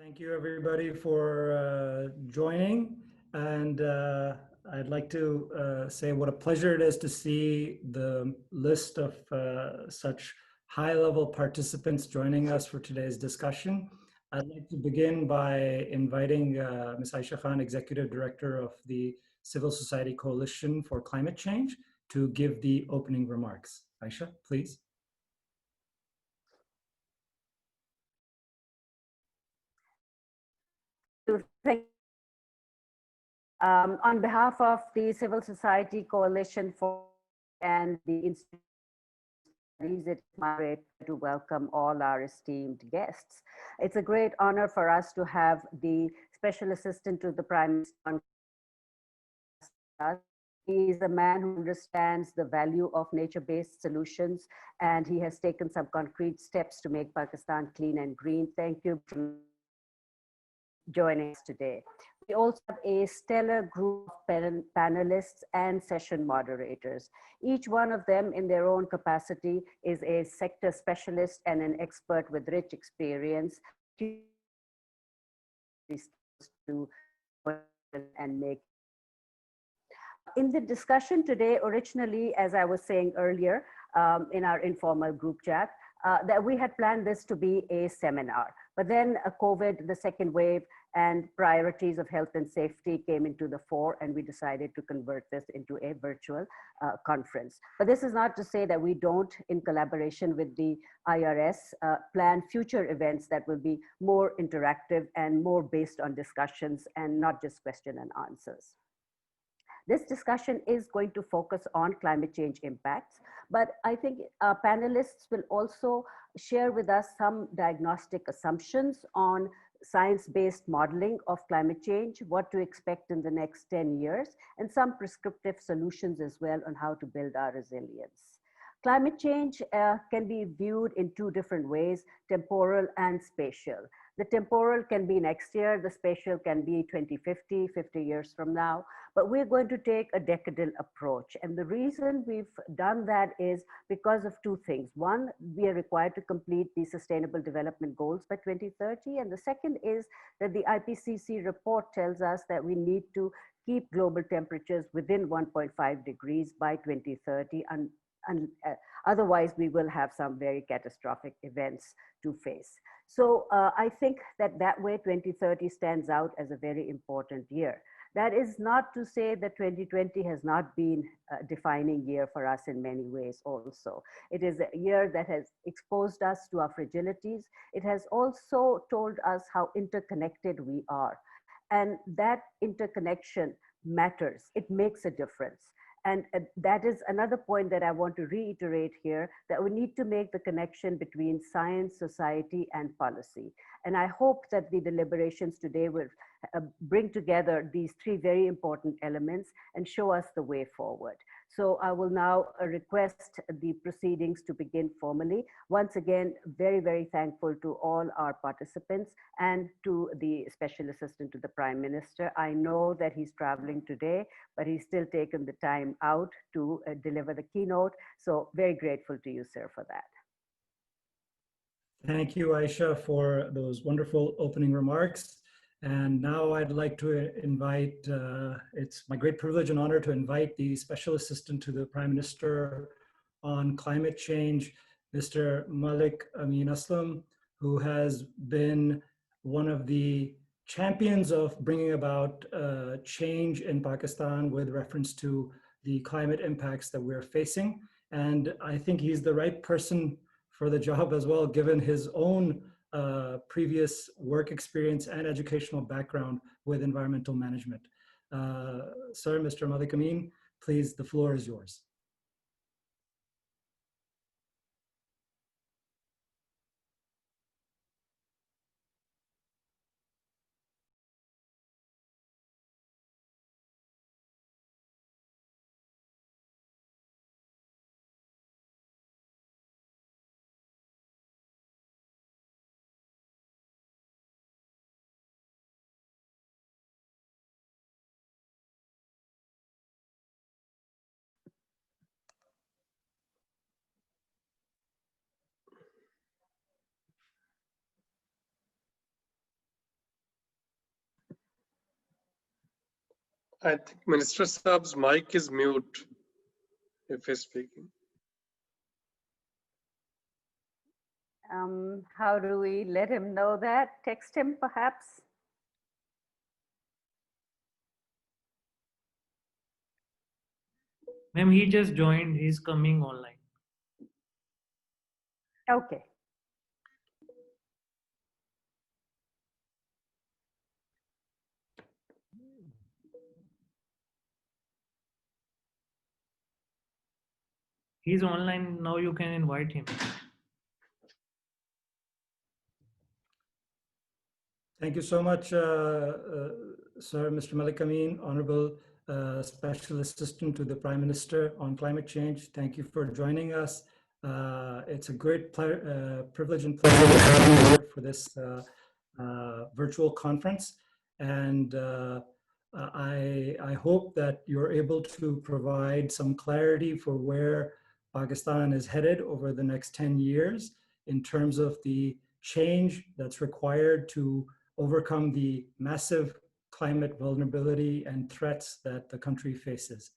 Thank you, everybody, for joining. And I'd like to say what a pleasure it is to see the list of such high-level participants joining us for today's discussion. I'd like to begin by inviting Ms. Aisha Khan, Executive Director of the Civil Society Coalition for Climate Change, to give the opening remarks. Aisha, please. Thank on behalf of the Civil Society Coalition for and the Institute Studies, it's my great to welcome all our esteemed guests. It's a great honor for us to have the Special Assistant to the Prime Minister. He is a man who understands the value of nature-based solutions, and he has taken some concrete steps to make Pakistan clean and green. Thank you for joining us today. We also have a stellar group of panelists and session moderators. Each one of them in their own capacity is a sector specialist and an expert with rich experience to and make. In the discussion today, originally, as I was saying earlier in our informal group chat, that we had planned this to be a seminar. But then COVID, the second wave, and priorities of health and safety came into the fore, and we decided to convert this into a virtual conference. But this is not to say that we don't, in collaboration with the IRS, plan future events that will be more interactive and more based on discussions and not just question and answers. This discussion is going to focus on climate change impacts, but I think our panelists will also share with us some diagnostic assumptions on science-based modeling of climate change, what to expect in the next 10 years, and some prescriptive solutions as well on how to build our resilience. Climate change can be viewed in two different ways, temporal and spatial. The temporal can be next year, the spatial can be 2050, 50 years from now, but we're going to take a decadal approach. And the reason we've done that is because of two things. One, we are required to complete the Sustainable Development Goals by 2030. And the second is that the IPCC report tells us that we need to keep global temperatures within 1.5 degrees by 2030. Otherwise, we will have some very catastrophic events to face. So I think that way 2030 stands out as a very important year. That is not to say that 2020 has not been a defining year for us in many ways also. It is a year that has exposed us to our fragilities. It has also told us how interconnected we are. And that interconnection matters. It makes a difference. And that is another point that I want to reiterate here, that we need to make the connection between science, society, and policy. And I hope that the deliberations today will bring together these three very important elements and show us the way forward. So I will now request the proceedings to begin formally. Once again, very, very thankful to all our participants and to the Special Assistant to the Prime Minister. I know that he's traveling today, but he's still taken the time out to deliver the keynote. So very grateful to you, sir, for that. Thank you, Aisha, for those wonderful opening remarks. And now I'd like to invite, it's my great privilege and honor to invite the Special Assistant to the Prime Minister on Climate Change, Mr. Malik Amin Aslam, who has been one of the champions of bringing about change in Pakistan with reference to the climate impacts that we're facing. And I think he's the right person for the job as well, given his own previous work experience and educational background with environmental management. Sir, Mr. Malik Amin, please, the floor is yours. I think Minister Saab's mic is mute if he's speaking. How do we let him know that? Text him perhaps? Ma'am, he just joined. He's coming online. Okay. He's online now. You can invite him. Thank you so much, Sir Mr. Malik Amin, Honorable Special Assistant to the Prime Minister on Climate Change. Thank you for joining us. It's a great privilege and pleasure to have you here for this virtual conference. And I hope that you're able to provide some clarity for where Pakistan is headed over the next 10 years in terms of the change that's required to overcome the massive climate vulnerability and threats that the country faces.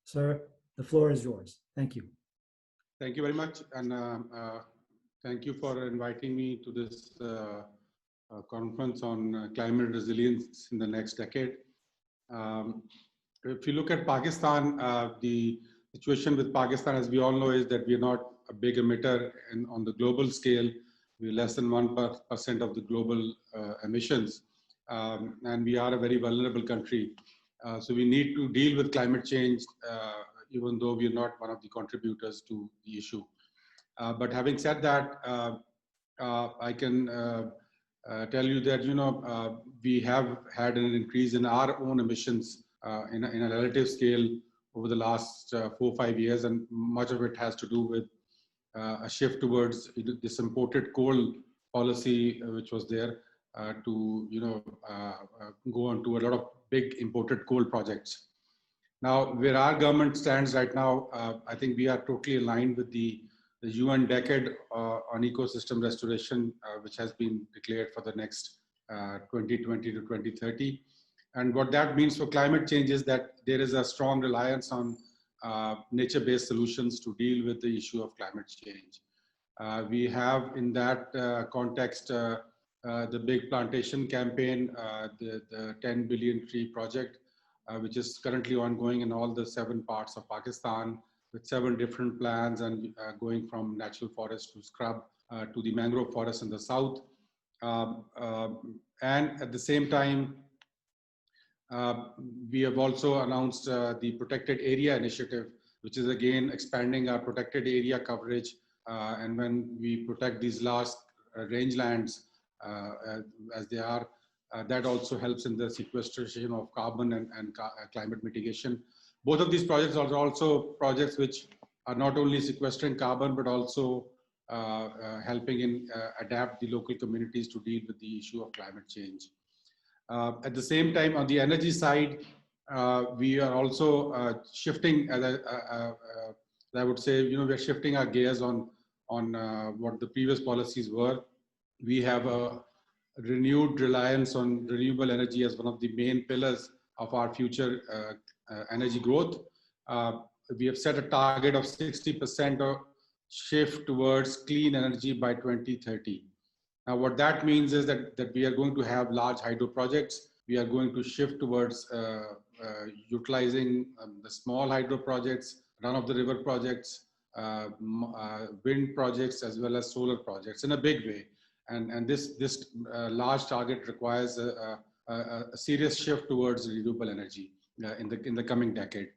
Sir, the floor is yours. Thank you. Thank you very much. And thank you for inviting me to this conference on climate resilience in the next decade. If you look at Pakistan, the situation with Pakistan, as we all know, is that we are not a big emitter on the global scale. We're less than 1% of the global emissions. And we are a very vulnerable country. So we need to deal with climate change, even though we are not one of the contributors to the issue. But having said that, I can tell you that, we have had an increase in our own emissions in a relative scale over the last 4 or 5 years. And much of it has to do with a shift towards this imported coal policy, which was there to go on to a lot of big imported coal projects. Now, where our government stands right now, I think we are totally aligned with the UN decade on ecosystem restoration, which has been declared for the next 2020 to 2030. And what that means for climate change is that there is a strong reliance on nature-based solutions to deal with the issue of climate change. We have in that context the big plantation campaign, the 10 billion tree project, which is currently ongoing in all the 7 parts of Pakistan with 7 different plans and going from natural forest to scrub to the mangrove forest in the south. And at the same time, we have also announced the Protected Area Initiative, which is again expanding our protected area coverage. And when we protect these last rangelands as they are, that also helps in the sequestration of carbon and climate mitigation. Both of these projects are also projects which are not only sequestering carbon, but also helping in adapt the local communities to deal with the issue of climate change. At the same time, on the energy side, we are also shifting, as I would say, we're shifting our gears on what the previous policies were. We have a renewed reliance on renewable energy as one of the main pillars of our future energy growth. We have set a target of 60% of shift towards clean energy by 2030. Now, what that means is that we are going to have large hydro projects. We are going to shift towards utilizing the small hydro projects, run-of-the-river projects, wind projects, as well as solar projects in a big way. And this large target requires a serious shift towards renewable energy in the coming decade.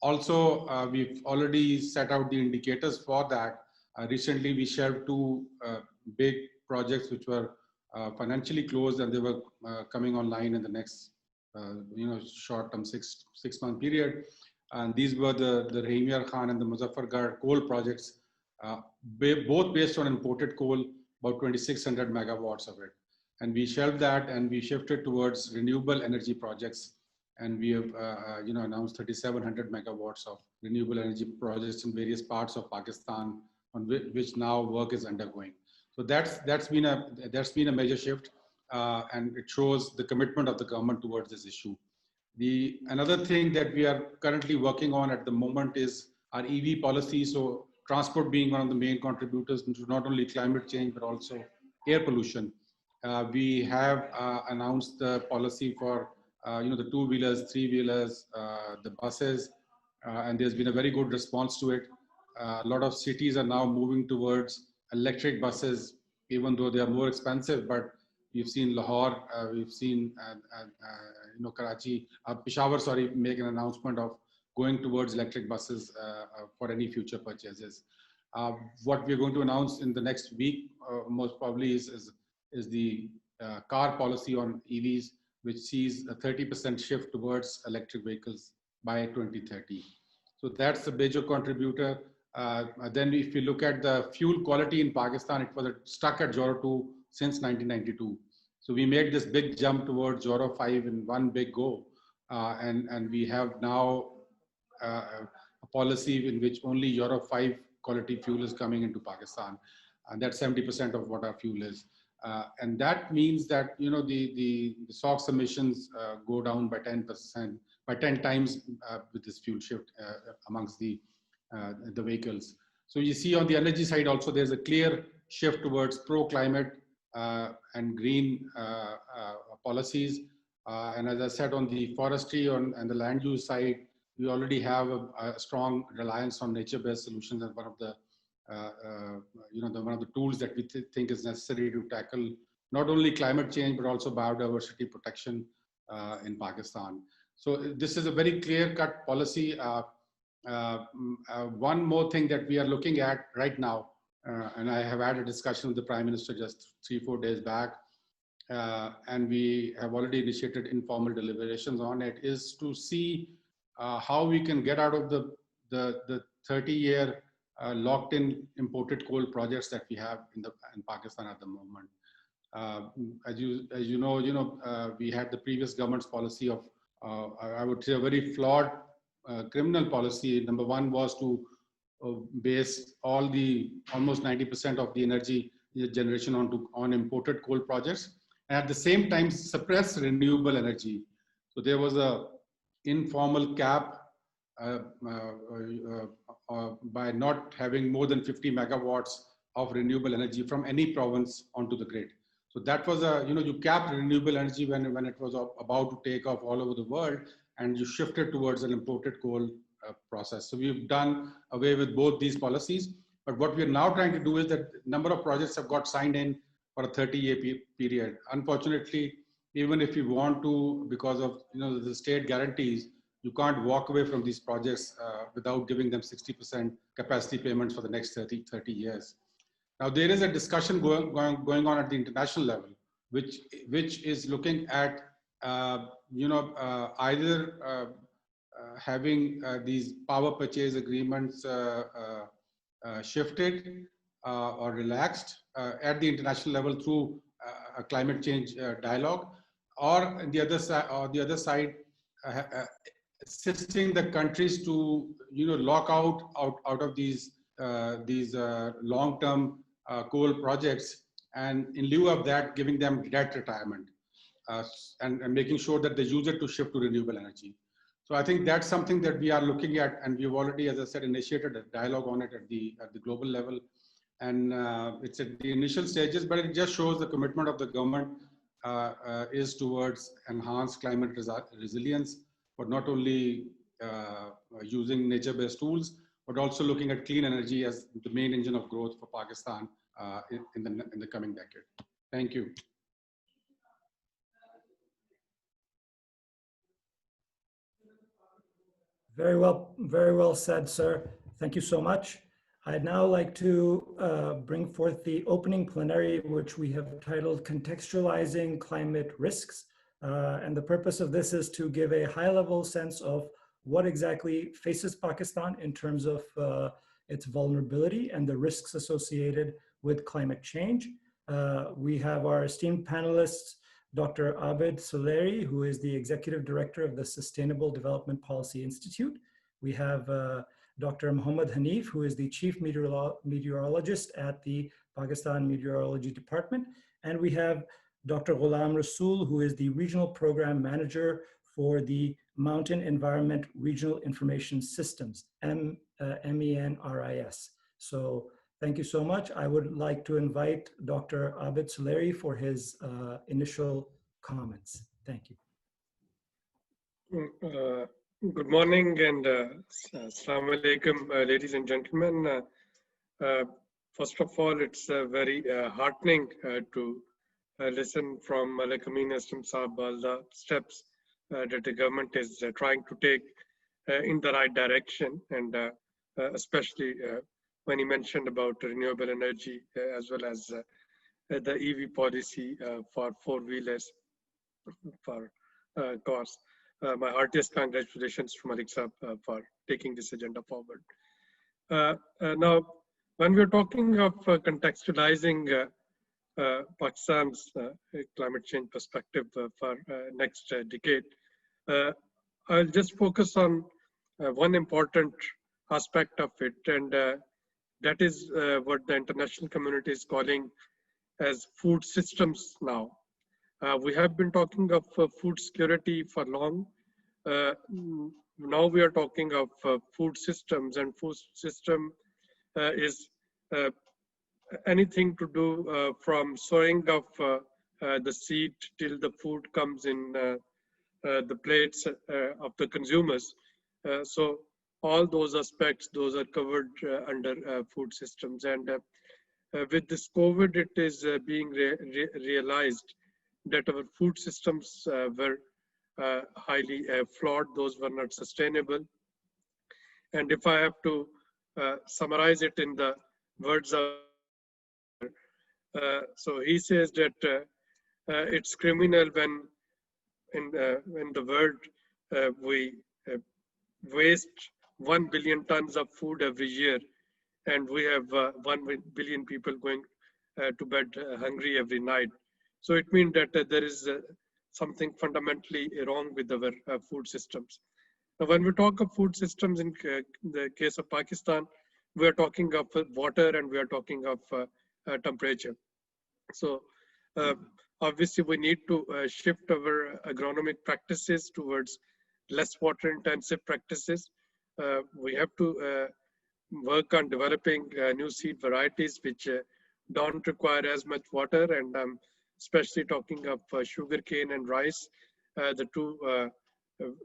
Also, we've already set out the indicators for that. Recently, we shared 2 big projects which were financially closed, and they were coming online in the next short-term 6-month period. And these were the Rahimyar Khan and the Muzaffargarh coal projects, both based on imported coal, about 2,600 megawatts of it. And we shelved that and we shifted towards renewable energy projects. And we have announced 3,700 megawatts of renewable energy projects in various parts of Pakistan, on which now work is undergoing. So that's been a major shift, and it shows the commitment of the government towards this issue. Another thing that we are currently working on at the moment is our EV policy. So transport being one of the main contributors to not only climate change, but also air pollution. We have announced the policy for the two-wheelers, three-wheelers, the buses, and there's been a very good response to it. A lot of cities are now moving towards electric buses, even though they are more expensive. But we've seen Lahore, we've seen Karachi, Peshawar, sorry, make an announcement of going towards electric buses for any future purchases. What we're going to announce in the next week, most probably, is the car policy on EVs, which sees a 30% shift towards electric vehicles by 2030. So that's a major contributor. Then if you look at the fuel quality in Pakistan, it was stuck at Euro 2 since 1992. So we made this big jump towards Euro 5 in one big go. And we have now a policy in which only Euro 5 quality fuel is coming into Pakistan. And that's 70% of what our fuel is. And that means that, the SOx emissions go down by 10%, by 10 times with this fuel shift amongst the vehicles. So you see on the energy side also, there's a clear shift towards pro-climate and green policies. And as I said, on the forestry and the land use side, we already have a strong reliance on nature-based solutions, and one of the one of the tools that we think is necessary to tackle not only climate change, but also biodiversity protection in Pakistan. So this is a very clear-cut policy. One more thing that we are looking at right now, and I have had a discussion with the Prime Minister just 3-4 days back, and we have already initiated informal deliberations on it, is to see how we can get out of the 30-year locked-in imported coal projects that we have in Pakistan at the moment. As you know, we had the previous government's policy of, I would say, a very flawed criminal policy. Number one was to base almost 90% of the energy generation on imported coal projects, and at the same time suppress renewable energy. So there was a informal cap by not having more than 50 megawatts of renewable energy from any province onto the grid. So that was you capped renewable energy when it was about to take off all over the world, and you shifted towards an imported coal process. So we've done away with both these policies. But what we're now trying to do is that number of projects have got signed in for a 30-year period. Unfortunately, even if you want to, because of the state guarantees, you can't walk away from these projects without giving them 60% capacity payments for the next 30 years. Now, there is a discussion going on at the international level, which is looking at either having these power purchase agreements shifted or relaxed at the international level through a climate change dialogue, or the other side, assisting the countries to lock out of these long-term coal projects, and in lieu of that, giving them debt retirement and making sure that they use it to shift to renewable energy. So I think that's something that we are looking at, and we've already, as I said, initiated a dialogue on it at the global level, and it's at the initial stages, but it just shows the commitment of the government is towards enhanced climate resilience, but not only using nature-based tools, but also looking at clean energy as the main engine of growth for Pakistan in the coming decade. Thank you. Very well said, sir. Thank you so much. I'd now like to bring forth the opening plenary, which we have titled Contextualizing Climate Risks. And the purpose of this is to give a high-level sense of what exactly faces Pakistan in terms of its vulnerability and the risks associated with climate change. We have our esteemed panelists, Dr. Abid Soleri, who is the Executive Director of the Sustainable Development Policy Institute. We have Dr. Muhammad Hanif, who is the Chief Meteorologist at the Pakistan Meteorology Department. And we have Dr. Ghulam Rasool, who is the Regional Program Manager for the Mountain Environment Regional Information Systems, MENRIS. So thank you so much. I would like to invite Dr. Abid Suleri for his initial comments. Thank you. Good morning and Assalamu alaikum, ladies and gentlemen. First of all, it's very heartening to listen from Malik Amin Aslam Saab all the steps that the government is trying to take in the right direction, and especially when he mentioned about renewable energy as well as the EV policy for four-wheelers for cars. My heartiest congratulations to Malik Saab for taking this agenda forward. Now, when we're talking of contextualizing Pakistan's climate change perspective for next decade, I'll just focus on one important aspect of it, and that is what the international community is calling as food systems now. We have been talking of food security for long. Now we are talking of food systems, and food system is anything to do from sowing of the seed till the food comes in the plates of the consumers. So all those aspects, those are covered under food systems. And with this COVID, it is being realized that our food systems were highly flawed. Those were not sustainable. And if I have to summarize it in the words of so he says that it's criminal when in the world we waste 1 billion tons of food every year, and we have 1 billion people going to bed hungry every night. So it means that there is something fundamentally wrong with our food systems. Now, when we talk of food systems in the case of Pakistan, we are talking of water and we are talking of temperature. So obviously we need to shift our agronomic practices towards less water intensive practices. We have to work on developing new seed varieties which don't require as much water, and especially talking of sugarcane and rice, the two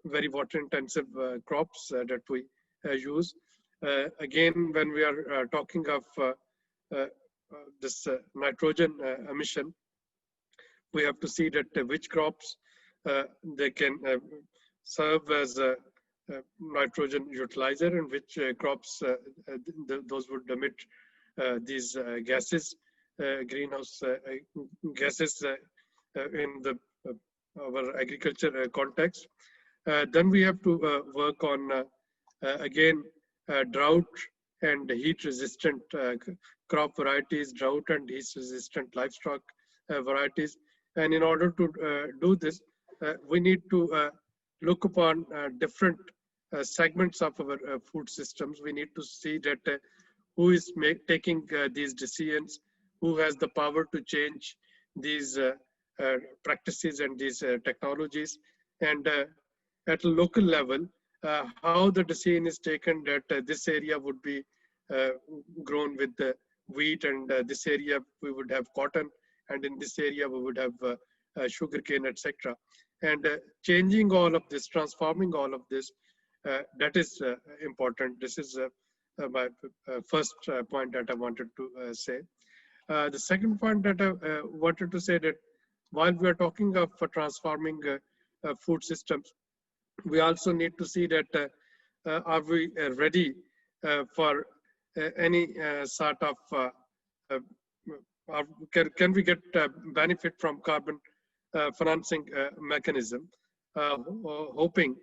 very water intensive crops that we use. Again, when we are talking of this nitrogen emission, we have to see that which crops they can serve as a nitrogen utilizer, and which crops those would emit these gases, greenhouse gases in the our agriculture context. Then we have to work on again drought and heat resistant crop varieties, drought and heat resistant livestock varieties. And in order to do this, we need to look upon different segments of our food systems. We need to see that who is taking these decisions, who has the power to change these practices and these technologies, and at a local level, how the decision is taken that this area would be grown with wheat, and this area we would have cotton, and in this area we would have sugarcane, etc. And changing all of this, transforming all of this, that is important. This is my first point that I wanted to say. The second point that I wanted to say, that while we are talking of transforming food systems, we also need to see that are we ready for any sort of can we get benefit from carbon financing mechanism, hoping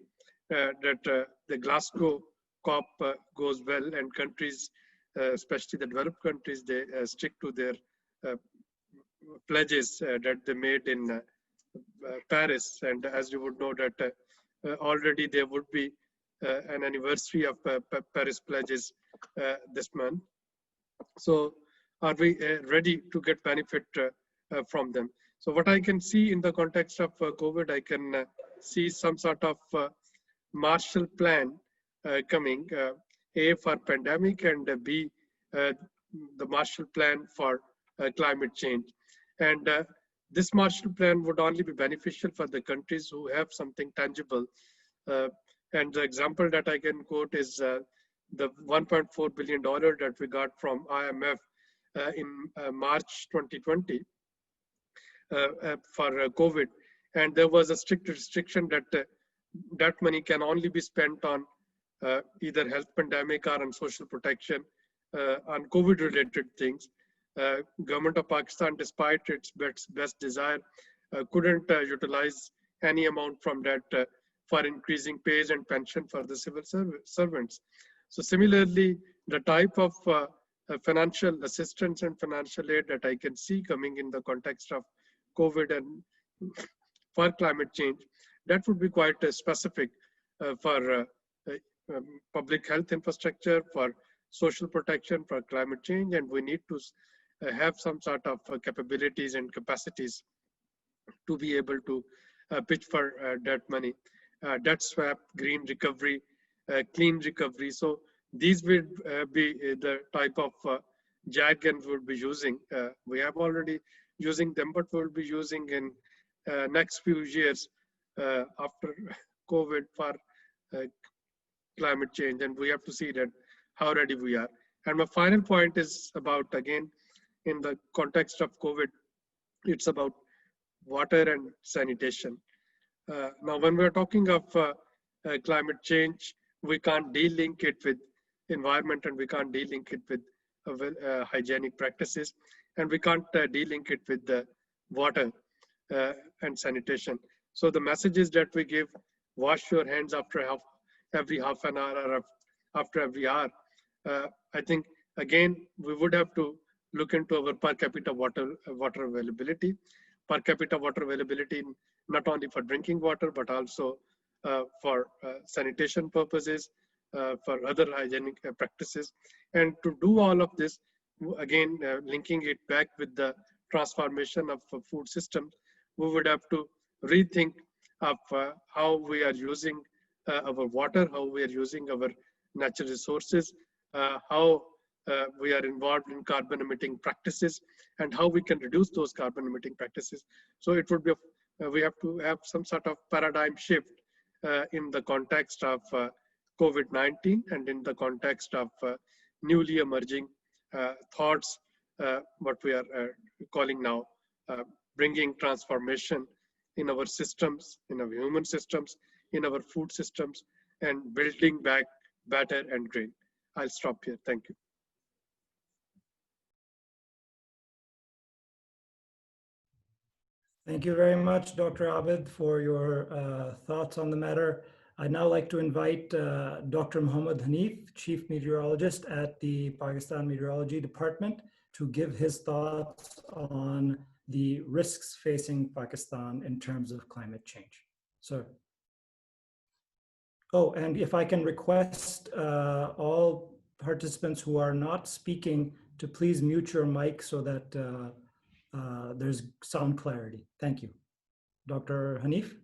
that the Glasgow COP goes well, and countries, especially the developed countries, they stick to their pledges that they made in Paris. And as you would know that already there would be an anniversary of Paris pledges this month. So are we ready to get benefit from them? So what I can see in the context of COVID, I can see some sort of Marshall Plan coming, A, for pandemic, and B, the Marshall Plan for climate change. And this Marshall Plan would only be beneficial for the countries who have something tangible. And the example that I can quote is the $1.4 billion that we got from IMF in March 2020 for COVID. And there was a strict restriction that that money can only be spent on either health pandemic or on social protection, on COVID related things. Government of Pakistan, despite its best desire, couldn't utilize any amount from that for increasing pays and pension for the civil servants. So similarly, the type of financial assistance and financial aid that I can see coming in the context of COVID and for climate change, that would be quite specific for public health infrastructure, for social protection, for climate change, and we need to have some sort of capabilities and capacities to be able to pitch for that money. Debt swap, green recovery, clean recovery. So these will be the type of jargon we'll be using. We have already using them, but we'll be using in next few years after COVID for climate change. And we have to see that how ready we are. And my final point is about, again, in the context of COVID, it's about water and sanitation. Now, when we're talking of climate change, we can't de-link it with environment, and we can't de-link it with hygienic practices, and we can't de-link it with the water and sanitation. So the messages that we give, wash your hands after every half an hour or after every hour, I think, again, we would have to look into our per capita water availability. Per capita water availability, not only for drinking water, but also for sanitation purposes, for other hygienic practices. And to do all of this, again, linking it back with the transformation of food systems, we would have to rethink of how we are using our water, how we are using our natural resources, how we are involved in carbon emitting practices, and how we can reduce those carbon emitting practices. So it would be, we have to have some sort of paradigm shift in the context of COVID-19 and in the context of newly emerging thoughts, what we are calling now bringing transformation in our systems, in our human systems, in our food systems, and building back better and green. I'll stop here. Thank you. Thank you very much, Dr. Abid, for your thoughts on the matter. I'd now like to invite Dr. Muhammad Hanif, Chief Meteorologist at the Pakistan Meteorology Department, to give his thoughts on the risks facing Pakistan in terms of climate change. So, oh, and if I can request all participants who are not speaking to please mute your mic so that there's sound clarity. Thank you. Dr. Hanif?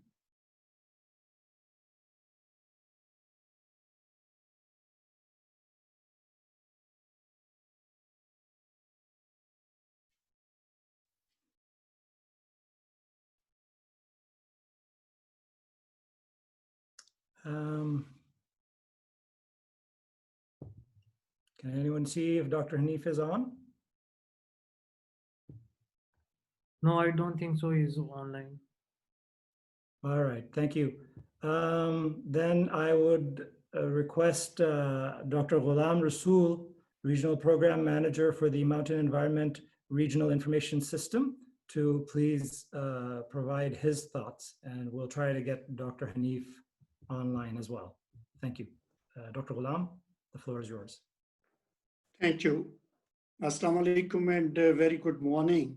Can anyone see if Dr. Hanif is on? No, I don't think so. He's online. All right, thank you. Then I would request Dr. Ghulam Rasool, Regional Program Manager for the Mountain Environment Regional Information System, to please provide his thoughts, and we'll try to get Dr. Hanif online as well. Thank you. Dr. Ghulam, the floor is yours. Thank you. Assalamu alaikum and very good morning.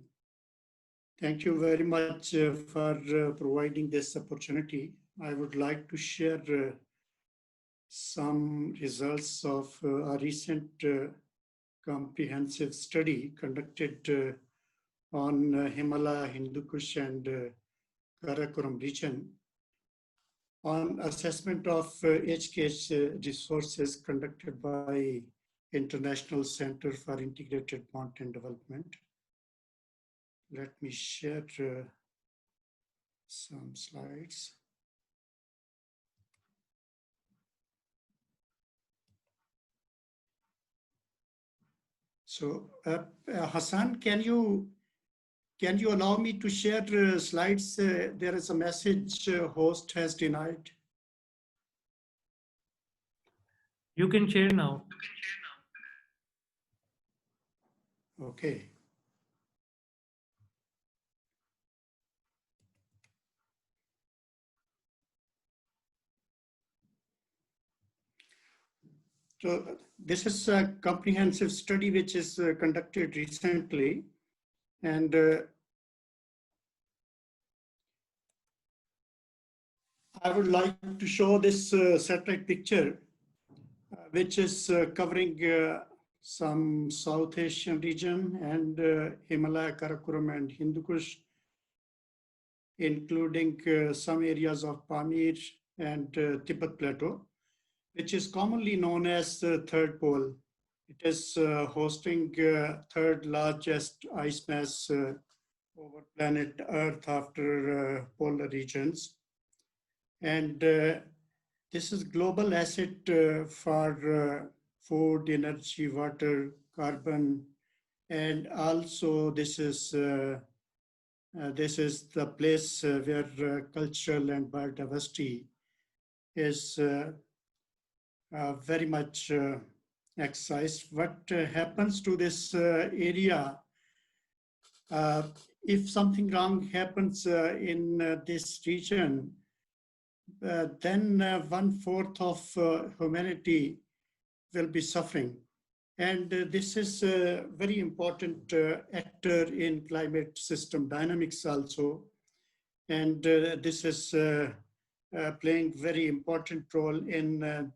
Thank you very much for providing this opportunity. I would like to share some results of a recent comprehensive study conducted on Himalaya, Hindu Kush and Karakoram region. on assessment of HKH resources conducted by International Center for Integrated Mountain Development. Let me share some slides. So Hassan, can you allow me to share slides? There is a message host has denied. You can share now. Okay. So this is a comprehensive study which is conducted recently, and I would like to show this satellite picture, which is covering some South Asian region and Himalaya, Karakoram, and Hindu Kush, including some areas of Pamir and Tibet Plateau, which is commonly known as the third pole. It is hosting third largest ice mass over planet Earth after polar regions. And this is global asset for food, energy, water, carbon, and also this is the place where cultural and biodiversity is very much exercised. What happens to this area if something wrong happens in this region? Then 1/4 of humanity will be suffering. And this is a very important actor in climate system dynamics also. And this is playing very important role in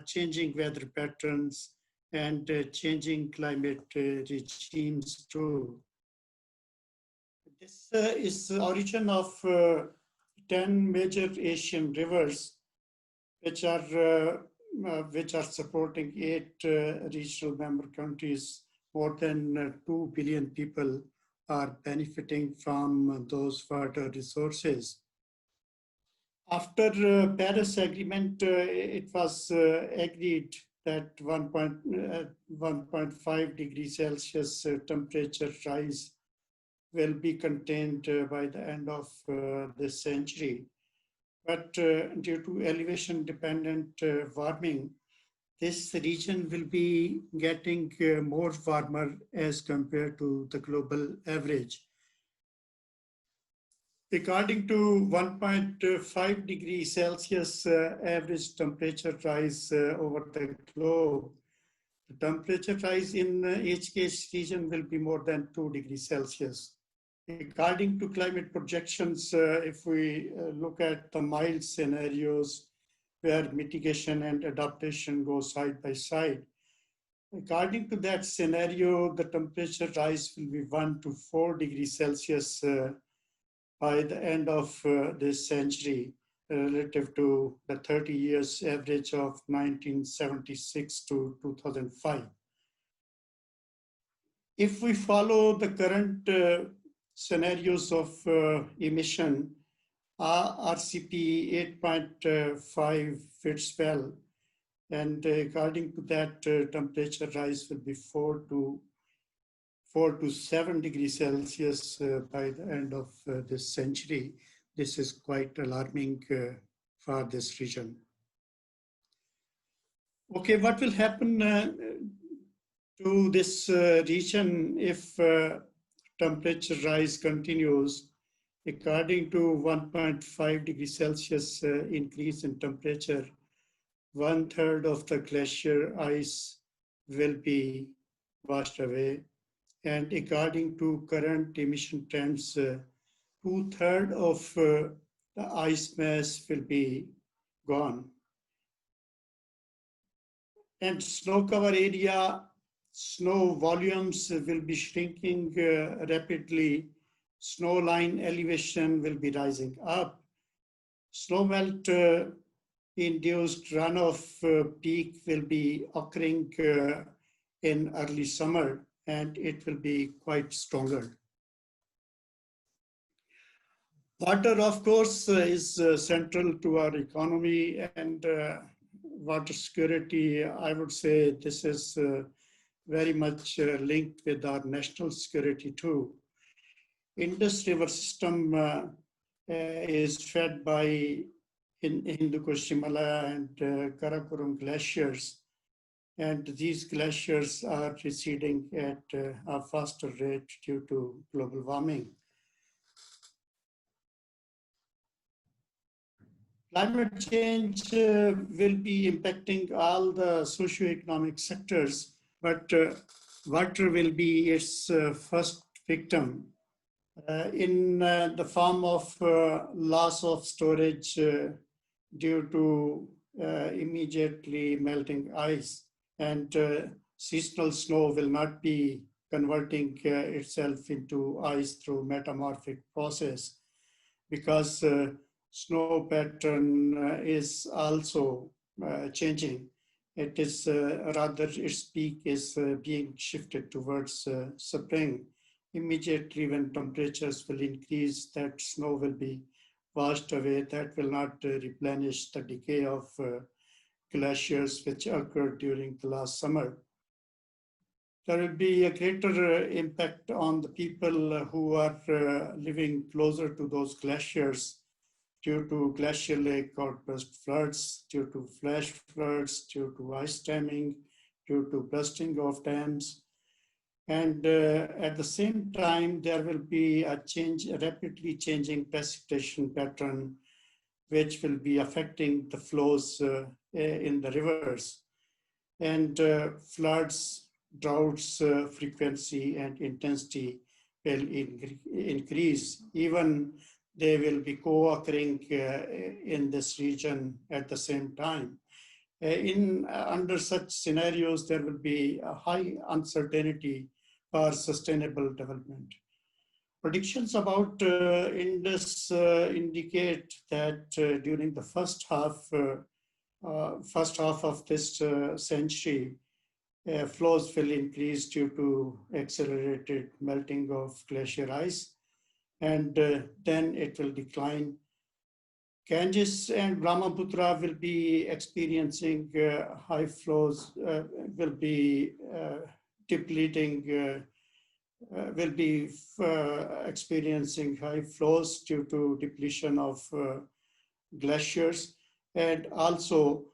changing weather patterns and changing climate regimes too. This is the origin of 10 major Asian rivers, which are supporting 8 regional member countries. More than 2 billion people are benefiting from those water resources. After Paris Agreement, it was agreed that 1.5 degrees Celsius temperature rise will be contained by the end of this century. But due to elevation-dependent warming, this region will be getting more warmer as compared to the global average. According to 1.5 degrees Celsius average temperature rise over the globe, the temperature rise in HKH region will be more than 2 degrees Celsius. According to climate projections, if we look at the mild scenarios where mitigation and adaptation go side by side, according to that scenario, the temperature rise will be 1 to 4 degrees Celsius by the end of this century, relative to the 30 years average of 1976 to 2005. If we follow the current scenarios of emission, RCP 8.5 fits well, and according to that, temperature rise will be 4 to 7 degrees Celsius by the end of this century. This is quite alarming for this region. Okay, what will happen to this region if temperature rise continues? According to 1.5 degrees Celsius increase in temperature, 1/3 of the glacier ice will be washed away. And according to current emission trends, 2/3 of the ice mass will be gone. And snow cover area, snow volumes will be shrinking rapidly. Snow line elevation will be rising up. Snow melt induced runoff peak will be occurring in early summer, and it will be quite stronger. Water, of course, is central to our economy, and water security, I would say this is very much linked with our national security too. Indus River system is fed by Hindu Kush Himalaya and Karakoram glaciers, and these glaciers are receding at a faster rate due to global warming. Climate change will be impacting all the socioeconomic sectors, but water will be its first victim in the form of loss of storage due to immediately melting ice, and seasonal snow will not be converting itself into ice through metamorphic process, because snow pattern is also changing. It is rather its peak is being shifted towards spring. Immediately when temperatures will increase, that snow will be washed away. That will not replenish the decay of glaciers which occurred during the last summer. There will be a greater impact on the people who are living closer to those glaciers due to glacial lake outburst floods, due to flash floods, due to ice damming, due to bursting of dams. And at the same time, there will be a rapidly changing precipitation pattern, which will be affecting the flows in the rivers. And floods, droughts, frequency and intensity will increase. Even they will be co-occurring in this region at the same time. Under such scenarios, there will be a high uncertainty for sustainable development. Predictions about Indus indicate that during the first half of this century, flows will increase due to accelerated melting of glacier ice, and then it will decline. Ganges and Brahmaputra will be experiencing high flows, will be depleting, will be experiencing high flows due to depletion of glaciers, and also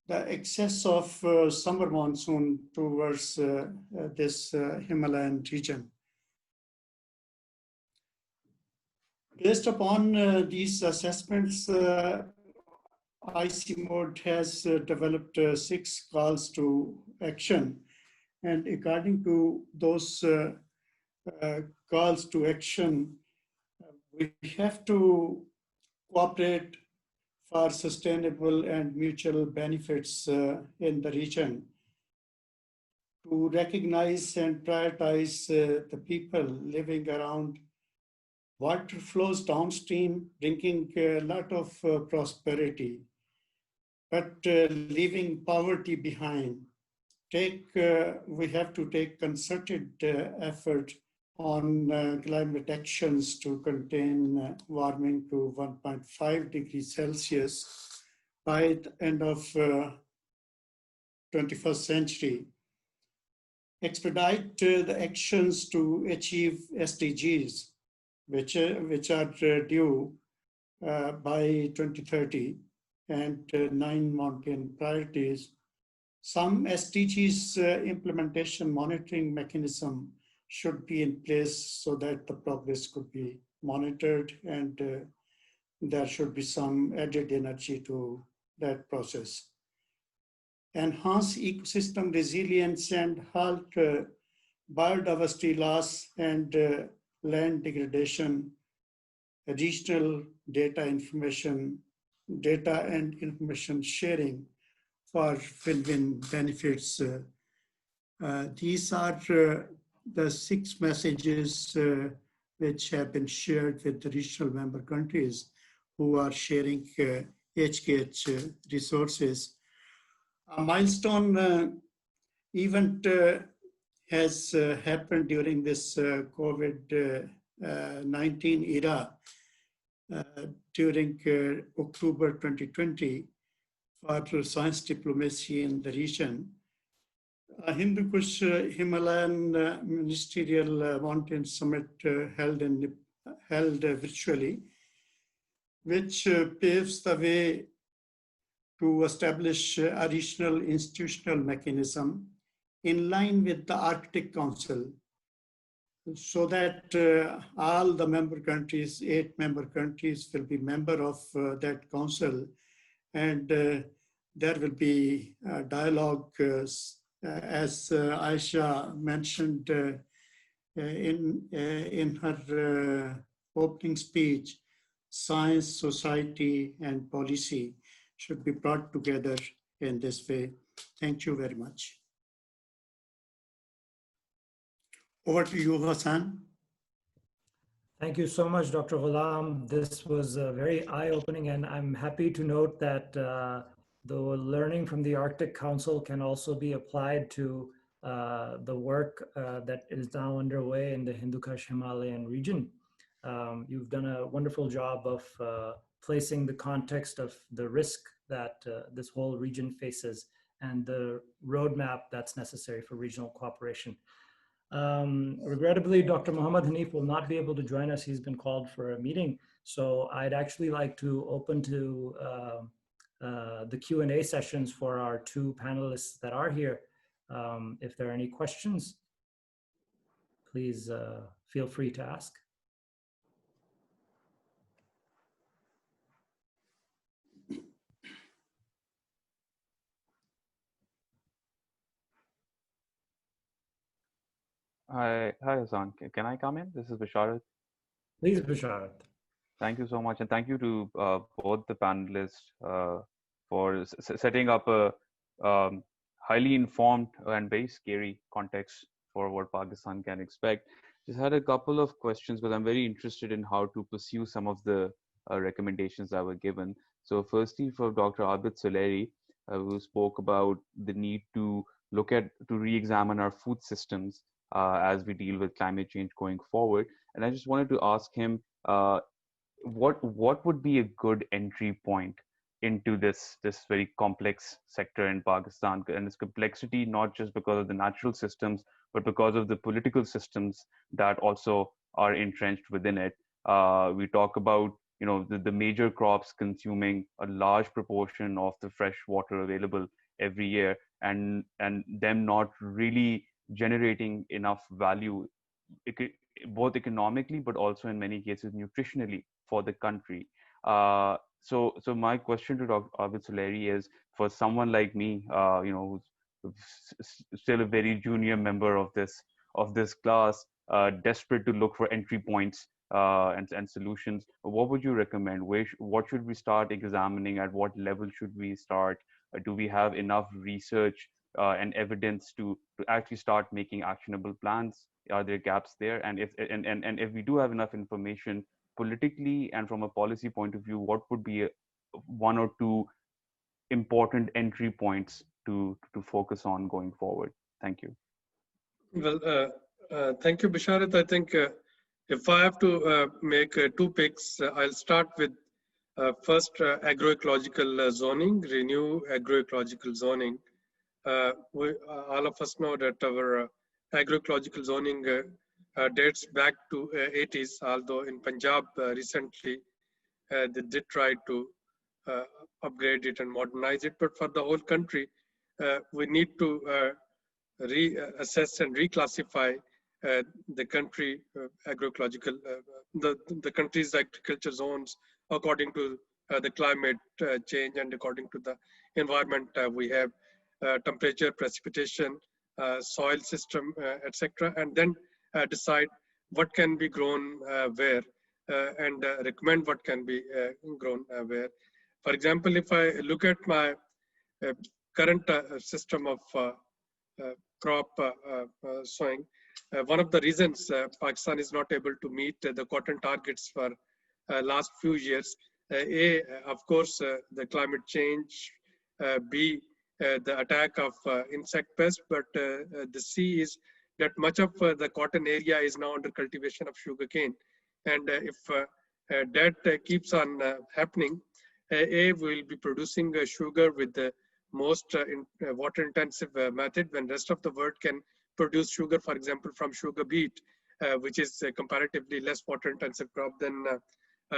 the excess of summer monsoon towards this Himalayan region. Based upon these assessments, IC-MODE has developed 6 calls to action. And according to those calls to action, we have to cooperate for sustainable and mutual benefits in the region, to recognize and prioritize the people living around. Water flows downstream, bringing a lot of prosperity, but leaving poverty behind. We have to take concerted effort on climate actions to contain warming to 1.5 degrees Celsius by the end of 21st century. Expedite the actions to achieve SDGs, which are due by 2030, and 9 mountain priorities. Some SDGs implementation monitoring mechanism should be in place so that the progress could be monitored, and there should be some added energy to that process. Enhance ecosystem resilience and halt biodiversity loss and land degradation, regional data and information sharing for win-win benefits. These are the 6 messages which have been shared with the regional member countries, who are sharing HKH resources. A milestone event has happened during this COVID-19 era during October 2020 for science diplomacy in the region. Hindu Kush Himalayan Ministerial Mountain Summit held virtually, which paves the way to establish a regional institutional mechanism in line with the Arctic Council, so that all the member countries, 8 member countries, will be member of that council, and there will be dialogue, as Aisha mentioned in her opening speech. Science, society, and policy should be brought together in this way. Thank you very much. Over to you, Hassan. Thank you so much, Dr. Ghulam. This was very eye-opening, and I'm happy to note that the learning from the Arctic Council can also be applied to the work that is now underway in the Hindu Kush Himalayan region. You've done a wonderful job of placing the context of the risk that this whole region faces and the roadmap that's necessary for regional cooperation. Regrettably, Dr. Muhammad Hanif will not be able to join us. He's been called for a meeting. So I'd actually like to open to the Q&A sessions for our 2 panelists that are here. If there are any questions, please feel free to ask. Hi, Hassan. Can I come in? This is Basharat. Please, Basharat. Thank you so much, and thank you to both the panelists for setting up a highly informed and very scary context for what Pakistan can expect. Just had a couple of questions, but I'm very interested in how to pursue some of the recommendations that were given. So firstly, for Dr. Abid Suleri, who spoke about the need to re-examine our food systems as we deal with climate change going forward. And I just wanted to ask him, what would be a good entry point into this very complex sector in Pakistan, and its complexity, not just because of the natural systems, but because of the political systems that also are entrenched within it. We talk about the major crops consuming a large proportion of the fresh water available every year, and them not really generating enough value, both economically but also in many cases nutritionally for the country. So my question to Dr. Abid Suleri is, for someone like me, who's still a very junior member of this class, desperate to look for entry points and solutions, what would you recommend? What should we start examining? At what level should we start? Do we have enough research and evidence to actually start making actionable plans? Are there gaps there? And if we do have enough information politically and from a policy point of view, what would be 1 or 2 important entry points to focus on going forward? Thank you. Well, thank you, Basharat. I think if I have to make 2 picks, I'll start with first agroecological zoning, renew agroecological zoning. All of us know that our agroecological zoning dates back to 80s, although in Punjab recently they did try to upgrade it and modernize it. But for the whole country, we need to reassess and reclassify the country agroecological, the country's agriculture zones according to the climate change and according to the environment we have. Temperature, precipitation, soil system, etc., and then decide what can be grown where and recommend what can be grown where. For example, if I look at my current system of crop sowing, one of the reasons Pakistan is not able to meet the cotton targets for last few years A, of course, the climate change, B, the attack of insect pests, but the C is that much of the cotton area is now under cultivation of sugarcane. And if that keeps on happening, A will be producing sugar with the most water intensive method, when rest of the world can produce sugar, for example, from sugar beet, which is comparatively less water intensive crop than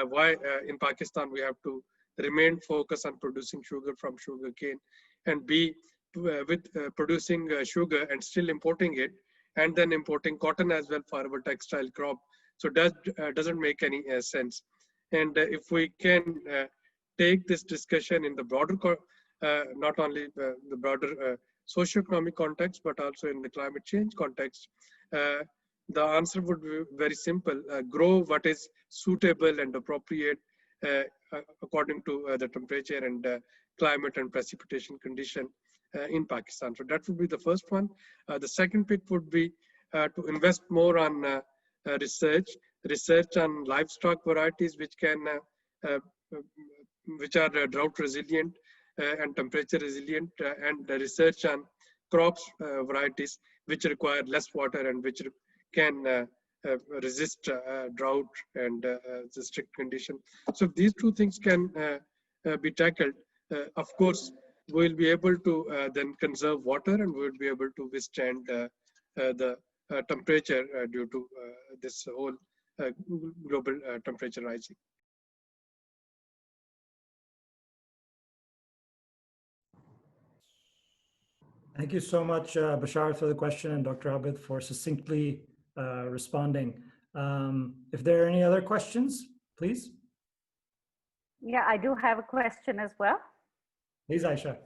why in Pakistan we have to remain focused on producing sugar from sugar cane, and B, with producing sugar and still importing it, and then importing cotton as well for our textile crop. So that doesn't make any sense. And if we can take this discussion in the broader, not only the broader socioeconomic context, but also in the climate change context, the answer would be very simple. Grow what is suitable and appropriate according to the temperature and climate and precipitation condition in Pakistan. So that would be the first one. The second pick would be to invest more on research on livestock varieties which can which are drought resilient and temperature resilient, and research on crops varieties which require less water and which can resist drought and the strict condition. So if these two things can be tackled, of course, we'll be able to then conserve water, and we'll be able to withstand the temperature due to this whole global temperature rising. Thank you so much, Bashar, for the question, and Dr. Abid for succinctly responding. If there are any other questions, please. Yeah, I do have a question as well. Please, Aisha.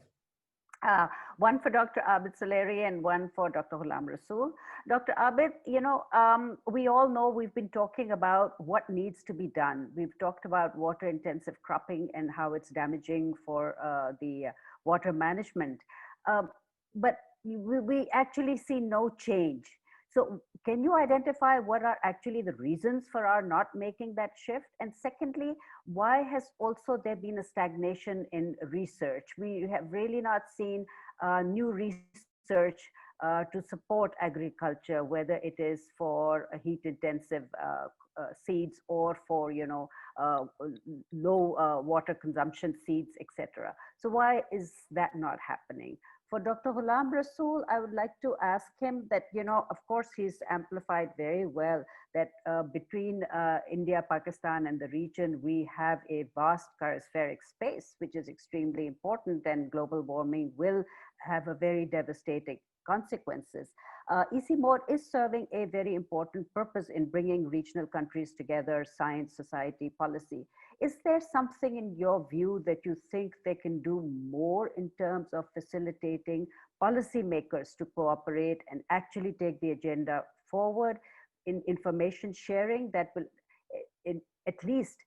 One for Dr. Abid Saleri and one for Dr. Ghulam Rasool. Dr. Abid, we all know we've been talking about what needs to be done. We've talked about water intensive cropping and how it's damaging for the water management. But we actually see no change. So can you identify what are actually the reasons for our not making that shift? And secondly, why has also there been a stagnation in research? We have really not seen new research to support agriculture, whether it is for heat intensive seeds or for low water consumption seeds, etc. So why is that not happening? For Dr. Ghulam Rasool, I would like to ask him that, of course, he's amplified very well that between India, Pakistan, and the region, we have a vast cryospheric space, which is extremely important, and global warming will have a very devastating consequences. EC Mode is serving a very important purpose in bringing regional countries together, science, society, policy. Is there something in your view that you think they can do more in terms of facilitating policymakers to cooperate and actually take the agenda forward in information sharing that will at least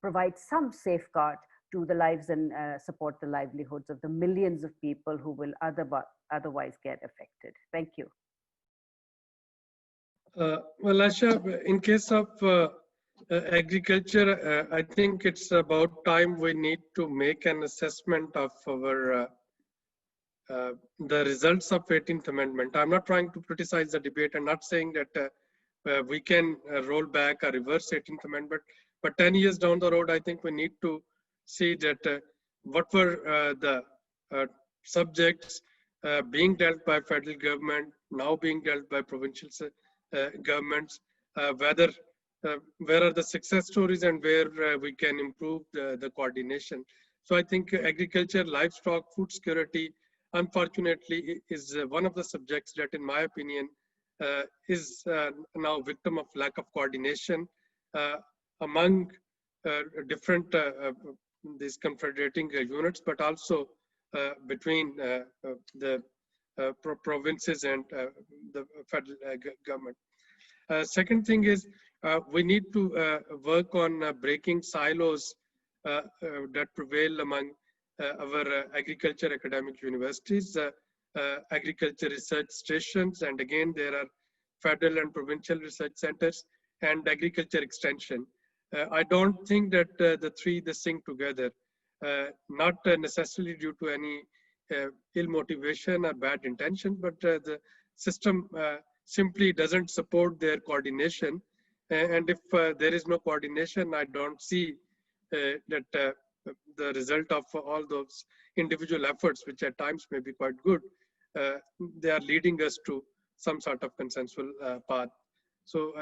provide some safeguard to the lives and support the livelihoods of the millions of people who will otherwise get affected? Thank you. Well, Asha, in case of agriculture, I think it's about time we need to make an assessment of our the results of 18th Amendment. I'm not trying to criticize the debate. I'm not saying that we can roll back or reverse 18th Amendment, but 10 years down the road, I think we need to see that what were the subjects being dealt by federal government, now being dealt by provincial governments, where are the success stories and where we can improve the coordination. So I think agriculture, livestock, food security, unfortunately, is one of the subjects that, in my opinion, is now victim of lack of coordination among different these confederating units, but also between the provinces and the federal government. Second thing is we need to work on breaking silos that prevail among our agriculture academic universities, agriculture research stations, and again there are federal and provincial research centers, and agriculture extension. I don't think that the three they sing together, not necessarily due to any ill motivation or bad intention, but the system simply doesn't support their coordination. And if there is no coordination, I don't see that the result of all those individual efforts, which at times may be quite good, uh, they are leading us to some sort of consensual path. So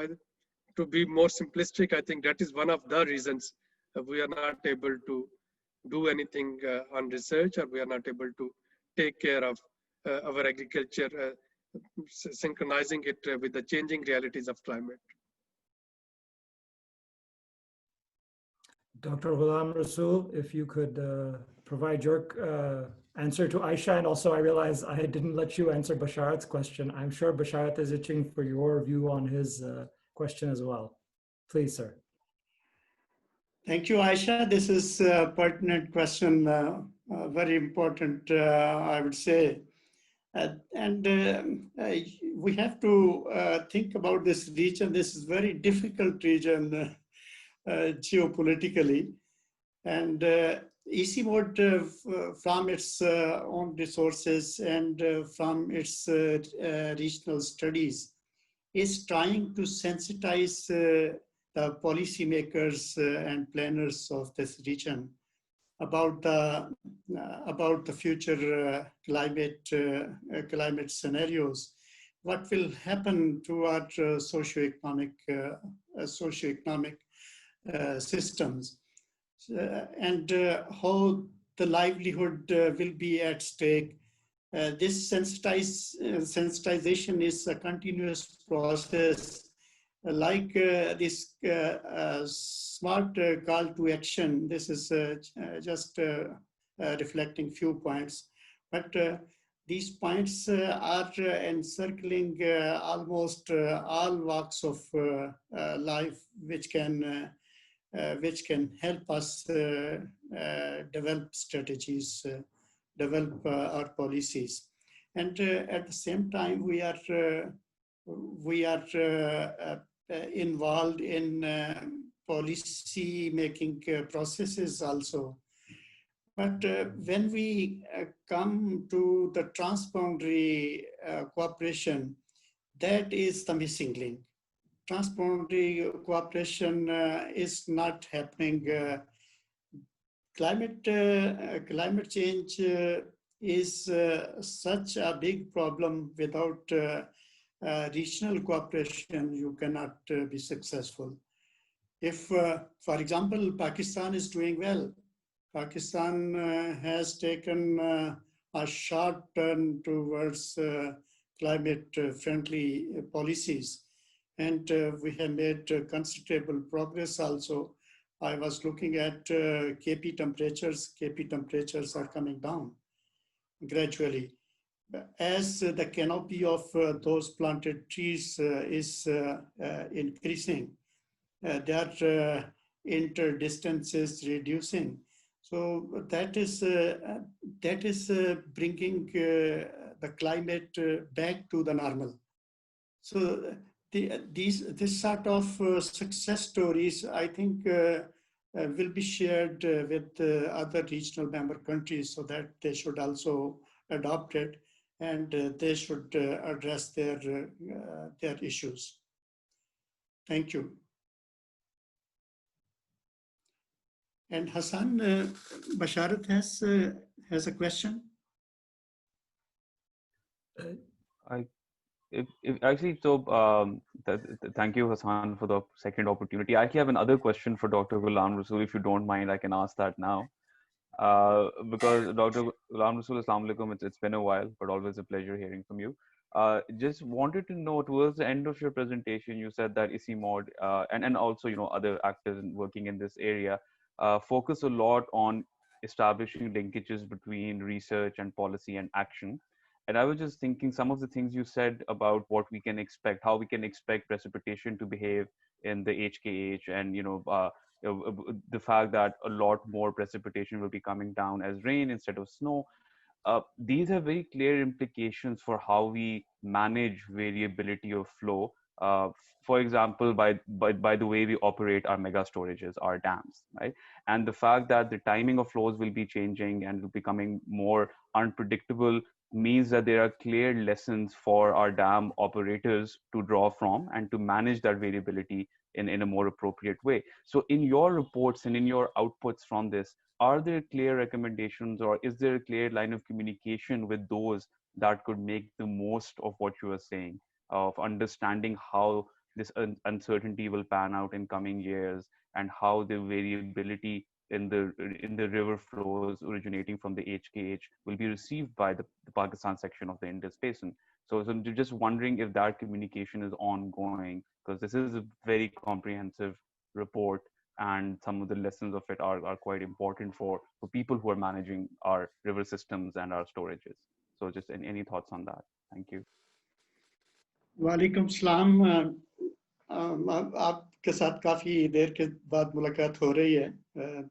to be more simplistic, I think that is one of the reasons we are not able to do anything on research, or we are not able to take care of our agriculture, synchronizing it with the changing realities of climate. Dr. Ghulam Rasool, if you could provide your answer to Aisha, and also I realize I didn't let you answer Basharat's question. I'm sure Basharat is itching for your view on his question as well. Please, sir. Thank you, Aisha. This is a pertinent question, very important, I would say. We have to think about this region. This is a very difficult region geopolitically. And EC mode from its own resources and from its regional studies is trying to sensitize the policymakers and planners of this region about the future climate scenarios. What will happen to our socioeconomic systems, and how the livelihood will be at stake. This sensitization is a continuous process, like this smart call to action. This is just reflecting few points, but these points are encircling almost all walks of life, which can help us develop strategies, develop our policies. And at the same time, we are involved in policy making processes also. But when we come to the transboundary cooperation, that is the missing link. Transboundary cooperation is not happening. Climate change is such a big problem. Without regional cooperation, you cannot be successful. If, for example, Pakistan is doing well, Pakistan has taken a sharp turn towards climate-friendly policies, and we have made considerable progress also. I was looking at KP temperatures. KP temperatures are coming down gradually. As the canopy of those planted trees is increasing, their interdistances reducing. So that is bringing the climate back to the normal. So this sort of success stories, I think, will be shared with other regional member countries, so that they should also adopt it, and they should address their issues. Thank you. And Hassan, Basharat has a question. Thank you, Hassan, for the second opportunity. I actually have another question for Dr. Ghulam Rasool. If you don't mind, I can ask that now. Because Dr. Ghulam Rasool, Assalamu alaikum. It's been a while, but always a pleasure hearing from you. Just wanted to know, towards the end of your presentation, you said that ICIMOD and also other actors working in this area focus a lot on establishing linkages between research and policy and action. And I was just thinking some of the things you said about what we can expect, how we can expect precipitation to behave in the HKH, and the fact that a lot more precipitation will be coming down as rain instead of snow. These have very clear implications for how we manage variability of flow uh, for example, by the way we operate our mega storages, our dams, right? And the fact that the timing of flows will be changing and becoming more unpredictable means that there are clear lessons for our dam operators to draw from and to manage that variability in a more appropriate way. So in your reports and in your outputs from this, are there clear recommendations, or is there a clear line of communication with those that could make the most of what you are saying, of understanding how this uncertainty will pan out in coming years, and how the variability in the river flows originating from the HKH will be received by the Pakistan section of the Indus Basin? So I'm just wondering if that communication is ongoing, because this is a very comprehensive report, and some of the lessons of it are quite important for people who are managing our river systems and our storages. So just any thoughts on that? Thank you. वालेकुम सलाम। आपके साथ काफ़ी देर के बाद मुलाकात हो रही है।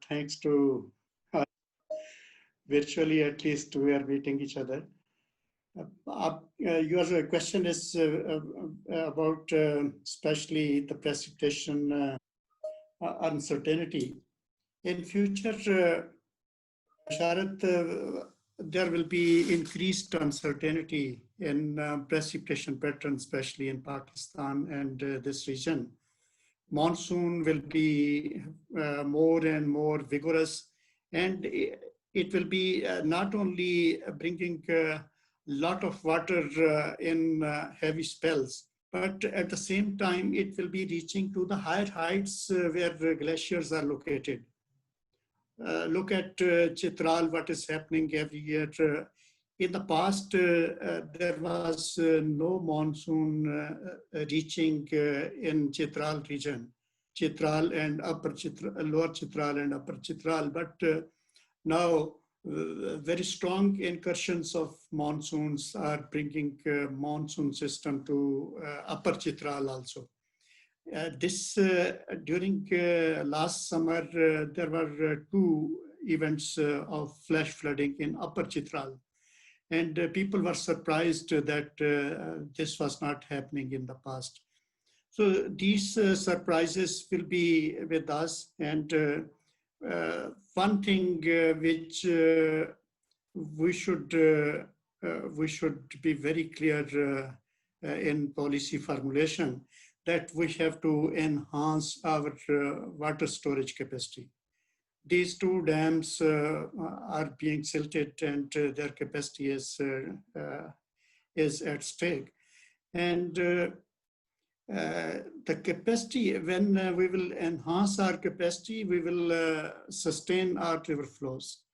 Thanks to virtually, at least we are meeting each other. Your question is about especially the precipitation uncertainty. In future, Sharat, there will be increased uncertainty in precipitation patterns, especially in Pakistan and this region. Monsoon will be more and more vigorous, and it will be not only bringing a lot of water in heavy spells, but at the same time, it will be reaching to the higher heights where glaciers are located. Look at Chitral, what is happening every year. In the past, there was no monsoon reaching in Chitral region, Chitral and Upper Chitral, Lower Chitral and Upper Chitral. But now, very strong incursions of monsoons are bringing monsoon system to Upper Chitral also. During last summer, there were two events of flash flooding in Upper Chitral. And people were surprised that this was not happening in the past. So these surprises will be with us. And one thing which we should be very clear in policy formulation, that we have to enhance our water storage capacity. These two dams are being silted, and their capacity is at stake. And the capacity, when we will enhance our capacity, we will sustain our river flows.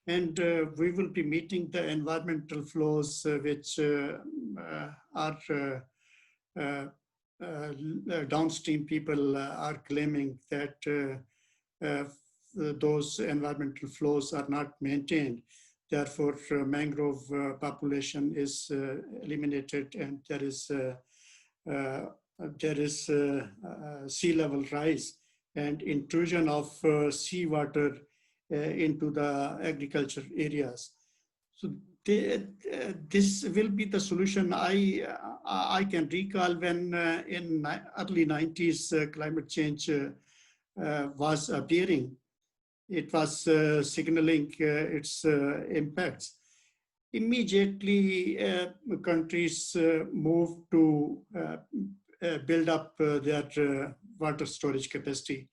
And we will be meeting the environmental flows which are downstream people are claiming that those environmental flows are not maintained. Therefore, mangrove population is eliminated, and there is sea level rise and intrusion of seawater into the agriculture areas. So this will be the solution. I can recall when in early 90s climate change was appearing. It was signaling its impacts. Immediately, countries moved to build up their water storage capacity.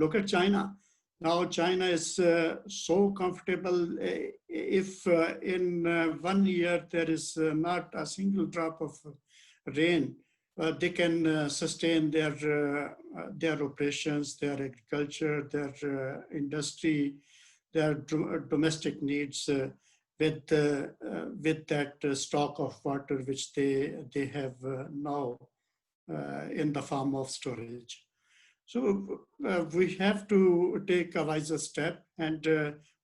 Look at China. Now China is so comfortable. If in 1 year there is not a single drop of rain, they can sustain their operations, their agriculture, their industry, their domestic needs with that stock of water which they have now in the form of storage. So we have to take a wiser step, and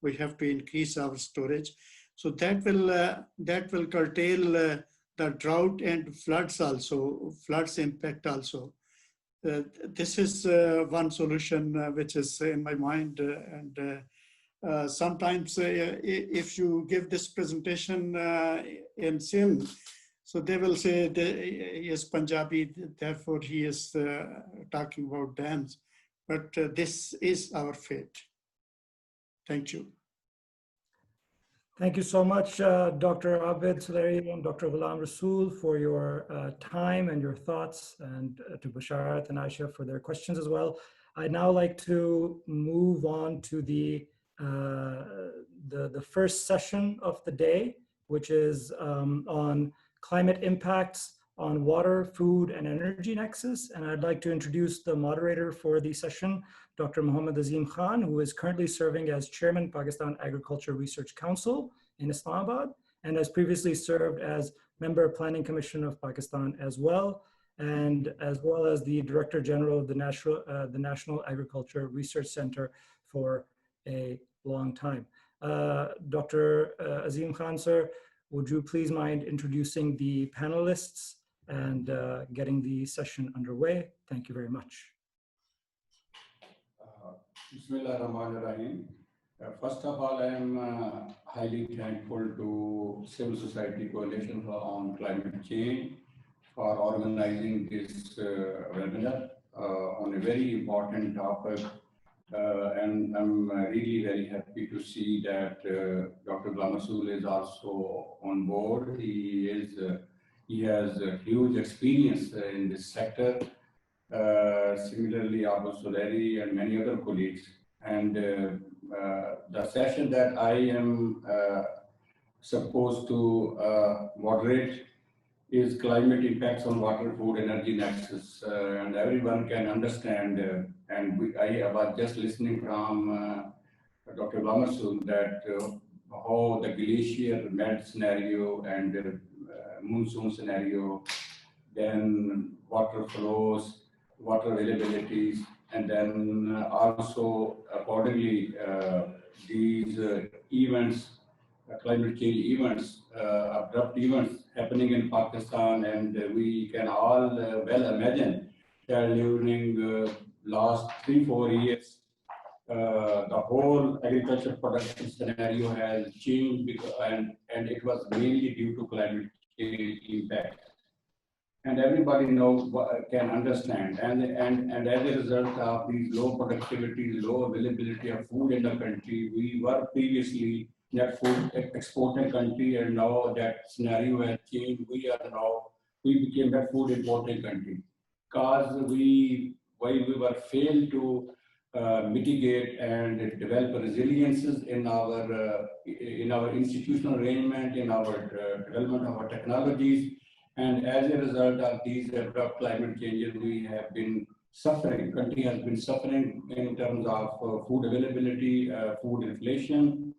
we have to increase our storage. So that will curtail the drought and floods also, floods impact also. This is one solution which is in my mind. And sometimes if you give this presentation in Sindh, So they will say he is Punjabi, therefore he is talking about dams. But this is our fate. Thank you. Thank you so much, Dr. Abed Suleri and Dr. Ghulam Rasool, for your time and your thoughts, and to Basharat and Aisha for their questions as well. I'd now like to move on to the first session of the day, which is on climate impacts on water, food, and energy nexus. And I'd like to introduce the moderator for the session, Dr. Mohammad Azim Khan, who is currently serving as Chairman, Pakistan Agriculture Research Council in Islamabad, and has previously served as Member of Planning Commission of Pakistan as well as the Director General of the National Agriculture Research Center for a long time. Dr. Azim Khan, sir, would you please mind introducing the panelists and getting the session underway? Thank you very much. Bismillahirrahmanirrahim. First of all, I am highly thankful to Civil Society Coalition on Climate Change for organizing this webinar on a very important topic. And I'm really very happy to see that Dr. Ghulam Rasool is also on board. He has a huge experience in this sector. Similarly, Abu Suleri and many other colleagues. And the session that I am supposed to moderate is climate impacts on water, food, energy nexus, and everyone can understand. I was just listening from Dr. Ghulam Rasool that how the glacier melt scenario and monsoon scenario, then water flows, water availabilities, and then also accordingly these events, climate change events, abrupt events happening in Pakistan, and we can all well imagine that during last 3-4 years, the whole agriculture production scenario has changed and it was mainly due to climate change impact. And everybody knows, can understand. And as a result of these low productivity, low availability of food in the country, we were previously net food exporting country, and now that scenario has changed. We became net food importing country because we were failed to mitigate and develop resiliences in our institutional arrangement, in our development of our technologies. And as a result of these abrupt climate changes, we have been suffering. Country has been suffering in terms of food availability, food inflation,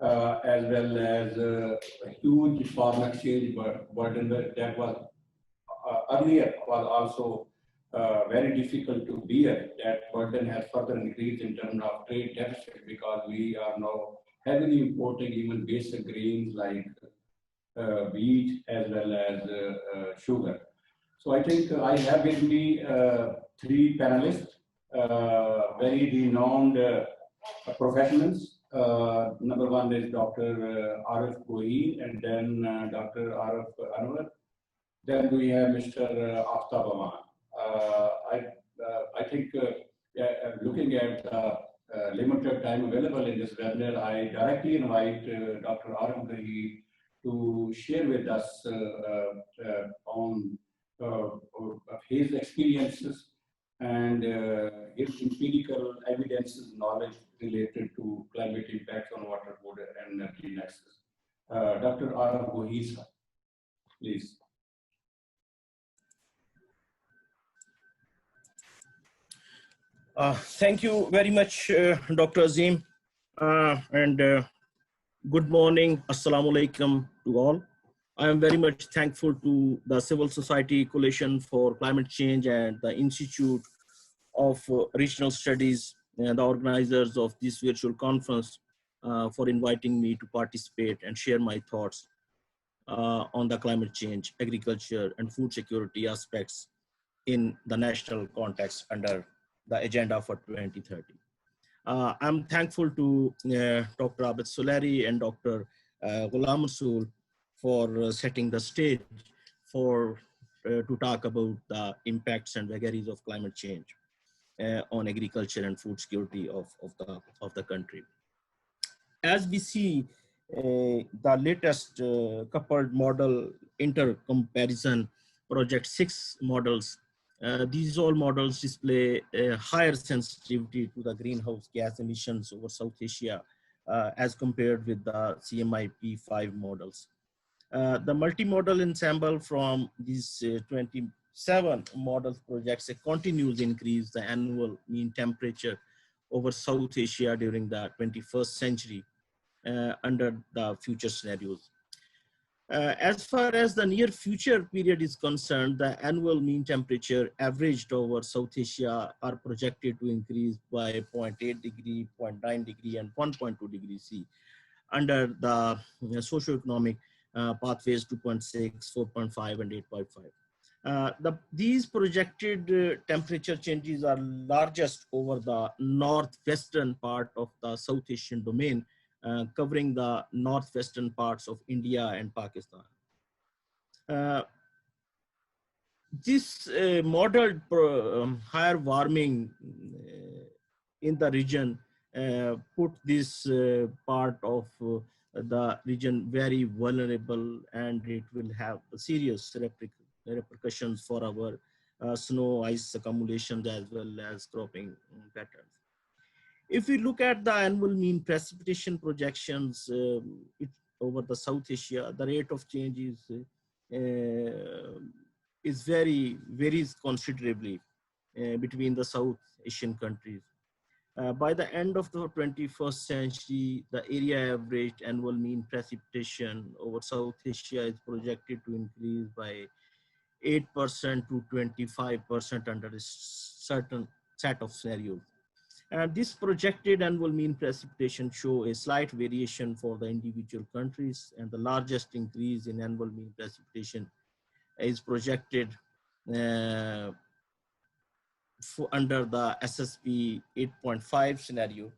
as well as a huge foreign exchange burden that was earlier was also very difficult to bear. That burden has further increased in terms of trade deficit because we are now heavily importing even basic grains like wheat as well as sugar. So I think I have with me 3 panelists, very renowned professionals. Number 1 is Dr. Arif Gohir, and then Dr. Arif Anwar. Then we have Mr. Aftab Aman. I think looking at limited time available in this webinar, I directly invite Dr. Arif Gohir to share with us on his experiences and his empirical evidences, knowledge related to climate impacts on water, food, and energy nexus. Dr. Arif Gohir, please. Thank you very much, Dr. Azim, and good morning, assalamu alaikum to all. I am very much thankful to the Civil Society Coalition for Climate Change and the Institute of Regional Studies and the organizers of this virtual conference for inviting me to participate and share my thoughts on the climate change, agriculture, and food security aspects in the national context under the agenda for 2030. I'm thankful to Dr. Abed Suleri and Dr. Ghulam Rasool for setting the stage to talk about the impacts and vagaries of climate change on agriculture and food security of the country. As we see the latest coupled model intercomparison project 6 models, these all models display a higher sensitivity to the greenhouse gas emissions over South Asia as compared with the CMI P5 models. The multimodal ensemble from these 27 models projects a continuous increase the annual mean temperature over South Asia during the 21st century under the future scenarios. As far as the near future period is concerned, the annual mean temperature averaged over South Asia are projected to increase by 0.8 degree, 0.9 degree, and 1.2 degree C under the socioeconomic pathways 2.6, 4.5, and 8.5. These projected temperature changes are largest over the northwestern part of the South Asian domain, covering the northwestern parts of India and Pakistan. This modeled higher warming in the region put this part of the region very vulnerable, and it will have serious repercussions for our snow ice accumulations as well as cropping patterns. If we look at the annual mean precipitation projections over the South Asia, the rate of change varies considerably between the South Asian countries. By the end of the 21st century, the area averaged annual mean precipitation over South Asia is projected to increase by 8% to 25% under a certain set of scenarios. And this projected annual mean precipitation show a slight variation for the individual countries, and the largest increase in annual mean precipitation is projected under the SSP 8.5 scenario.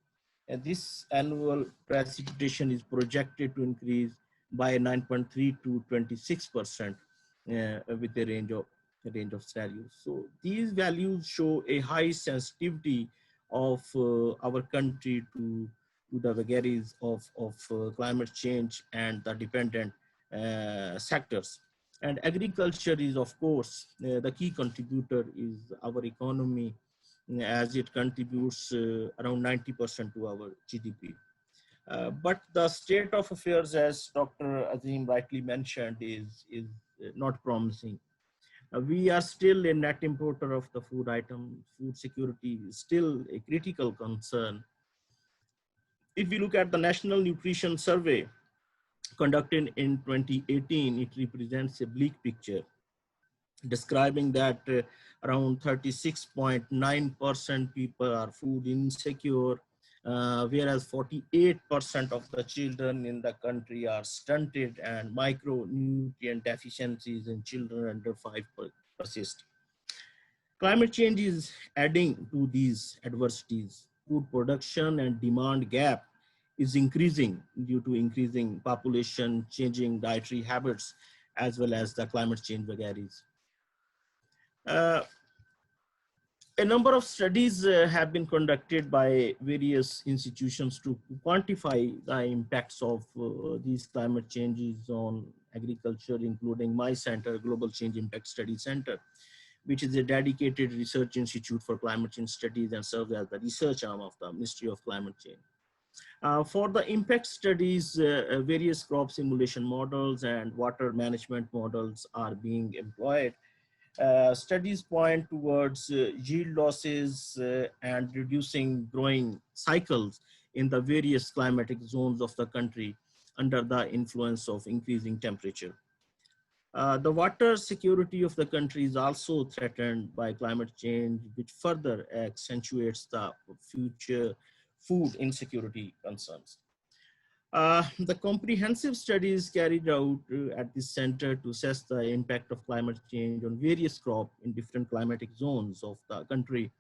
And this annual precipitation is projected to increase by 9.3 to 26% with a range of scenarios. So these values show a high sensitivity of our country to the vagaries of climate change and the dependent sectors. And agriculture is, of course, the key contributor is our economy, as it contributes around 90% to our GDP. But the state of affairs, as Dr. Azim rightly mentioned, is not promising. We are still a net importer of the food item. Food security is still a critical concern. If we look at the National Nutrition Survey conducted in 2018, it represents a bleak picture, describing that around 36.9% people are food insecure, whereas 48% of the children in the country are stunted, and micronutrient deficiencies in children under 5 persist. Climate change is adding to these adversities. Food production and demand gap is increasing due to increasing population, changing dietary habits, as well as the climate change vagaries. A number of studies have been conducted by various institutions to quantify the impacts of these climate changes on agriculture, including my center, Global Change Impact Study Center, which is a dedicated research institute for climate change studies and serves as the research arm of the Ministry of Climate Change. For the impact studies, various crop simulation models and water management models are being employed. Studies point towards yield losses and reducing growing cycles in the various climatic zones of the country under the influence of increasing temperature. The water security of the country is also threatened by climate change, which further accentuates the future food insecurity concerns. The comprehensive studies carried out at this center to assess the impact of climate change on various crops in different climatic zones of the country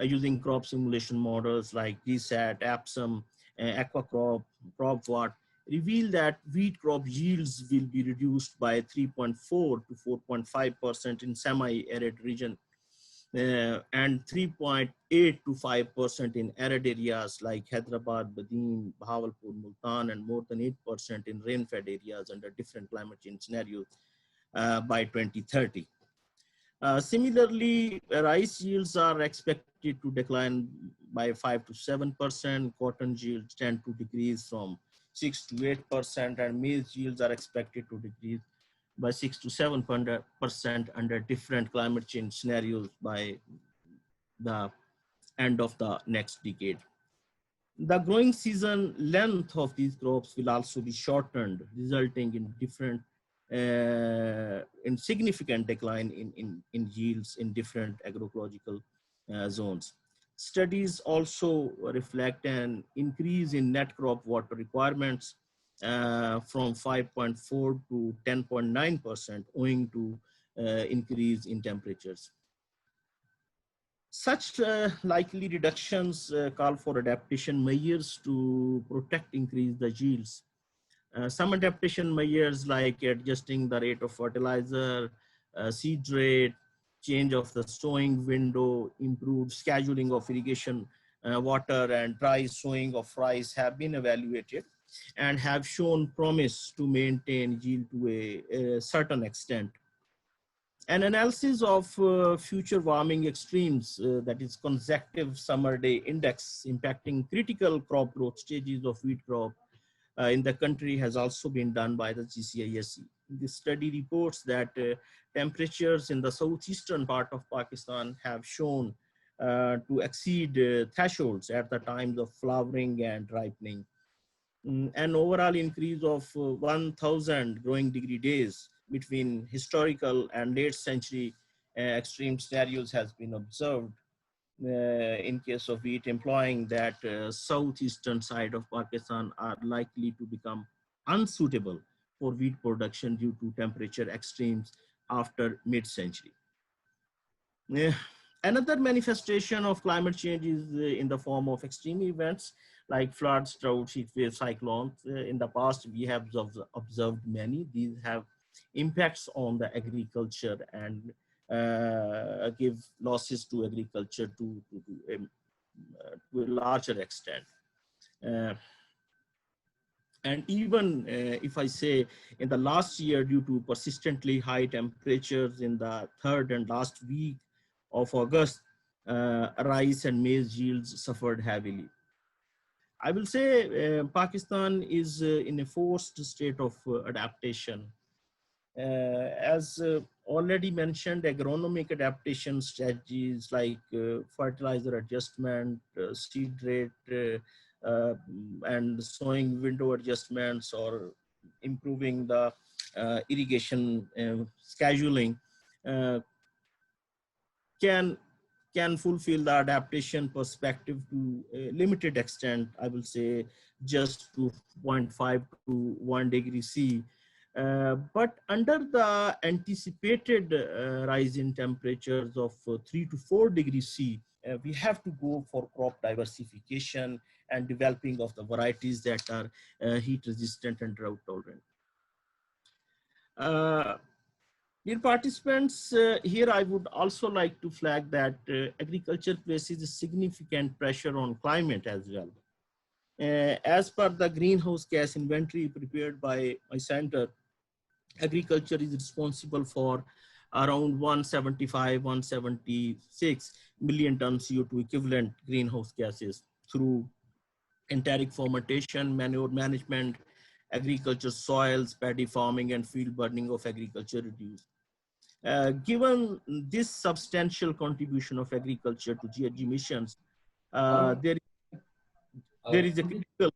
using crop simulation models like GSAT, APSM, AquaCrop, CropWatt, reveal that wheat crop yields will be reduced by 3.4 to 4.5% in semi-arid region, and 3.8 to 5% in arid areas like Hyderabad, Badim, Bahawalpur, Multan, and more than 8% in rain-fed areas under different climate change scenarios by 2030. Similarly, rice yields are expected to decline by 5 to 7%, cotton yields tend to decrease from 6 to 8%, and maize yields are expected to decrease by 6 to 7% under different climate change scenarios by the end of the next decade. The growing season length of these crops will also be shortened, resulting in in significant decline in yields in different agroecological zones. Studies also reflect an increase in net crop water requirements from 5.4 to 10.9% owing to increase in temperatures. Such likely reductions call for adaptation measures to increase the yields. Some adaptation measures like adjusting the rate of fertilizer, seed rate, change of the sowing window, improved scheduling of irrigation water, and dry sowing of rice have been evaluated and have shown promise to maintain yield to a certain extent. An analysis of future warming extremes, that is consecutive summer day index impacting critical crop growth stages of wheat crop in the country has also been done by the CSCCC. This study reports that temperatures in the southeastern part of Pakistan have shown to exceed thresholds at the times of flowering and ripening. An overall increase of 1,000 growing degree days between historical and late century extreme scenarios has been observed in case of wheat, implying that southeastern side of Pakistan are likely to become unsuitable for wheat production due to temperature extremes after mid-century. Another manifestation of climate change is in the form of extreme events like floods, droughts, heat waves, cyclones. In the past, we have observed many. These have impacts on the agriculture and give losses to agriculture to a larger extent. And even if I say in the last year, due to persistently high temperatures in the third and last week of August, rice and maize yields suffered heavily. I will say Pakistan is in a forced state of adaptation. As already mentioned, agronomic adaptation strategies like fertilizer adjustment, seed rate, and sowing window adjustments, or improving the irrigation scheduling can fulfill the adaptation perspective to a limited extent. I will say just to 0.5 to 1 degree C. But under the anticipated rise in temperatures of 3 to 4 degrees C, we have to go for crop diversification and developing of the varieties that are heat resistant and drought tolerant. Dear participants, here I would also like to flag that agriculture places a significant pressure on climate as well. As per the greenhouse gas inventory prepared by my center, agriculture is responsible for around 175, 176 million tons CO2 equivalent greenhouse gases through enteric fermentation, manure management, agriculture soils, paddy farming, and field burning of agriculture reduce. Given this substantial contribution of agriculture to GHG emissions, there is a critical.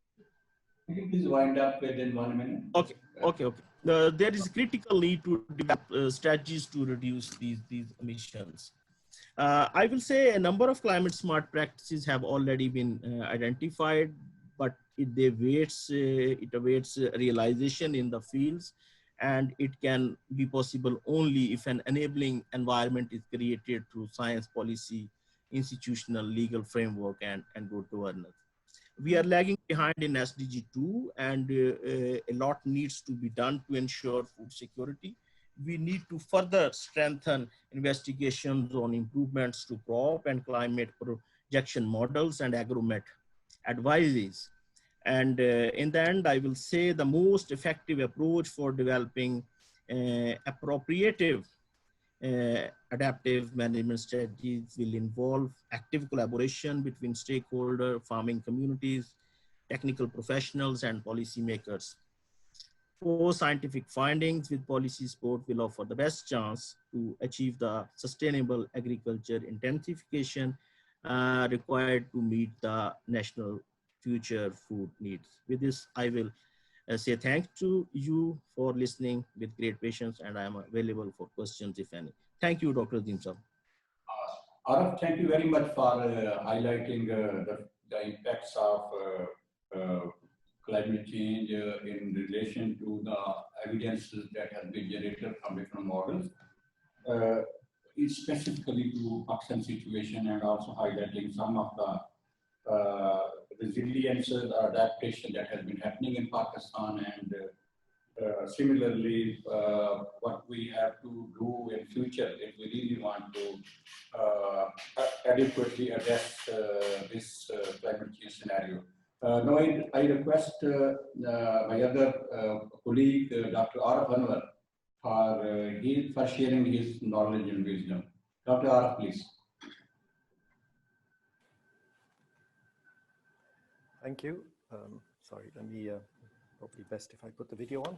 Can you please wind up within 1 minute? Okay. There is a critical need to develop strategies to reduce these emissions. I will say a number of climate smart practices have already been identified, but it awaits realization in the fields, and it can be possible only if an enabling environment is created through science, policy, institutional, legal framework, and good governance. We are lagging behind in SDG 2, and a lot needs to be done to ensure food security. We need to further strengthen investigations on improvements to crop and climate projection models and agromet advisories. And in the end, I will say the most effective approach for developing appropriative adaptive management strategies will involve active collaboration between stakeholder, farming communities, technical professionals, and policymakers. Scientific findings with policy support will offer the best chance to achieve the sustainable agriculture intensification required to meet the national future food needs. With this, I will say thanks to you for listening with great patience, and I am available for questions if any. Thank you, Dr. Azim Sir. Araf, thank you very much for highlighting the impacts of climate change in relation to the evidences that has been generated from different models, specifically to Pakistan situation, and also highlighting some of the resilience or adaptation that has been happening in Pakistan, and similarly what we have to do in future if we really want to adequately address this climate change scenario. Now I request my other colleague, Dr. Araf Anwar, for sharing his knowledge and wisdom. Dr. Araf, please. Thank you. Sorry, let me, probably best if I put the video on.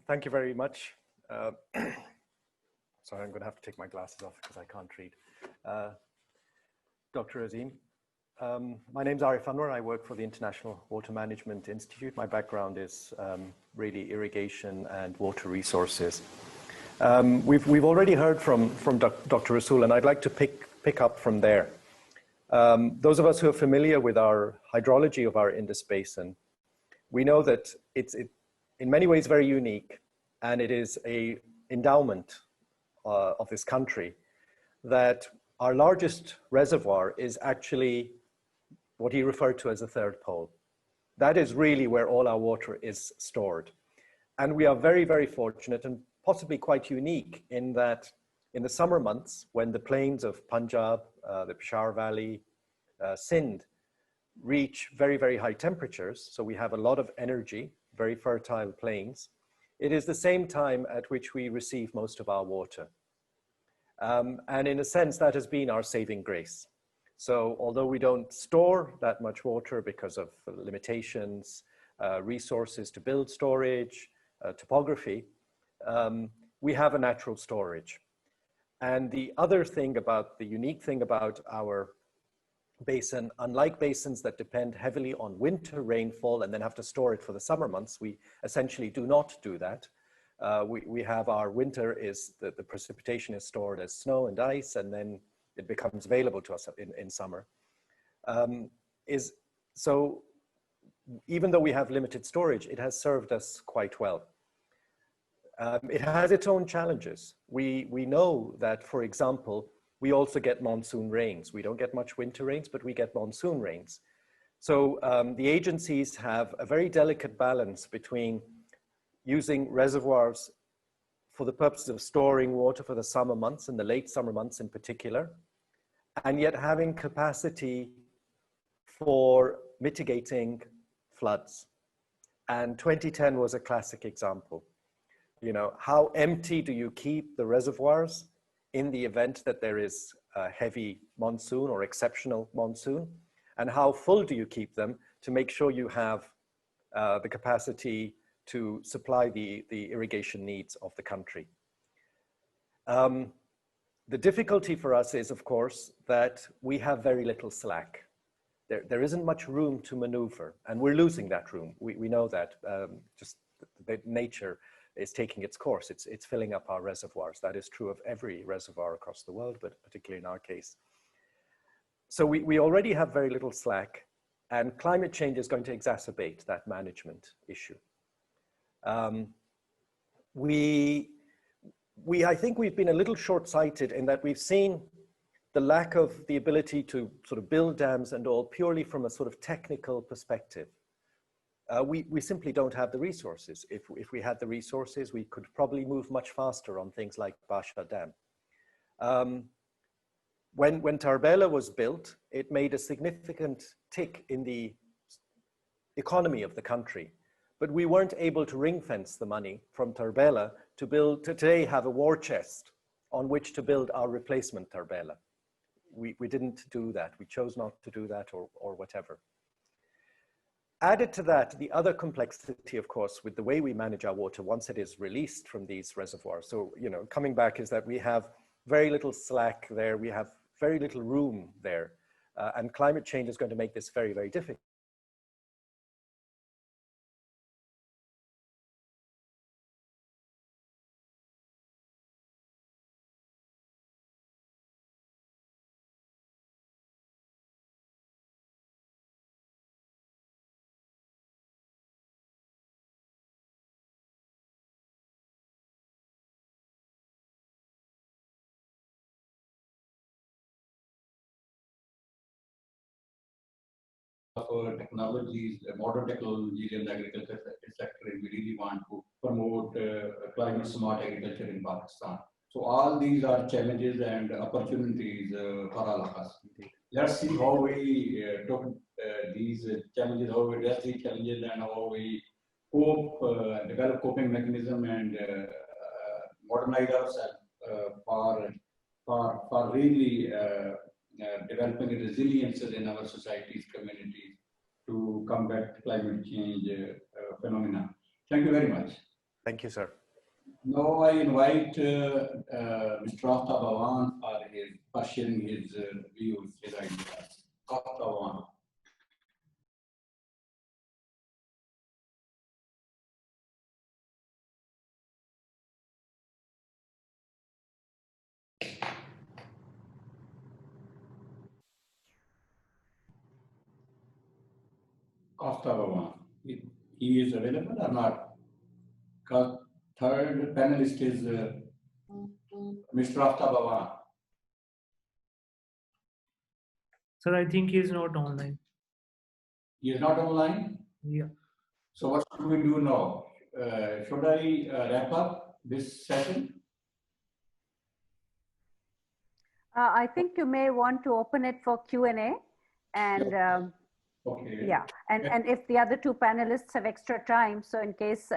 Thank you very much. Sorry, I'm going to have to take my glasses off because I can't read. Dr. Azim, my name's Arif Anwar. I work for the International Water Management Institute. My background is really irrigation and water resources. We've already heard from Dr. Rasool, and I'd like to pick up from there. Those of us who are familiar with our hydrology of our Indus Basin, we know that it's in many ways very unique, and it is an endowment of this country, that our largest reservoir is actually what he referred to as a third pole. That is really where all our water is stored. And we are very, very fortunate and possibly quite unique in that in the summer months, when the plains of Punjab, the Peshawar Valley, Sindh reach very, very high temperatures, so we have a lot of energy, very fertile plains, it is the same time at which we receive most of our water. And in a sense, that has been our saving grace. So although we don't store that much water because of limitations, resources to build storage, topography, we have a natural storage. And the other thing about, the unique thing about our basin, unlike basins that depend heavily on winter rainfall and then have to store it for the summer months, we essentially do not do that. We have our winter is the precipitation is stored as snow and ice, and then it becomes available to us in summer. So even though we have limited storage, it has served us quite well. It has its own challenges. We know that, for example, we also get monsoon rains. We don't get much winter rains, but we get monsoon rains. So the agencies have a very delicate balance between using reservoirs for the purpose of storing water for the summer months and the late summer months in particular, and yet having capacity for mitigating floods. And 2010 was a classic example. You know, how empty do you keep the reservoirs in the event that there is a heavy monsoon or exceptional monsoon? And how full do you keep them to make sure you have the capacity to supply the irrigation needs of the country? The difficulty for us is, of course, that we have very little slack. There isn't much room to maneuver, and we're losing that room. We know that. Just the nature is taking its course. It's filling up our reservoirs. That is true of every reservoir across the world, but particularly in our case. So we already have very little slack, and climate change is going to exacerbate that management issue. I think we've been a little short-sighted in that we've seen the lack of the ability to sort of build dams and all purely from a sort of technical perspective. We simply don't have the resources. If we had the resources, we could probably move much faster on things like Basha Dam. When Tarbela was built, it made a significant tick in the economy of the country, but we weren't able to ring fence the money from Tarbela to today have a war chest on which to build our replacement Tarbela. We didn't do that. We chose not to do that or whatever. Added to that, the other complexity, of course, with the way we manage our water once it is released from these reservoirs. So, you know, coming back is that we have very little slack there. We have very little room there. And climate change is going to make this very, very difficult. Of technologies, modern technologies in the agriculture sector, we really want to promote climate smart agriculture in Pakistan. So all these are challenges and opportunities for all of us. Let's see how we took these challenges, how we address these challenges, and how we cope, develop coping mechanism, and modernize ourselves for really developing resiliences in our societies, communities to combat climate change phenomena. Thank you very much. Thank you, sir. Now I invite Mr. Aftab Awan for sharing his views, his ideas. Aftab Awan. Aftab Awan. He is available or not? Because third panelist is Mr. Aftab Awan. Sir, I think he is not online. He is not online? Yeah. So what should we do now? Should I wrap up this session? I think you may want to open it for Q&A, and Okay. yeah, and if the other two panelists have extra time, so in case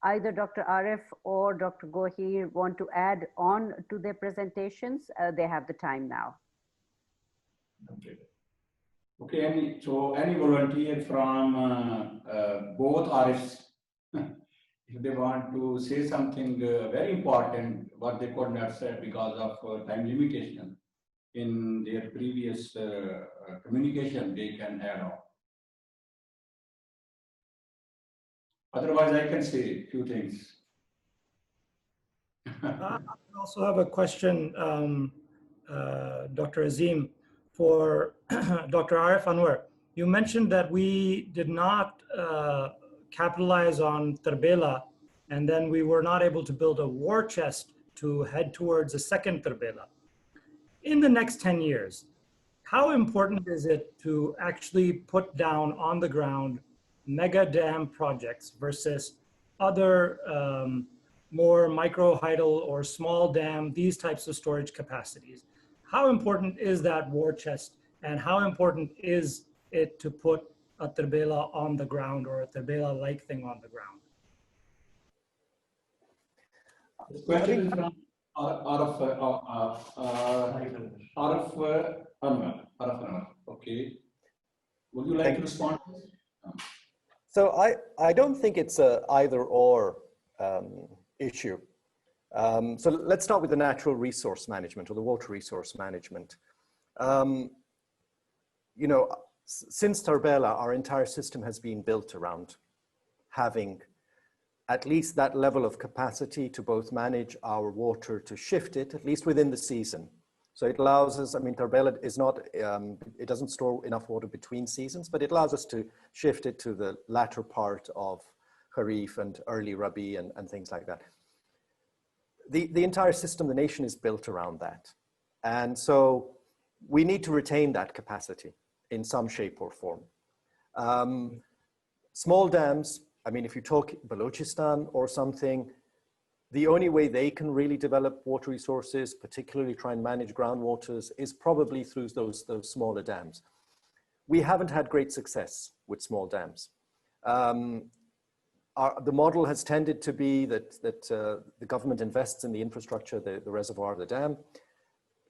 either Dr. Arif or Dr. Gohir want to add on to their presentations, they have the time now. Okay. Okay. Any volunteer from both Arifs, if they want to say something very important, what they could not say because of time limitation in their previous communication, they can add on. Otherwise, I can say a few things. I also have a question, Dr. Azim, for Dr. Arif Anwar. You mentioned that we did not capitalize on Tarbela, and then we were not able to build a war chest to head towards a second Tarbela. In the next 10 years, how important is it to actually put down on the ground mega dam projects versus other more microhydal or small dam, these types of storage capacities? How important is that war chest, and how important is it to put a Tarbela on the ground or a Tarbela-like thing on the ground? This question is from Arif Anwar. Okay. Would you like to respond to this? So I don't think it's a either or issue. So let's start with the natural resource management or the water resource management. You know, since Tarbela, our entire system has been built around having at least that level of capacity to both manage our water, to shift it, at least within the season. So it allows us, I mean, Tarbela is not, it doesn't store enough water between seasons, but it allows us to shift it to the latter part of Kharif and early Rabi and things like that. The entire system, the nation is built around that. And so we need to retain that capacity in some shape or form. Small dams, I mean, if you talk Balochistan or something, the only way they can really develop water resources, particularly try and manage groundwaters, is probably through those smaller dams. We haven't had great success with small dams. The model has tended to be that the government invests in the infrastructure, the reservoir, the dam,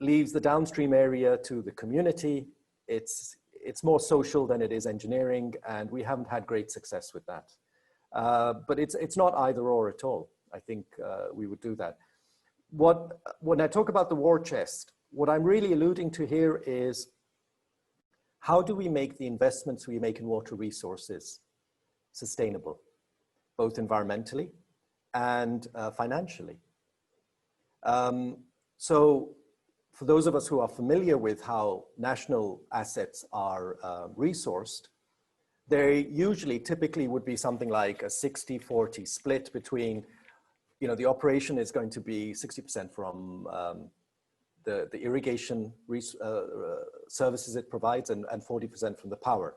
leaves the downstream area to the community. It's more social than it is engineering, and we haven't had great success with that. But it's not either or at all. I think we would do that. When I talk about the war chest, what I'm really alluding to here is how do we make the investments we make in water resources sustainable, both environmentally and financially? So for those of us who are familiar with how national assets are resourced, they usually typically would be something like a 60-40 split between, you know, the operation is going to be 60% from the irrigation services it provides and 40% from the power.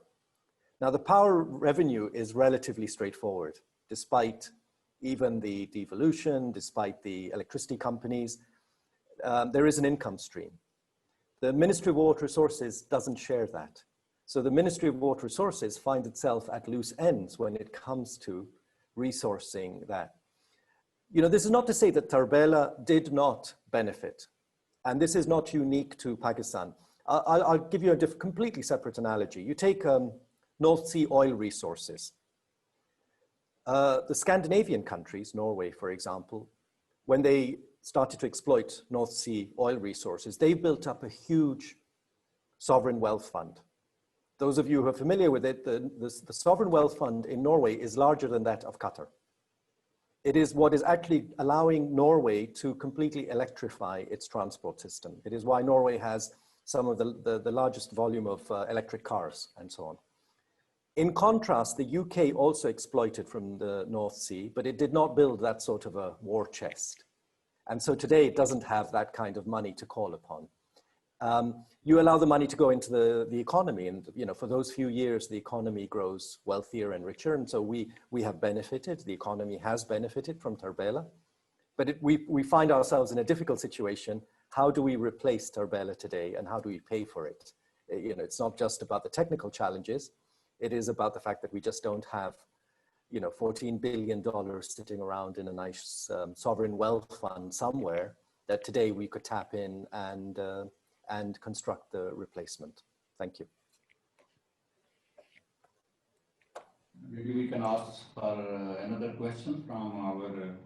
Now the power revenue is relatively straightforward, despite even the devolution, despite the electricity companies, there is an income stream. The Ministry of Water Resources doesn't share that. So the Ministry of Water Resources finds itself at loose ends when it comes to resourcing that. You know, this is not to say that Tarbela did not benefit, and this is not unique to Pakistan. I'll give you a completely separate analogy. You take North Sea oil resources. The Scandinavian countries, Norway, for example, when they started to exploit North Sea oil resources, they built up a huge sovereign wealth fund. Those of you who are familiar with it, the sovereign wealth fund in Norway is larger than that of Qatar. It is what is actually allowing Norway to completely electrify its transport system. It is why Norway has some of the largest volume of electric cars and so on. In contrast, the UK also exploited from the North Sea, but it did not build that sort of a war chest. And so today it doesn't have that kind of money to call upon. You allow the money to go into the economy, and you know, for those few years, the economy grows wealthier and richer, and so we have benefited, the economy has benefited from Tarbela, but we find ourselves in a difficult situation. How do we replace Tarbela today, and how do we pay for it? You know, it's not just about the technical challenges, it is about the fact that we just don't have, you know, $14 billion sitting around in a nice sovereign wealth fund somewhere that today we could tap in and construct the replacement. Thank you. Maybe we can ask for another question from our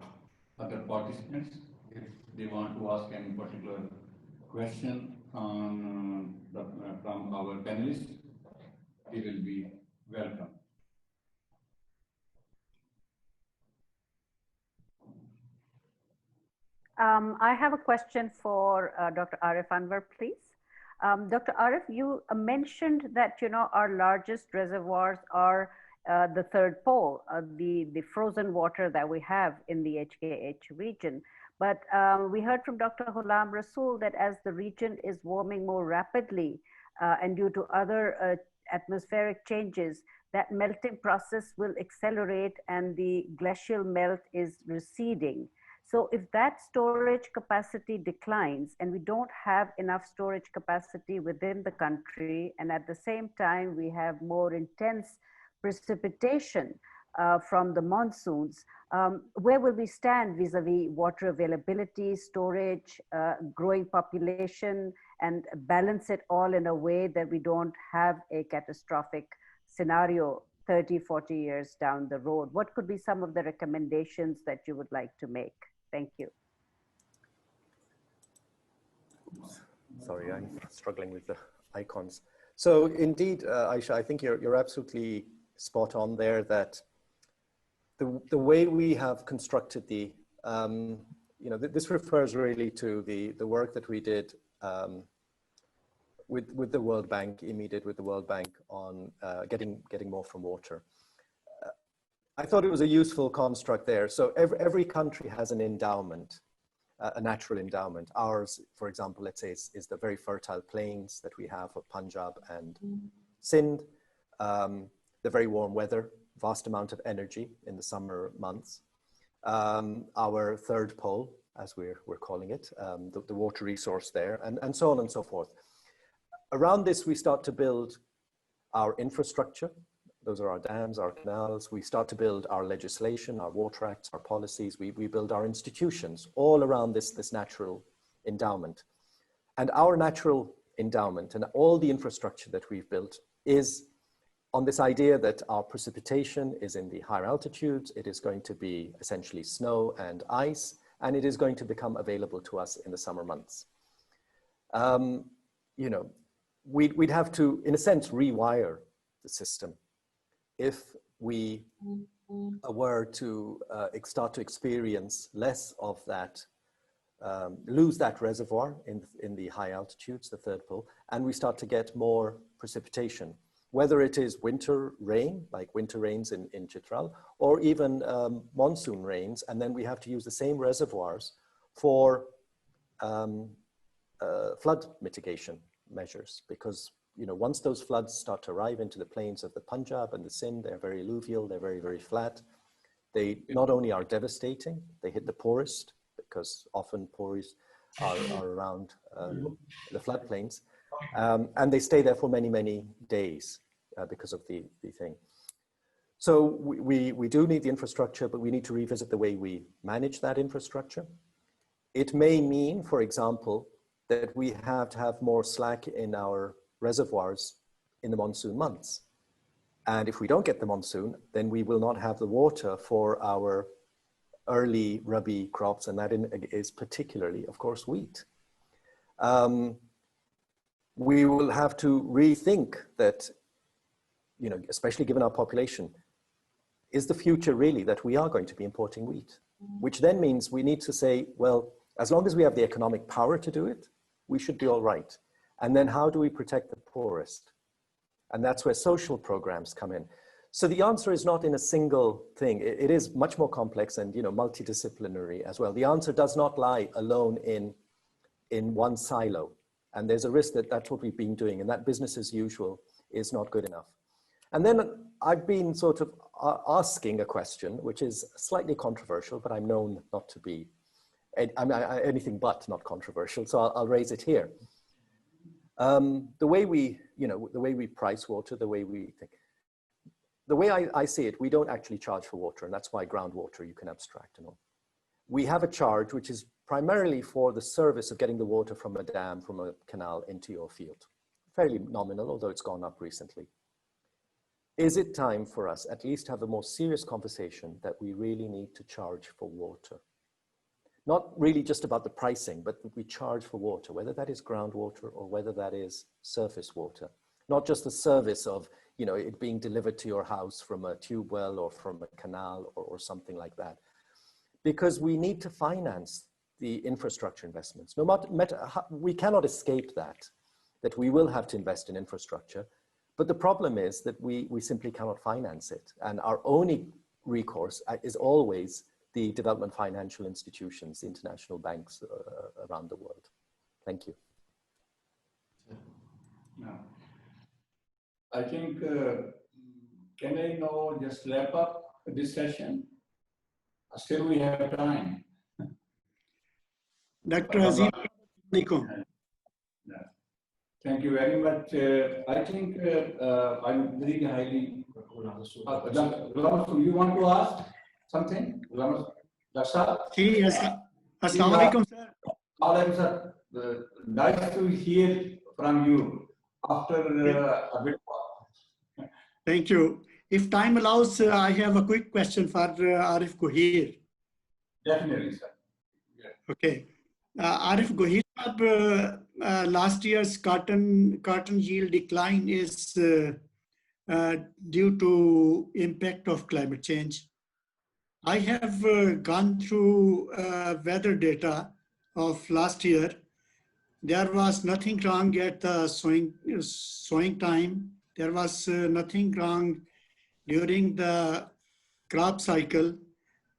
other participants. If they want to ask any particular question from our panelists, they will be welcome. I have a question for Dr. Arif Anwar, please. Dr. Arif, you mentioned that, you know, our largest reservoirs are the third pole, the frozen water that we have in the HKH region. But we heard from Dr. Ghulam Rasool that as the region is warming more rapidly and due to other atmospheric changes, that melting process will accelerate and the glacial melt is receding. So if that storage capacity declines and we don't have enough storage capacity within the country, and at the same time we have more intense precipitation from the monsoons, where will we stand vis-a-vis water availability, storage, growing population, and balance it all in a way that we don't have a catastrophic scenario 30, 40 years down the road? What could be some of the recommendations that you would like to make? Thank you. Sorry, I'm struggling with the icons. So indeed, Aisha, I think you're absolutely spot on there that the way we have constructed the, you know, this refers really to the work that we did with the World Bank, with the World Bank on getting more from water. I thought it was a useful construct there. So every country has an endowment. a natural endowment. Ours, for example, let's say is the very fertile plains that we have of Punjab and Sindh, the very warm weather, vast amount of energy in the summer months, our third pole, as we're calling it, the water resource there, and so on and so forth. Around this, we start to build our infrastructure. Those are our dams, our canals. We start to build our legislation, our water acts, our policies. We build our institutions all around this natural endowment. And our natural endowment and all the infrastructure that we've built is on this idea that our precipitation is in the higher altitudes. It is going to be essentially snow and ice, and it is going to become available to us in the summer months. You know, we'd have to, in a sense, rewire the system if we were to start to experience less of that, lose that reservoir in the high altitudes, the third pole, and we start to get more precipitation, whether it is winter rain, like winter rains in Chitral, or even monsoon rains, and then we have to use the same reservoirs for flood mitigation measures, because you know, once those floods start to arrive into the plains of the Punjab and the Sindh, they're very alluvial, they're very, very flat. They not only are devastating, they hit the poorest, because often poorest are around the floodplains, and they stay there for many, many days because of the thing. So we do need the infrastructure, but we need to revisit the way we manage that infrastructure. It may mean, for example, that we have to have more slack in our reservoirs in the monsoon months. And if we don't get the monsoon, then we will not have the water for our early Rabi crops, and that is particularly, of course, wheat. We will have to rethink that, you know, especially given our population, is the future really that we are going to be importing wheat? Which then means we need to say, well, as long as we have the economic power to do it, we should be all right. And then how do we protect the poorest? And that's where social programs come in. So the answer is not in a single thing. It is much more complex and, you know, multidisciplinary as well. The answer does not lie alone in one silo. And there's a risk that that's what we've been doing, and that business as usual is not good enough. And then I've been sort of asking a question, which is slightly controversial, but I'm known not to be anything but not controversial. So I'll raise it here. The way we, you know, the way we price water, the way we think, the way I see it, we don't actually charge for water, and that's why groundwater you can abstract and all. We have a charge which is primarily for the service of getting the water from a dam, from a canal into your field. Fairly nominal, although it's gone up recently. Is it time for us at least to have a more serious conversation that we really need to charge for water? Not really just about the pricing, but we charge for water, whether that is groundwater or whether that is surface water. Not just the service of, you know, it being delivered to your house from a tube well or from a canal or something like that. Because we need to finance the infrastructure investments. No matter how, we cannot escape that we will have to invest in infrastructure. But the problem is that we simply cannot finance it. And our only recourse is always the development financial institutions, the international banks around the world. Thank you. No. I think, can I now just wrap up this session? Still we have time. Dr. Azim, thank you very much. I think I'm very highly. You want to ask something? Yes. Assalamu alaikum, sir. Sir. Nice to hear from you after a bit. Thank you. If time allows, I have a quick question for Arif Gohir. Definitely, sir. Yeah. Okay. Arif Gohir, last year's cotton yield decline is due to impact of climate change. I have gone through weather data of last year. There was nothing wrong at the sowing time. There was nothing wrong during the crop cycle.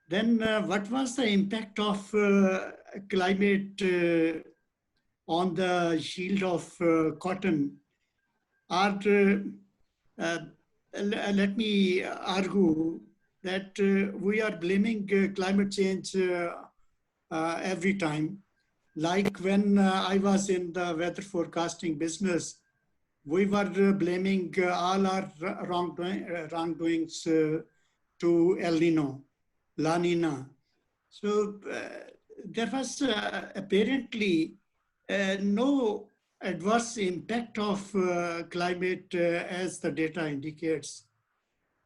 Then what was the impact of climate on the yield of cotton are, let me argue that we are blaming climate change every time. Like when I was in the weather forecasting business, we were blaming all our wrongdoings to El Nino, La Nina. So there was apparently no adverse impact of climate as the data indicates.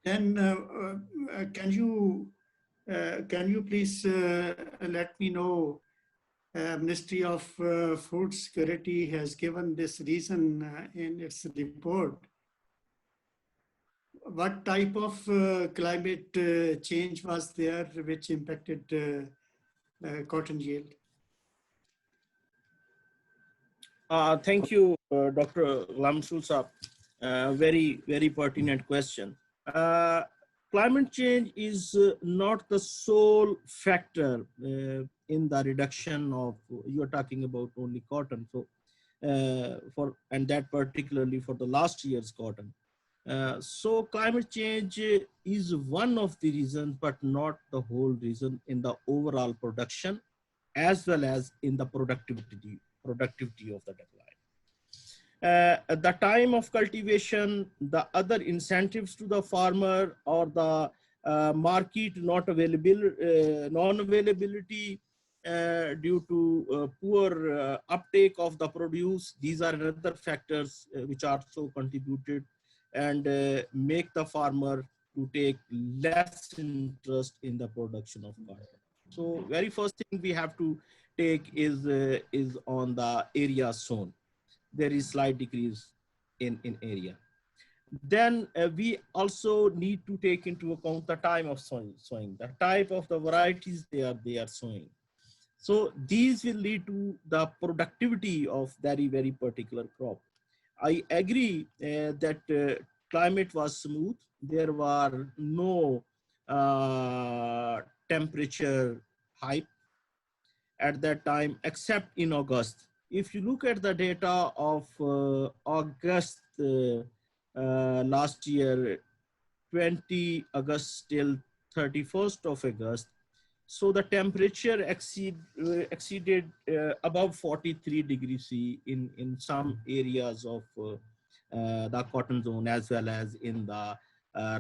Then can you please let me know, Ministry of Food Security has given this reason in its report. What type of climate change was there which impacted cotton yield? Thank you, Dr. Lamsul Saab. Very, very pertinent question. Climate change is not the sole factor in the reduction of, you're talking about only cotton. So and that particularly for the last year's cotton. So climate change is one of the reasons, but not the whole reason in the overall production, as well as in the productivity of the decline. At the time of cultivation, the other incentives to the farmer or the market non-availability due to poor uptake of the produce, these are another factors which also contributed and make the farmer to take less interest in the production of cotton. So very first thing we have to take is on the area sown. There is slight decrease in area. Then we also need to take into account the time of sowing, the type of the varieties they are sowing. So these will lead to the productivity of very, very particular crop. I agree that climate was smooth. There were no temperature hype at that time, except in August. If you look at the data of August last year, 20 August till 31st of August, so the temperature exceeded above 43 degrees C in some areas of the cotton zone, as well as in the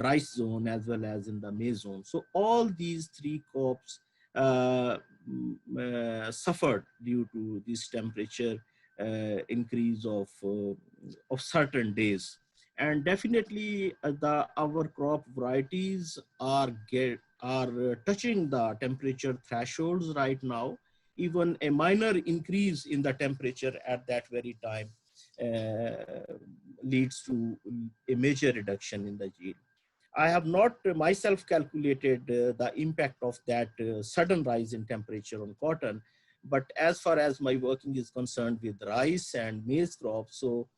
rice zone, as well as in the maize zone. So all these three crops suffered due to this temperature increase of certain days. And definitely our crop varieties are touching the temperature thresholds right now. Even a minor increase in the temperature at that very time leads to a major reduction in the yield. I have not myself calculated the impact of that sudden rise in temperature on cotton, but as far as my working is concerned with rice and maize crops, so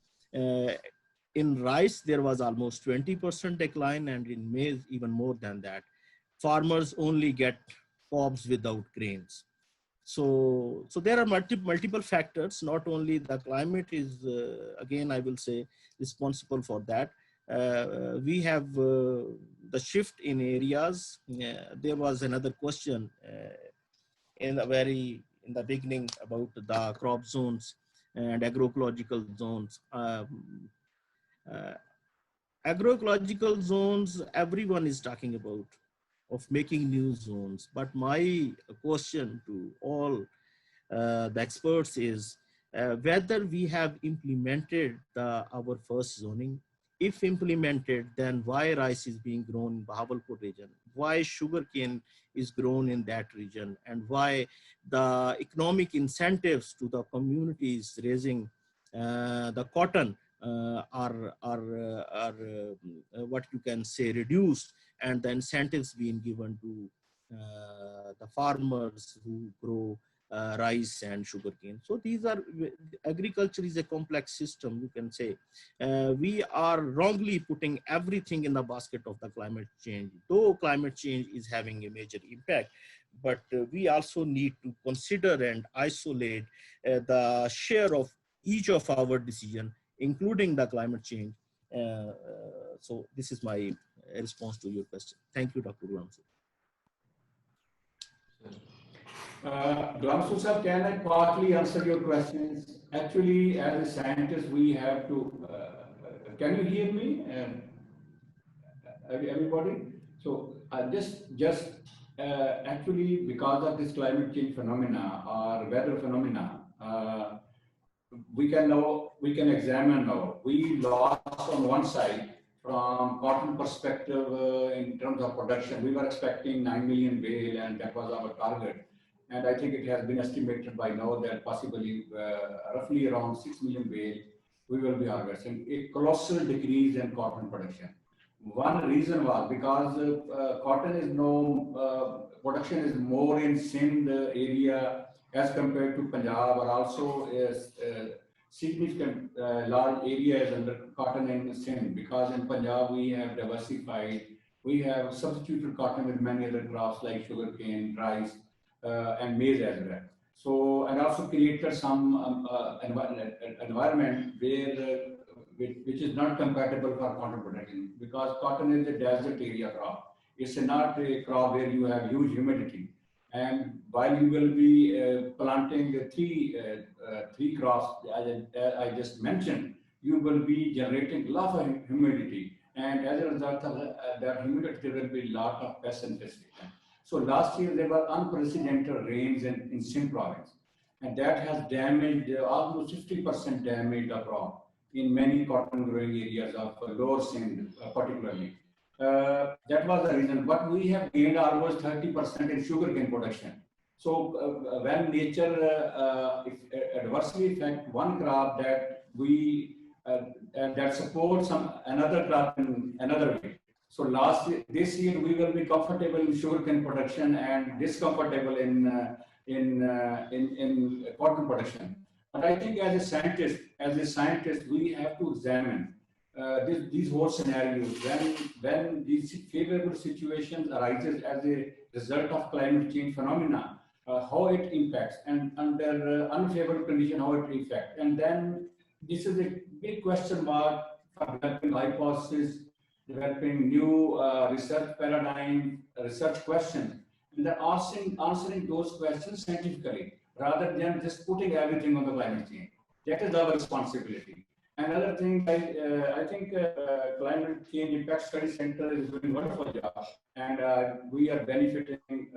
in rice, there was almost 20% decline, and in maize, even more than that. Farmers only get cobs without grains. So there are multiple factors. Not only the climate is, again, I will say, responsible for that. We have the shift in areas. There was another question in the beginning about the crop zones and agroecological zones. Agroecological zones, everyone is talking about of making new zones. But my question to all the experts is whether we have implemented our first zoning. If implemented, then why rice is being grown in Bahawalpur region? Why sugarcane is grown in that region? And why the economic incentives to the communities raising the cotton are what you can say reduced, and the incentives being given to the farmers who grow rice and sugarcane. So these are, agriculture is a complex system, you can say. We are wrongly putting everything in the basket of the climate change, though climate change is having a major impact. But we also need to consider and isolate the share of each of our decision, including the climate change. So this is my response to your question. Thank you, Dr. Ghulam. Glamsu sir, can I partly answer your questions? Actually, as a scientist, we have to, can you hear me? Everybody? So just actually, because of this climate change phenomena or weather phenomena, we can examine now. We lost on one side from cotton perspective in terms of production. We were expecting 9 million bale, and that was our target. And I think it has been estimated by now that possibly roughly around 6 million bale we will be harvesting. A colossal decrease in cotton production. One reason was because cotton is production is more in Sindh area as compared to Punjab, or also significant large areas under cotton in Sindh, because in Punjab we have diversified, we have substituted cotton with many other crops like sugarcane, rice, and maize as well. So, and also created some environment where which is not compatible for cotton production, because cotton is a desert area crop. It's not a crop where you have huge humidity. And while you will be planting the three crops I just mentioned, you will be generating a lot of humidity. And as a result of that humidity, there will be a lot of pest infestation. So last year, there were unprecedented rains in Sindh province. And that has damaged, almost 50% damaged the crop in many cotton growing areas of lower Sindh particularly. That was the reason. But we have gained almost 30% in sugarcane production. So when nature adversely affects one crop, that we that supports another crop in another way. So this year we will be comfortable in sugarcane production and discomfortable in cotton production. But I think as a scientist, we have to examine these whole scenarios when these favorable situations arises as a result of climate change phenomena, how it impacts, and under unfavorable condition, how it affects. And then this is a big question mark for developing hypotheses, developing new research paradigm, research questions, and then answering those questions scientifically, rather than just putting everything on the climate change. That is our responsibility. Another thing, I think Climate Change Impact Study Center is doing a wonderful job, and we are benefiting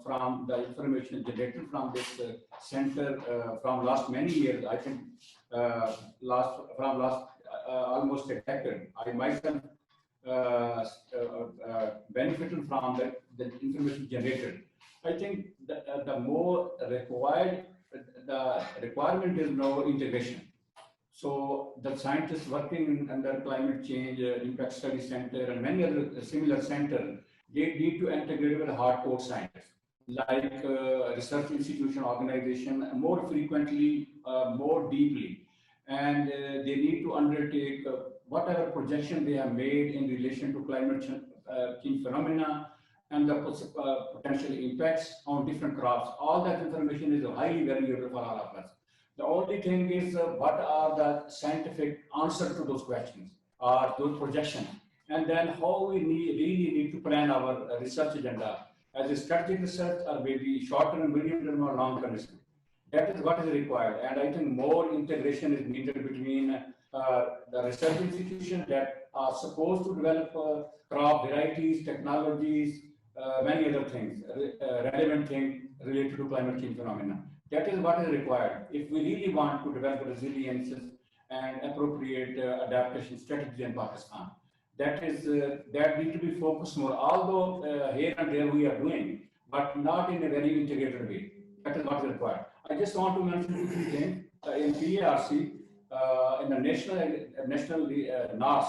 from the information generated from this center from last many years. I think almost a decade. I myself benefited from the information generated. I think the more required, the requirement is now integration. So the scientists working under Climate Change Impact Study Center and many other similar centers, they need to integrate with hardcore scientists, like research institution, organization, more frequently, more deeply. And they need to undertake whatever projection they have made in relation to climate change phenomena and the potential impacts on different crops. All that information is highly valuable for all of us. The only thing is what are the scientific answers to those questions or those projections, and then how we really need to plan our research agenda as a strategic research, or maybe short and medium term or long term research. That is what is required, and I think more integration is needed between the research institutions that are supposed to develop crop varieties, technologies, many other things, relevant things related to climate change phenomena. That is what is required if we really want to develop resilience and appropriate adaptation strategy in Pakistan. That need to be focused more. Although here and there we are doing, but not in a very integrated way. That is what is required. I just want to mention two things. In PARC, in the national NARS,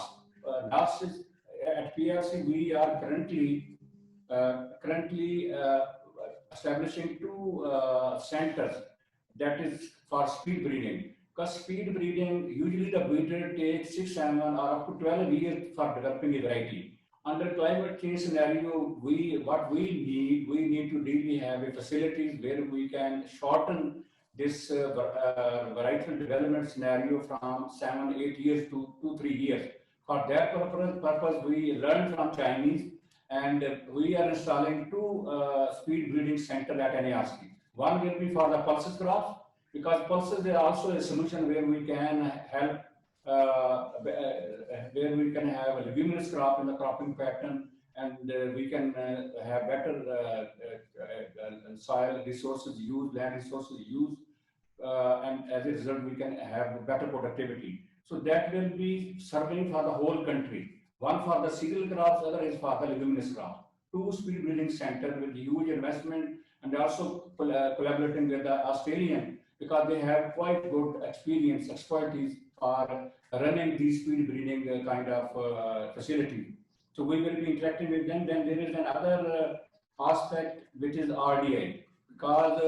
at PARC we are currently establishing two centers that is for speed breeding. Because speed breeding, usually the breeder takes 6, 7 or up to 12 years for developing a variety. Under climate change scenario, we need to really have a facilities where we can shorten this varietal development scenario from 7, 8 years to 2, 3 years. For that purpose, we learned from Chinese, and we are installing two speed breeding centers at NARC. One will be for the pulses crops, because pulses are also a solution where we can help, where we can have a leguminous crop in the cropping pattern, and we can have better soil resources used, land resources used, and as a result, we can have better productivity. So that will be serving for the whole country. One for the cereal crops, other is for the leguminous crops. Two speed breeding centers with huge investment, and also collaborating with the Australian, because they have quite good experience, expertise for running these speed breeding kind of facility. So we will be interacting with them. Then there is another aspect which is RDI, because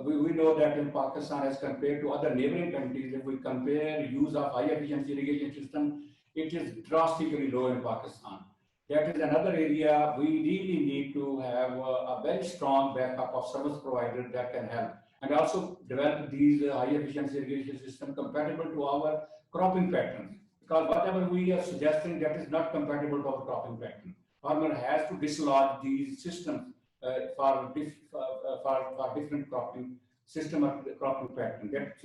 we know that in Pakistan, as compared to other neighboring countries, if we compare use of high efficiency irrigation system, it is drastically low in Pakistan. That is another area we really need to have a very strong backup of service provider that can help, and also develop these high efficiency irrigation system compatible to our cropping patterns. Because whatever we are suggesting, that is not compatible to our cropping pattern. Farmer has to dislodge these systems for different cropping system or cropping pattern. That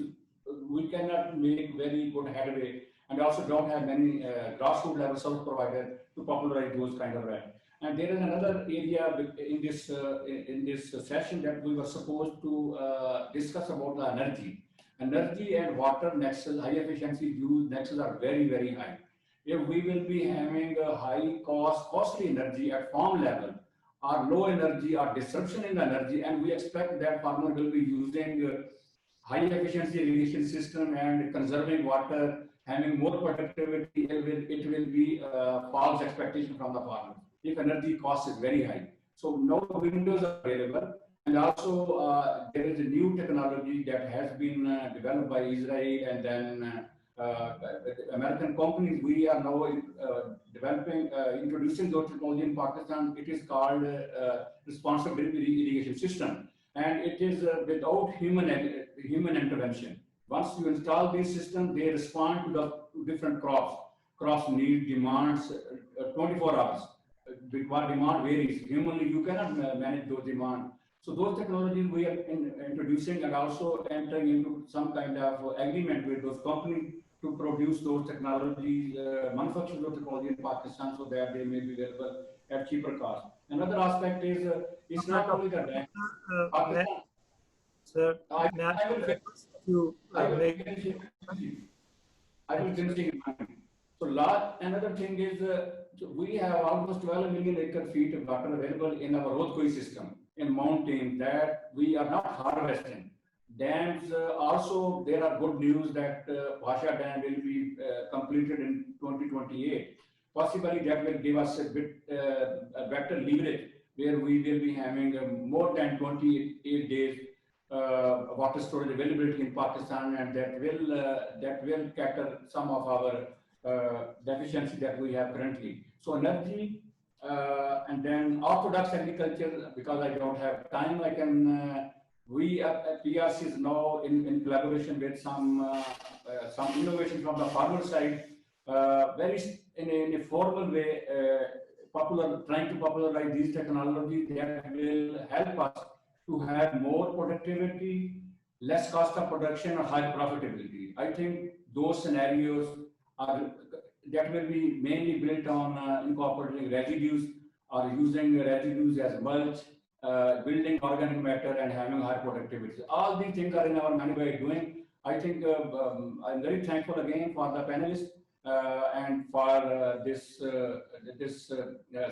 we cannot make very good headway, and also don't have many grassroots level service provider to popularize those kind of rights. And there is another area in this session that we were supposed to discuss about the energy. Energy and water nexus, high efficiency use nexus are very, very high. If we will be having a high costly energy at farm level, or low energy or disruption in the energy, and we expect that farmer will be using high efficiency irrigation system and conserving water, having more productivity, it will be a false expectation from the farmer if energy cost is very high. So no windows are available, and also there is a new technology that has been developed by Israel, and then American companies. We are now introducing those technology in Pakistan. It is called responsive irrigation system, and it is without human intervention. Once you install this system, they respond to different crops. Crops need demands 24 hours. Demand varies. Humanly, you cannot manage those demands. So those technologies we are introducing, and also entering into some kind of agreement with those companies to produce those technologies, manufacture those technology in Pakistan, so that they may be available at cheaper cost. Another aspect is it's not only the land. Pakistan. Sir, I will finish. So another thing is we have almost 12 million acre feet of water available in our Rotkoi system in mountains that we are not harvesting. Dams also, there are good news that Bhasha Dam will be completed in 2028. Possibly that will give us a bit a better leverage, where we will be having more than 28 days water storage availability in Pakistan, and that will cater some of our deficiency that we have currently. So energy, and then orthodox agriculture, because I don't have time, I can, we at PRC is now in collaboration with some innovation from the farmer side, very in a formal way, trying to popularize these technologies that will help us to have more productivity, less cost of production, or high profitability. I think those scenarios are that will be mainly built on incorporating residues or using residues as mulch, building organic matter, and having high productivity. All these things are in our many way doing. I think I'm very thankful again for the panelists and for this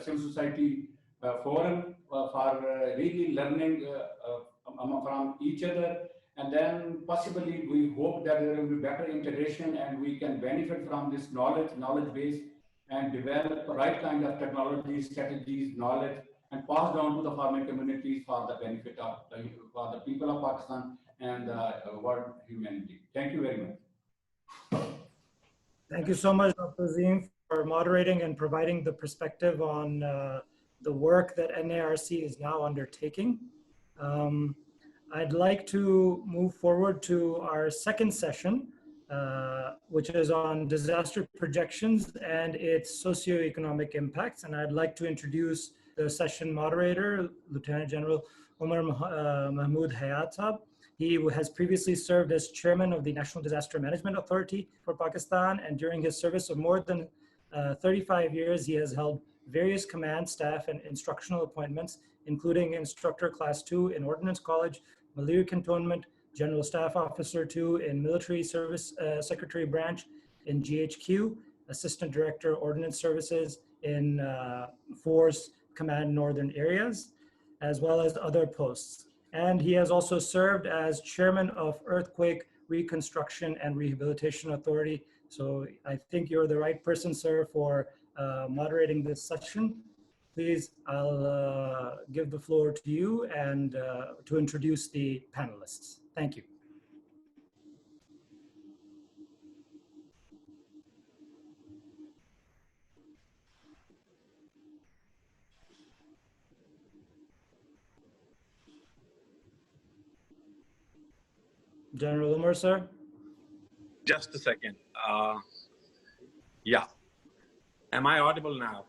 civil society forum for really learning from each other. And then possibly we hope that there will be better integration and we can benefit from this knowledge base, and develop the right kind of technology, strategies, knowledge, and passed down to the farming communities for the benefit of for the people of Pakistan and the world humanity. Thank you very much. Thank you so much, Dr. Azim, for moderating and providing the perspective on the work that NARC is now undertaking. I'd like to move forward to our second session, which is on disaster projections and its socioeconomic impacts. And I'd like to introduce the session moderator, Lieutenant General Omar Mahmood Hayatab. He has previously served as chairman of the National Disaster Management Authority for Pakistan, and during his service of more than 35 years, he has held various command, staff, and instructional appointments, including Instructor Class 2 in Ordnance College, Maliri Cantonment, General Staff Officer 2 in Military Service Secretary Branch in GHQ, Assistant Director Ordnance Services in Force Command Northern Areas, as well as other posts. And he has also served as chairman of Earthquake Reconstruction and Rehabilitation Authority. So I think you're the right person, sir, for moderating this session. Please, I'll give the floor to you and to introduce the panelists. Thank you. General Umar, sir? Just a second. Yeah. Am I audible now?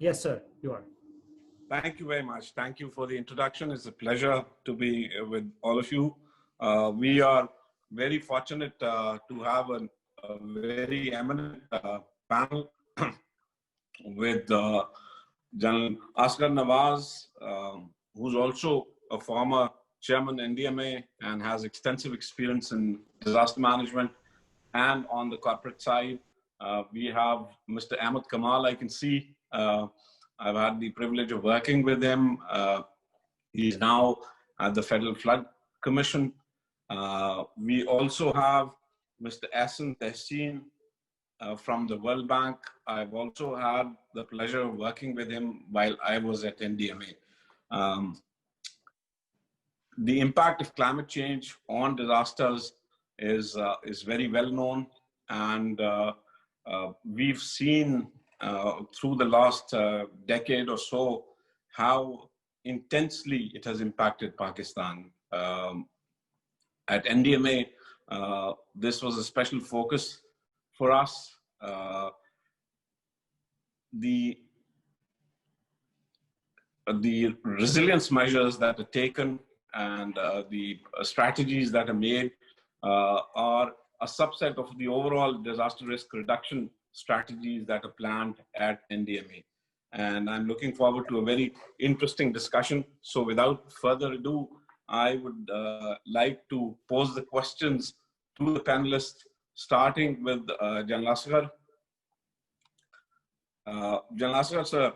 Yes, sir, you are. Thank you very much. Thank you for the introduction. It's a pleasure to be with all of you. We are very fortunate to have a very eminent panel with General Asghar Nawaz, who's also a former chairman NDMA and has extensive experience in disaster management and on the corporate side. We have Mr. Ahmed Kamal, I can see. I've had the privilege of working with him. He's now at the Federal Flood Commission. We also have Mr. Ahsan Tehseen from the World Bank. I've also had the pleasure of working with him while I was at NDMA. The impact of climate change on disasters is very well known, and we've seen through the last decade or so how intensely it has impacted Pakistan. At NDMA, this was a special focus for us. The resilience measures that are taken and the strategies that are made are a subset of the overall disaster risk reduction strategies that are planned at NDMA. And I'm looking forward to a very interesting discussion. So without further ado, I would like to pose the questions to the panelists, starting with General Asghar. General Asghar, sir,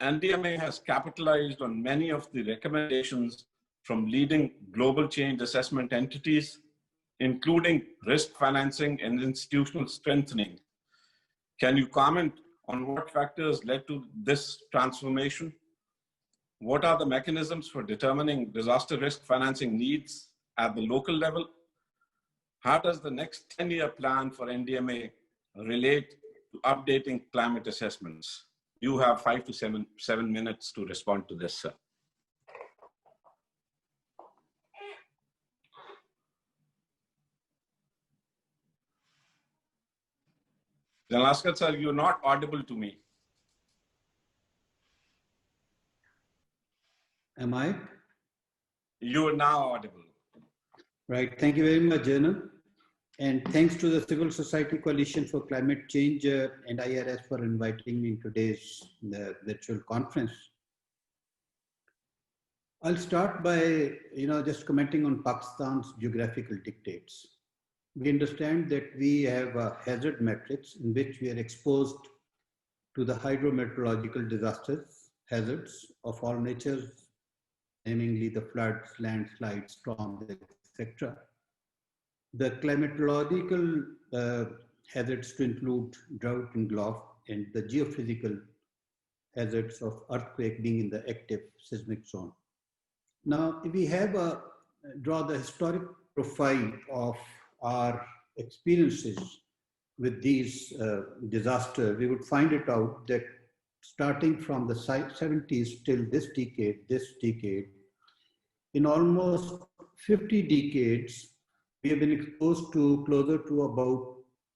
NDMA has capitalized on many of the recommendations from leading global change assessment entities, including risk financing and institutional strengthening. Can you comment on what factors led to this transformation? What are the mechanisms for determining disaster risk financing needs at the local level? How does the next 10-year plan for NDMA relate to updating climate assessments? You have 5 to 7 minutes to respond to this, sir. General Asghar, sir, you're not audible to me. Am I? You are now audible. Right. Thank you very much, General. And thanks to the Civil Society Coalition for Climate Change and IRS for inviting me in today's virtual conference. I'll start by, just commenting on Pakistan's geographical dictates. We understand that we have a hazard matrix in which we are exposed to the hydrometeorological disasters, hazards of all natures, namely the floods, landslides, storms, etc. The climatological hazards to include drought and drought, and the geophysical hazards of earthquake being in the active seismic zone. Now, if we have draw the historic profile of our experiences with these disasters, we would find it out that starting from the 70s till this decade, in almost 50 decades, we have been exposed to closer to about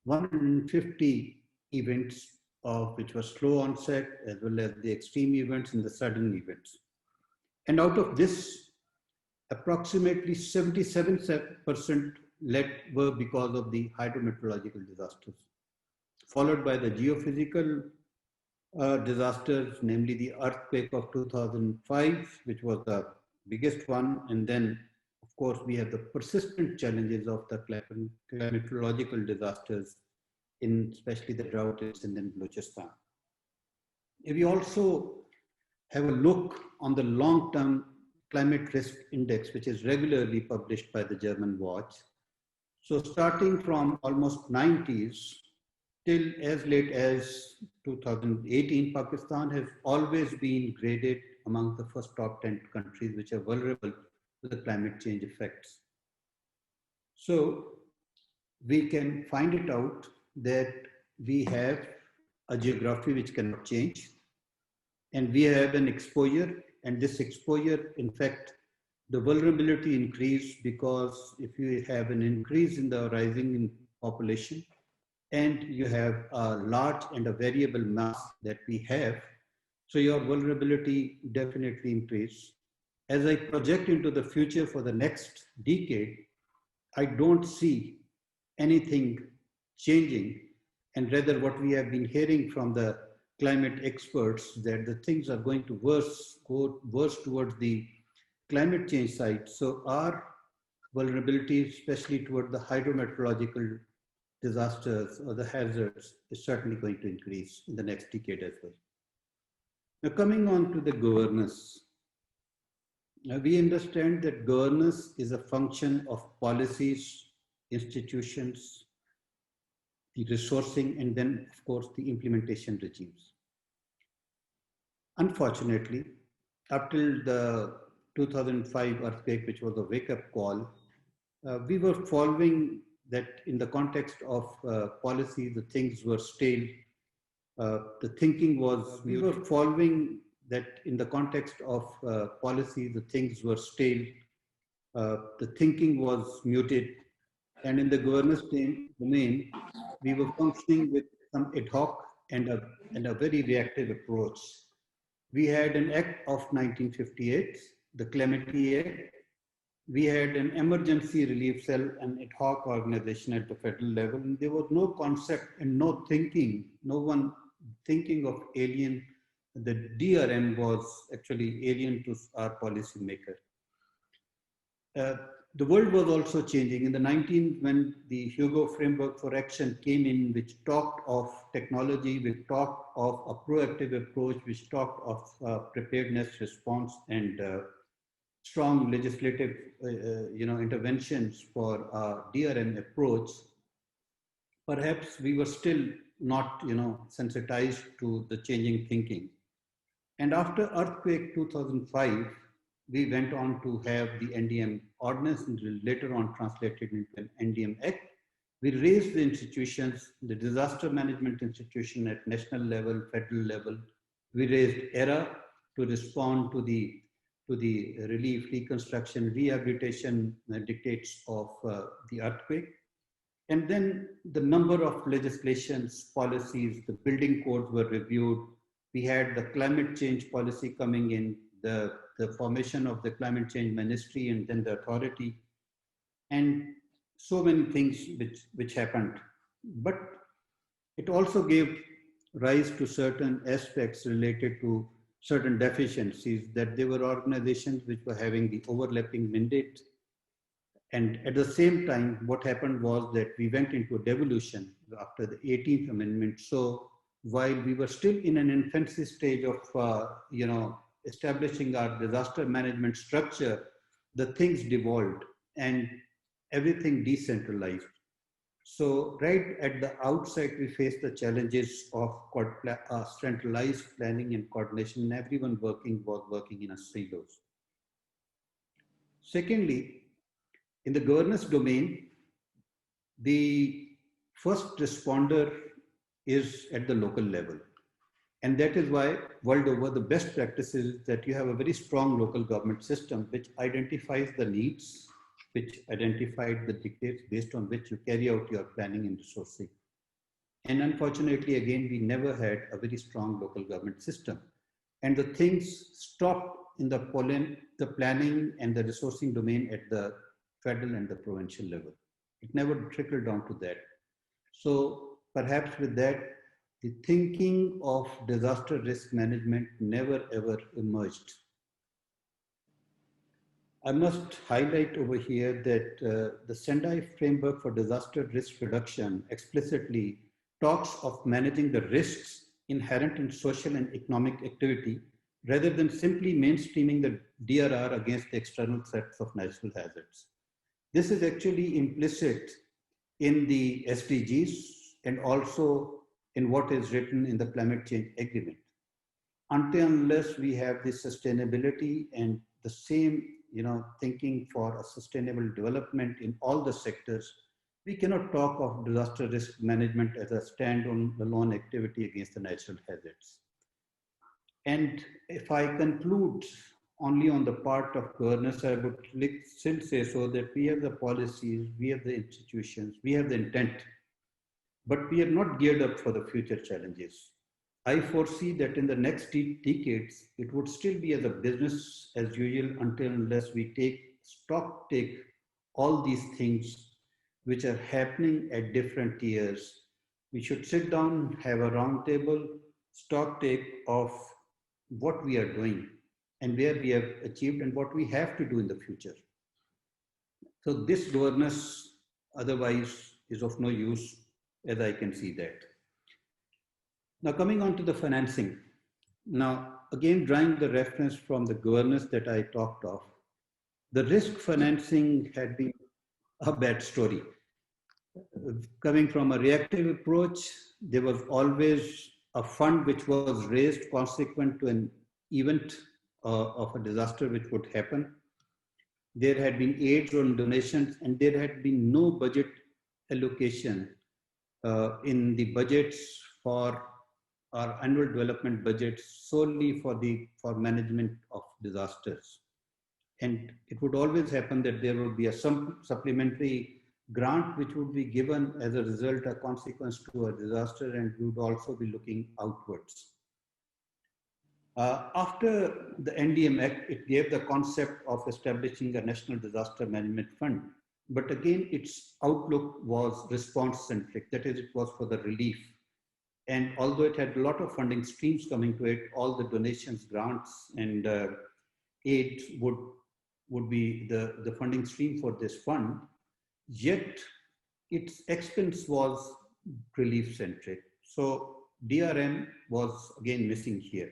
150 events of which were slow onset, as well as the extreme events and the sudden events. And out of this, approximately 77% were because of the hydrometeorological disasters, followed by the geophysical disasters, namely the earthquake of 2005, which was the biggest one. And then, of course, we have the persistent challenges of the climatological disasters, in especially the drought in Sindh and Balochistan. If we also have a look on the long-term climate risk index, which is regularly published by the German Watch. So starting from almost 90s till as late as 2018, Pakistan has always been graded among the first top 10 countries which are vulnerable to the climate change effects. So we can find it out that we have a geography which cannot change, and we have an exposure, and this exposure, in fact, the vulnerability increase because if you have an increase in the rising in population and you have a large and a variable mass that we have, so your vulnerability definitely increase. As I project into the future for the next decade, I don't see anything changing, and rather what we have been hearing from the climate experts that the things are going to go worse towards the climate change side. So our vulnerability, especially toward the hydrometeorological disasters or the hazards, is certainly going to increase in the next decade as well. Now coming on to the governance. Now we understand that governance is a function of policies, institutions, the resourcing, and then of course the implementation regimes. Unfortunately, up till the 2005 earthquake, which was a wake-up call, we were following that in the context of policy, the things were stale. The thinking was, we were following that in the context of policy, the things were stale. The thinking was muted. And in the governance domain, we were functioning with some ad hoc and a very reactive approach. We had an act of 1958, the Calamity Act. We had an emergency relief cell, an ad hoc organization at the federal level, and there was no concept and no thinking, no one thinking of alien. The DRM was actually alien to our policymaker. The world was also changing. In the 19th, when the Hugo Framework for Action came in, which talked of technology, which talked of a proactive approach, which talked of preparedness, response, and strong legislative interventions for a DRM approach, perhaps we were still not sensitized to the changing thinking. And after earthquake 2005, we went on to have the NDM ordinance and later on translated into an NDM Act. We raised the institutions, the disaster management institution at national level, federal level. We raised ERA to respond to the relief, reconstruction, rehabilitation dictates of the earthquake. And then the number of legislations, policies, the building codes were reviewed. We had the climate change policy coming in, the formation of the climate change ministry and then the authority, and so many things which happened. But it also gave rise to certain aspects related to certain deficiencies, that there were organizations which were having the overlapping mandate. And at the same time, what happened was that we went into a devolution after the 18th Amendment. So while we were still in an infancy stage of, establishing our disaster management structure, the things devolved and everything decentralized. So right at the outset, we face the challenges of centralized planning and coordination, and everyone was working in a silos. Secondly, in the governance domain, the first responder is at the local level. And that is why world over, the best practice is that you have a very strong local government system which identifies the needs, which identified the dictates based on which you carry out your planning and resourcing. And unfortunately, again, we never had a very strong local government system. And the things stopped in the planning and the resourcing domain at the federal and the provincial level. It never trickled down to that. So perhaps with that, the thinking of disaster risk management never ever emerged. I must highlight over here that the Sendai framework for disaster risk reduction explicitly talks of managing the risks inherent in social and economic activity rather than simply mainstreaming the DRR against the external threats of natural hazards. This is actually implicit in the SDGs and also in what is written in the climate change agreement. Until unless we have this sustainability and the same thinking for a sustainable development in all the sectors, we cannot talk of disaster risk management as a stand-alone activity against the natural hazards. And if I conclude only on the part of governance, I would still say so that we have the policies, we have the institutions, we have the intent, but we are not geared up for the future challenges. I foresee that in the next decades, it would still be as a business as usual until unless we take all these things which are happening at different tiers. We should sit down, have a round table, stock take of what we are doing and where we have achieved and what we have to do in the future. So this governance otherwise is of no use, as I can see that. Now coming on to the financing. Now again, drawing the reference from the governance that I talked of, the risk financing had been a bad story. Coming from a reactive approach, there was always a fund which was raised consequent to an event of a disaster which would happen. There had been aids or donations, and there had been no budget allocation in the budgets for our annual development budgets solely for management of disasters. And it would always happen that there would be some supplementary grant which would be given as a result, a consequence to a disaster, and we would also be looking outwards. After the NDM Act, it gave the concept of establishing a National Disaster Management Fund. But again, its outlook was response-centric, that is, it was for the relief. And although it had a lot of funding streams coming to it, all the donations, grants, and aid would be the funding stream for this fund, yet its expense was relief-centric. So DRM was again missing here.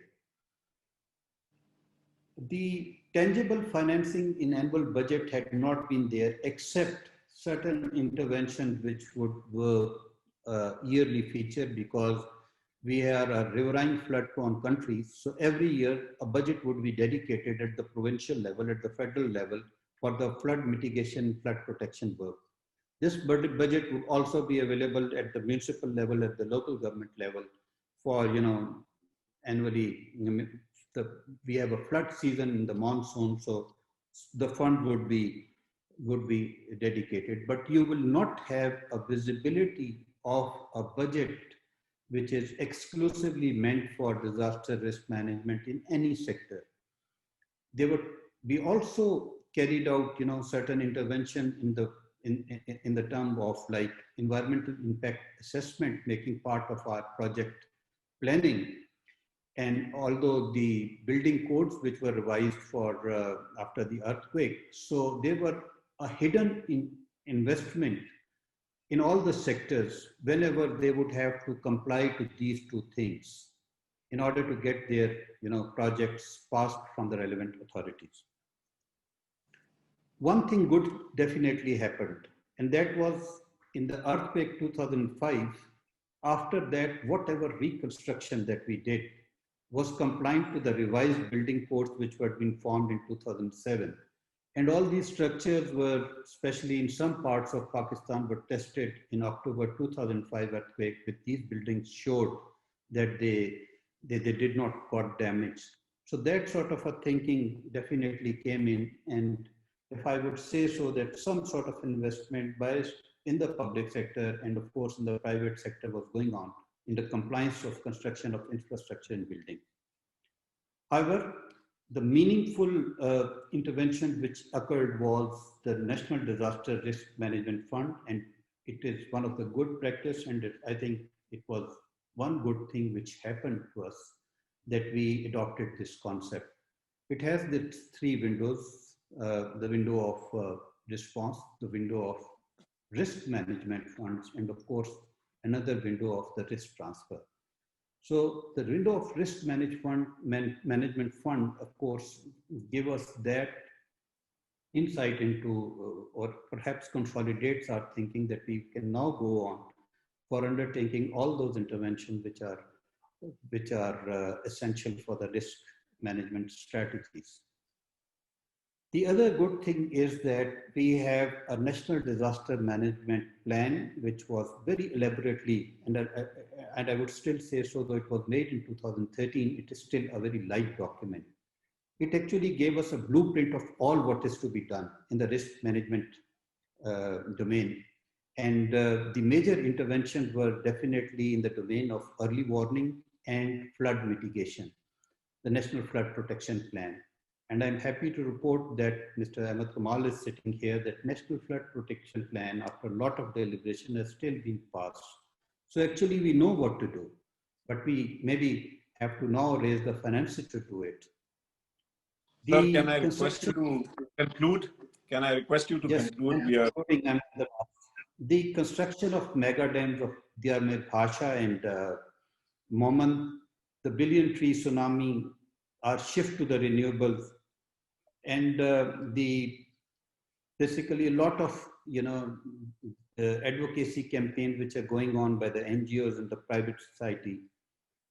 The tangible financing in annual budget had not been there except certain interventions which were yearly featured because we are a riverine flood-prone country. So every year a budget would be dedicated at the provincial level, at the federal level for the flood mitigation, flood protection work. This budget would also be available at the municipal level, at the local government level for, annually. We have a flood season in the monsoon, so the fund would be dedicated, but you will not have a visibility of a budget which is exclusively meant for disaster risk management in any sector. We also carried out, certain intervention in the term of like environmental impact assessment, making part of our project planning. And although the building codes which were revised for after the earthquake, so there were a hidden investment in all the sectors whenever they would have to comply to these two things in order to get their projects passed from the relevant authorities. One thing good definitely happened, and that was in the earthquake 2005, after that, whatever reconstruction that we did was compliant to the revised building codes which were being formed in 2007. And all these structures were, especially in some parts of Pakistan, were tested in October 2005 earthquake, with these buildings showed that they did not got damaged. So that sort of a thinking definitely came in. And if I would say so, that some sort of investment by in the public sector and of course in the private sector was going on in the compliance of construction of infrastructure and building. However, the meaningful intervention which occurred was the National Disaster Risk Management Fund, and it is one of the good practice, and I think it was one good thing which happened to us, that we adopted this concept. It has the three windows, the window of response, the window of risk management funds, and of course, another window of the risk transfer. So the window of risk management fund, of course, give us that insight into, or perhaps consolidates our thinking that we can now go on for undertaking all those interventions which are essential for the risk management strategies. The other good thing is that we have a national disaster management plan, which was very elaborately, and I would still say so, though it was made in 2013, it is still a very light document. It actually gave us a blueprint of all what is to be done in the risk management domain. And the major interventions were definitely in the domain of early warning and flood mitigation, the National Flood Protection Plan. And I'm happy to report that Mr. Ahmed Kamal is sitting here, that National Flood Protection Plan, after a lot of deliberation, has still been passed. So actually we know what to do, but we maybe have to now raise the finances to do it. Sir, can I request you to conclude? Can I request you to conclude? The construction of mega dams of Diyar Bhasha and Moman, the billion tree tsunami, our shift to the renewables, and basically a lot of advocacy campaigns which are going on by the NGOs and the private society,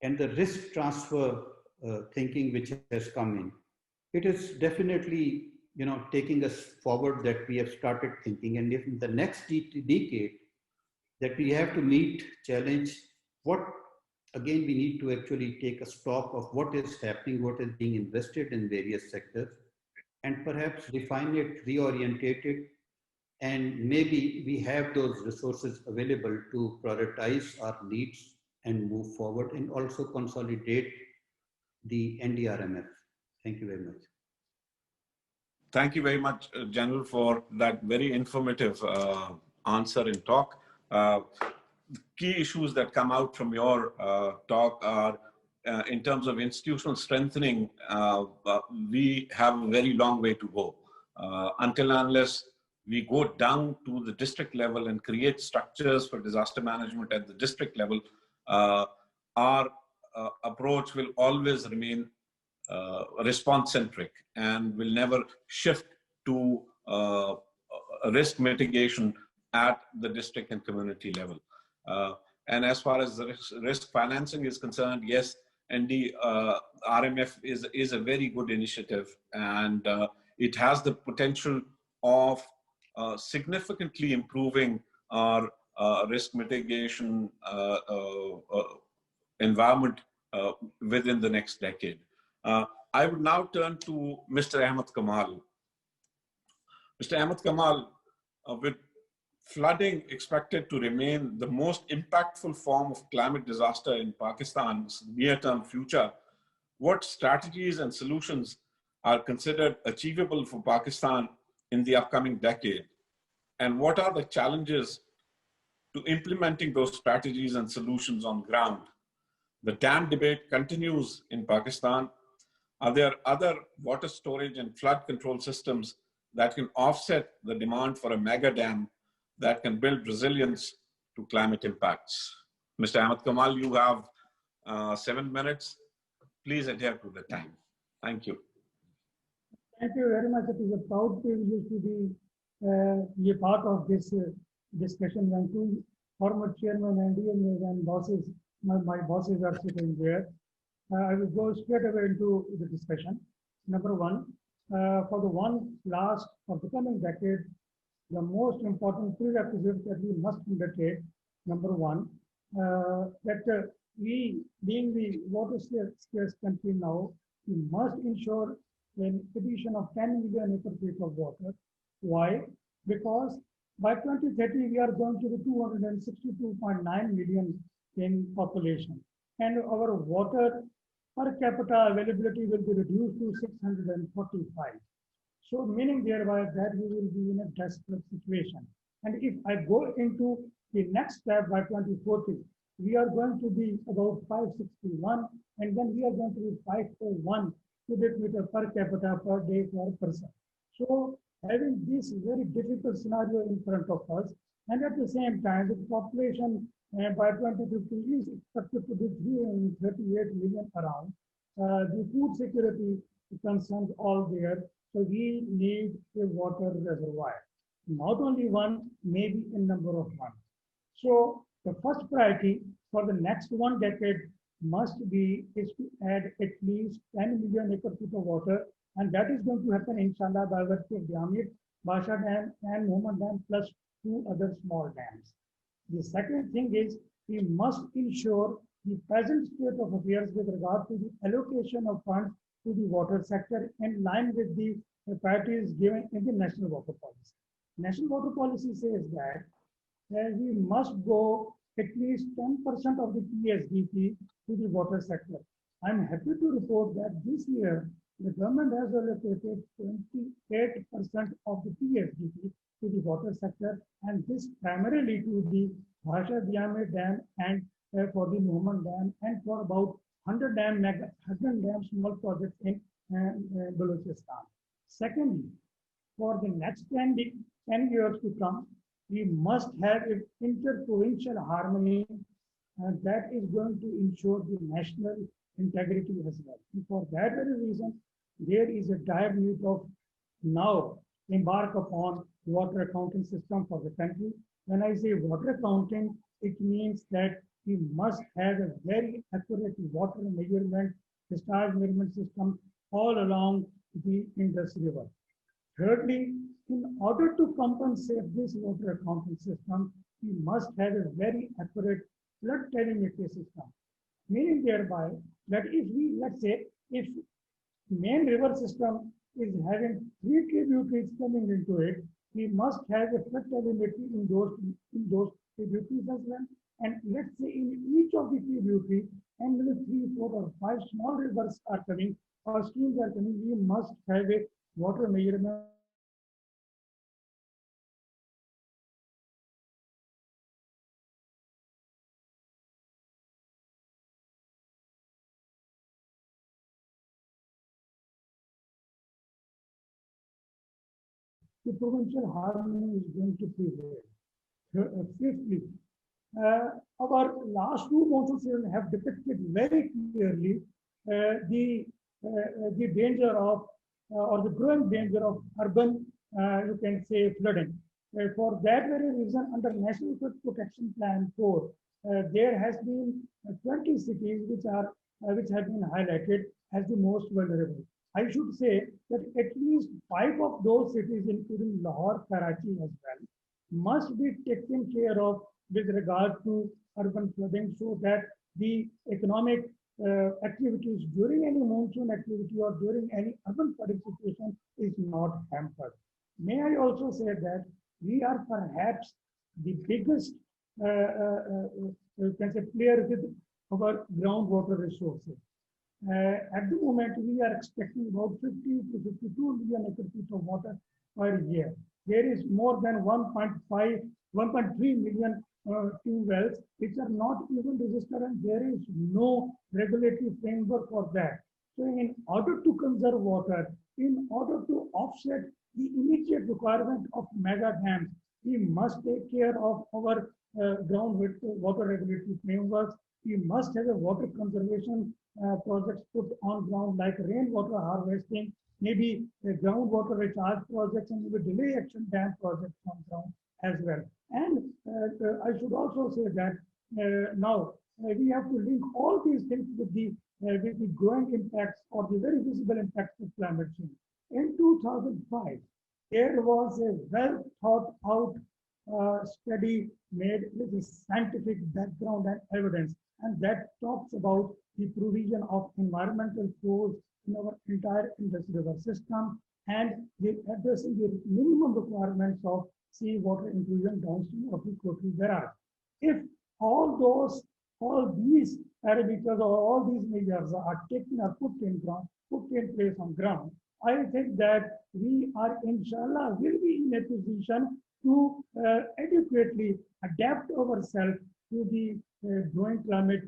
and the risk transfer thinking which has come in. It is definitely taking us forward, that we have started thinking, and if in the next decade that we have to meet challenge, what again we need to actually take a stock of what is happening, what is being invested in various sectors, and perhaps refine it, reorientate it, and maybe we have those resources available to prioritize our needs and move forward, and also consolidate the NDRMF. Thank you very much. Thank you very much, General, for that very informative answer and talk. Key issues that come out from your talk are, in terms of institutional strengthening, we have a very long way to go. Until and unless we go down to the district level and create structures for disaster management at the district level, our approach will always remain response-centric and will never shift to risk mitigation at the district and community level. And as far as the risk financing is concerned, yes, RMF is a very good initiative, and it has the potential of significantly improving our risk mitigation environment within the next decade. I would now turn to Mr. Ahmed Kamal. Mr. Ahmed Kamal, with flooding expected to remain the most impactful form of climate disaster in Pakistan's near-term future, what strategies and solutions are considered achievable for Pakistan in the upcoming decade? And what are the challenges to implementing those strategies and solutions on ground? The dam debate continues in Pakistan. Are there other water storage and flood control systems that can offset the demand for a mega dam that can build resilience to climate impacts? Mr. Ahmed Kamal, you have 7 minutes. Please adhere to the time. Thank you. Thank you very much. It is a proud privilege to be part of this discussion when two former chairman and DMAs and bosses, my bosses are sitting there. I will go straight away into the discussion. Number one, for the one last of the coming decade, the most important prerequisite that we must undertake, number one, that we, being the water scarce country now, we must ensure an addition of 10 million acre feet of water. Why? Because by 2030, we are going to be 262.9 million in population. And our water per capita availability will be reduced to 645. So meaning thereby that we will be in a desperate situation. And if I go into the next step by 2040, we are going to be about 561, and then we are going to be 501 cubic meter per capita per day per person. So having this very difficult scenario in front of us, and at the same time, the population by 2050 is expected to be 338 million around. The food security concerns all there. So we need a water reservoir, not only one, maybe a number of one. So the first priority for the next 1 decade must be is to add at least 10 million acre feet of water, and that is going to happen inshallah by virtue of the Amit, Basha Dam and Mohammed Dam plus 2 other small dams. The second thing is we must ensure the present state of affairs with regard to the allocation of funds to the water sector in line with the priorities given in the National Water Policy. National Water Policy says that we must go at least 10% of the PSDP to the water sector. I'm happy to report that this year the government has allocated 28% of the PSDP to the water sector, and this primarily to the Bhasha Diyame Dam and for the Mohammed Dam and for about 100 dam small projects in Balochistan. Secondly, for the next 10 years to come, we must have an inter-provincial harmony that is going to ensure the national integrity as well. And for that very reason, there is a dire need of now embark upon water accounting system for the country. When I say water accounting, it means that we must have a very accurate water measurement, discharge measurement system all along the Indus River. Thirdly, in order to compensate this water accounting system, we must have a very accurate flood telemetry system. Meaning thereby that if we, let's say, if main river system is having 3 tributaries coming into it, we must have a flood telemetry in those tributaries as well. And let's say in each of the tributaries, and when 3, 4, or 5 small rivers are coming or streams are coming, we must have a water measurement. The provincial harmony is going to prevail. Fifthly, our last 2 monsoon seasons have depicted very clearly the danger of or the growing danger of urban, you can say, flooding. For that very reason, under National Flood Protection Plan 4, there has been 20 cities which have been highlighted as the most vulnerable. I should say that at least 5 of those cities, including Lahore, Karachi as well, must be taken care of with regard to urban flooding so that the economic activities during any monsoon activity or during any urban flooding situation is not hampered. May I also say that we are perhaps the biggest you can say player with our groundwater resources. At the moment, we are expecting about 50 to 52 million acre feet of water per year. There is more than 1.3 million tube wells which are not even registered, and there is no regulatory framework for that. So in order to conserve water, in order to offset the immediate requirement of mega dams, we must take care of our groundwater regulatory frameworks. We must have a water conservation projects put on ground like rainwater harvesting, maybe groundwater recharge projects, and maybe delay action dam projects on ground as well. And I should also say that now we have to link all these things with the growing impacts or the very visible impacts of climate change. In 2005, there was a well thought out study made with a scientific background and evidence, and that talks about the provision of environmental flows in our entire industrial system and addressing the minimum requirements of seawater intrusion downstream of the coastal barrage. If all these parameters or all these measures are taken or put in place on ground, I think that we are, inshallah, will be in a position to adequately adapt ourselves to the growing climate,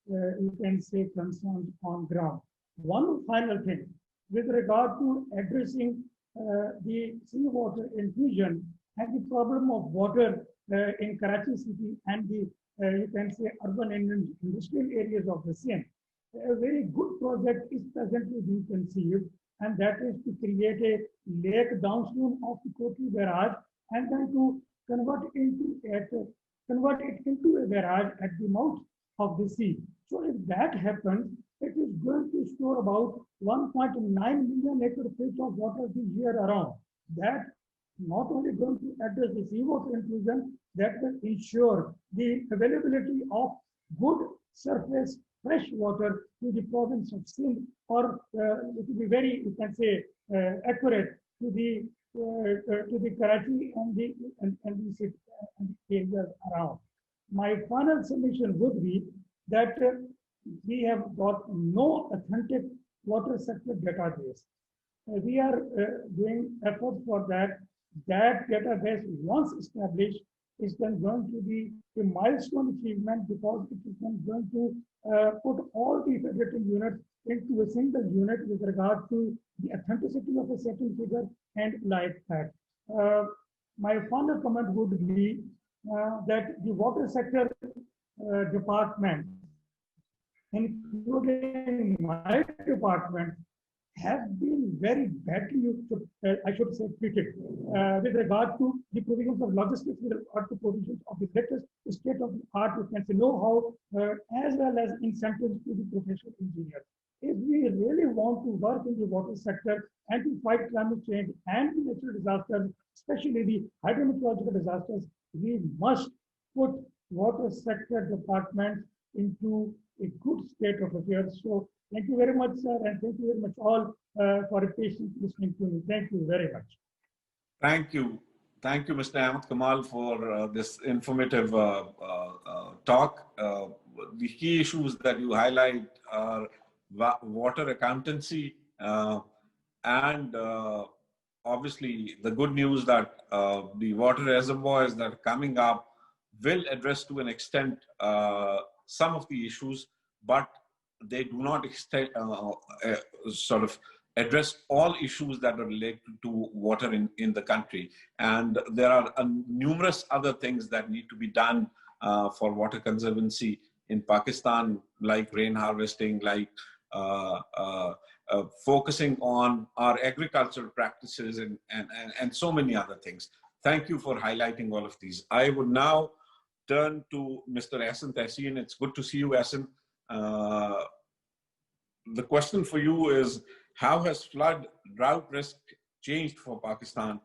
you can say, concerns on ground. One final thing, with regard to addressing the seawater intrusion and the problem of water in Karachi city and the, you can say, urban and industrial areas of the same. A very good project is presently being conceived, and that is to create a lake downstream of the Kotli barrage and then to convert it into a barrage at the mouth of the sea. So if that happens, it is going to store about 1.9 million acre feet of water the year around. That not only going to address the seawater intrusion, that will ensure the availability of good surface fresh water to the province of Sindh, or to be very, you can say, accurate to the Karachi and the areas around. My final submission would be that we have got no authentic water sector database. We are doing efforts for that. That database, once established, is then going to be a milestone achievement, because it is then going to put all the federating units into a single unit with regard to the authenticity of a certain figure and life fact. My final comment would be that the water sector department, including my department, have been very badly, I should say, treated with regard to the provisions of logistics, with regard to provisions of the latest state-of-the-art, you can say, know-how, as well as incentives to the professional engineers. If we really want to work in the water sector and to fight climate change and the natural disasters, especially the hydrometeorological disasters, we must put water sector department into a good state of affairs. So thank you very much, sir, and thank you very much all for patiently listening to me. Thank you very much. Thank you. Thank you, Mr. Ahmed Kamal, for this informative talk. The key issues that you highlight are water accountancy and obviously the good news that the water reservoirs that are coming up will address to an extent some of the issues, but they do not sort of address all issues that are related to water in the country. And there are numerous other things that need to be done for water conservancy in Pakistan, like rain harvesting, like focusing on our agricultural practices and so many other things. Thank you for highlighting all of these. I would now turn to Mr. Ehsan Tehseen. It's good to see you, Ehsan. The question for you is, how has flood drought risk changed for Pakistan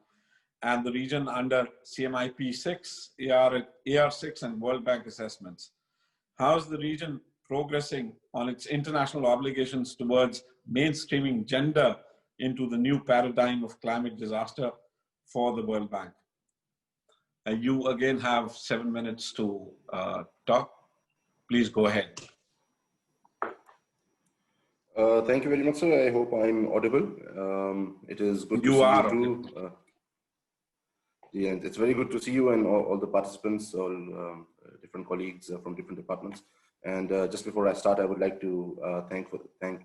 and the region under CMIP 6, AR 6 and World Bank assessments? How is the region progressing on its international obligations towards mainstreaming gender into the new paradigm of climate disaster for the World Bank? You again have 7 minutes to talk. Please go ahead. Thank you very much, sir. I hope I'm audible. It is good to see you too. Yeah, it's very good to see you and all the participants, all different colleagues from different departments. And just before I start, I would like to thank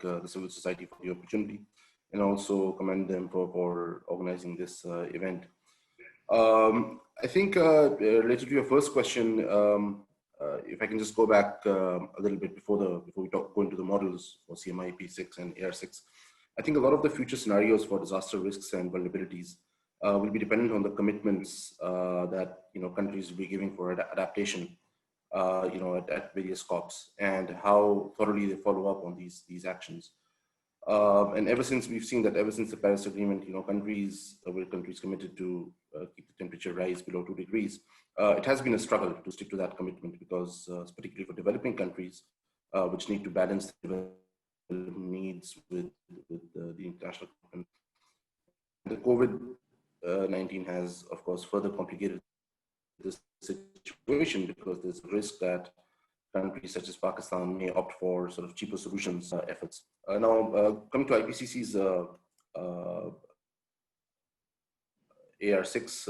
the civil society for the opportunity, and also commend them for organizing this event. I think related to your first question, if I can just go back a little bit before we go into the models for CMIP 6 and AR 6, I think a lot of the future scenarios for disaster risks and vulnerabilities will be dependent on the commitments that countries will be giving for adaptation, at various COPs, and how thoroughly they follow up on these actions. And ever since we've seen that, ever since the Paris Agreement, countries committed to keep the temperature rise below 2 degrees, it has been a struggle to stick to that commitment because, particularly for developing countries, which need to balance the needs with the international commitment. The COVID-19 has, of course, further complicated this situation because there's a risk that countries such as Pakistan may opt for sort of cheaper solutions efforts. Now, coming to IPCC's AR6,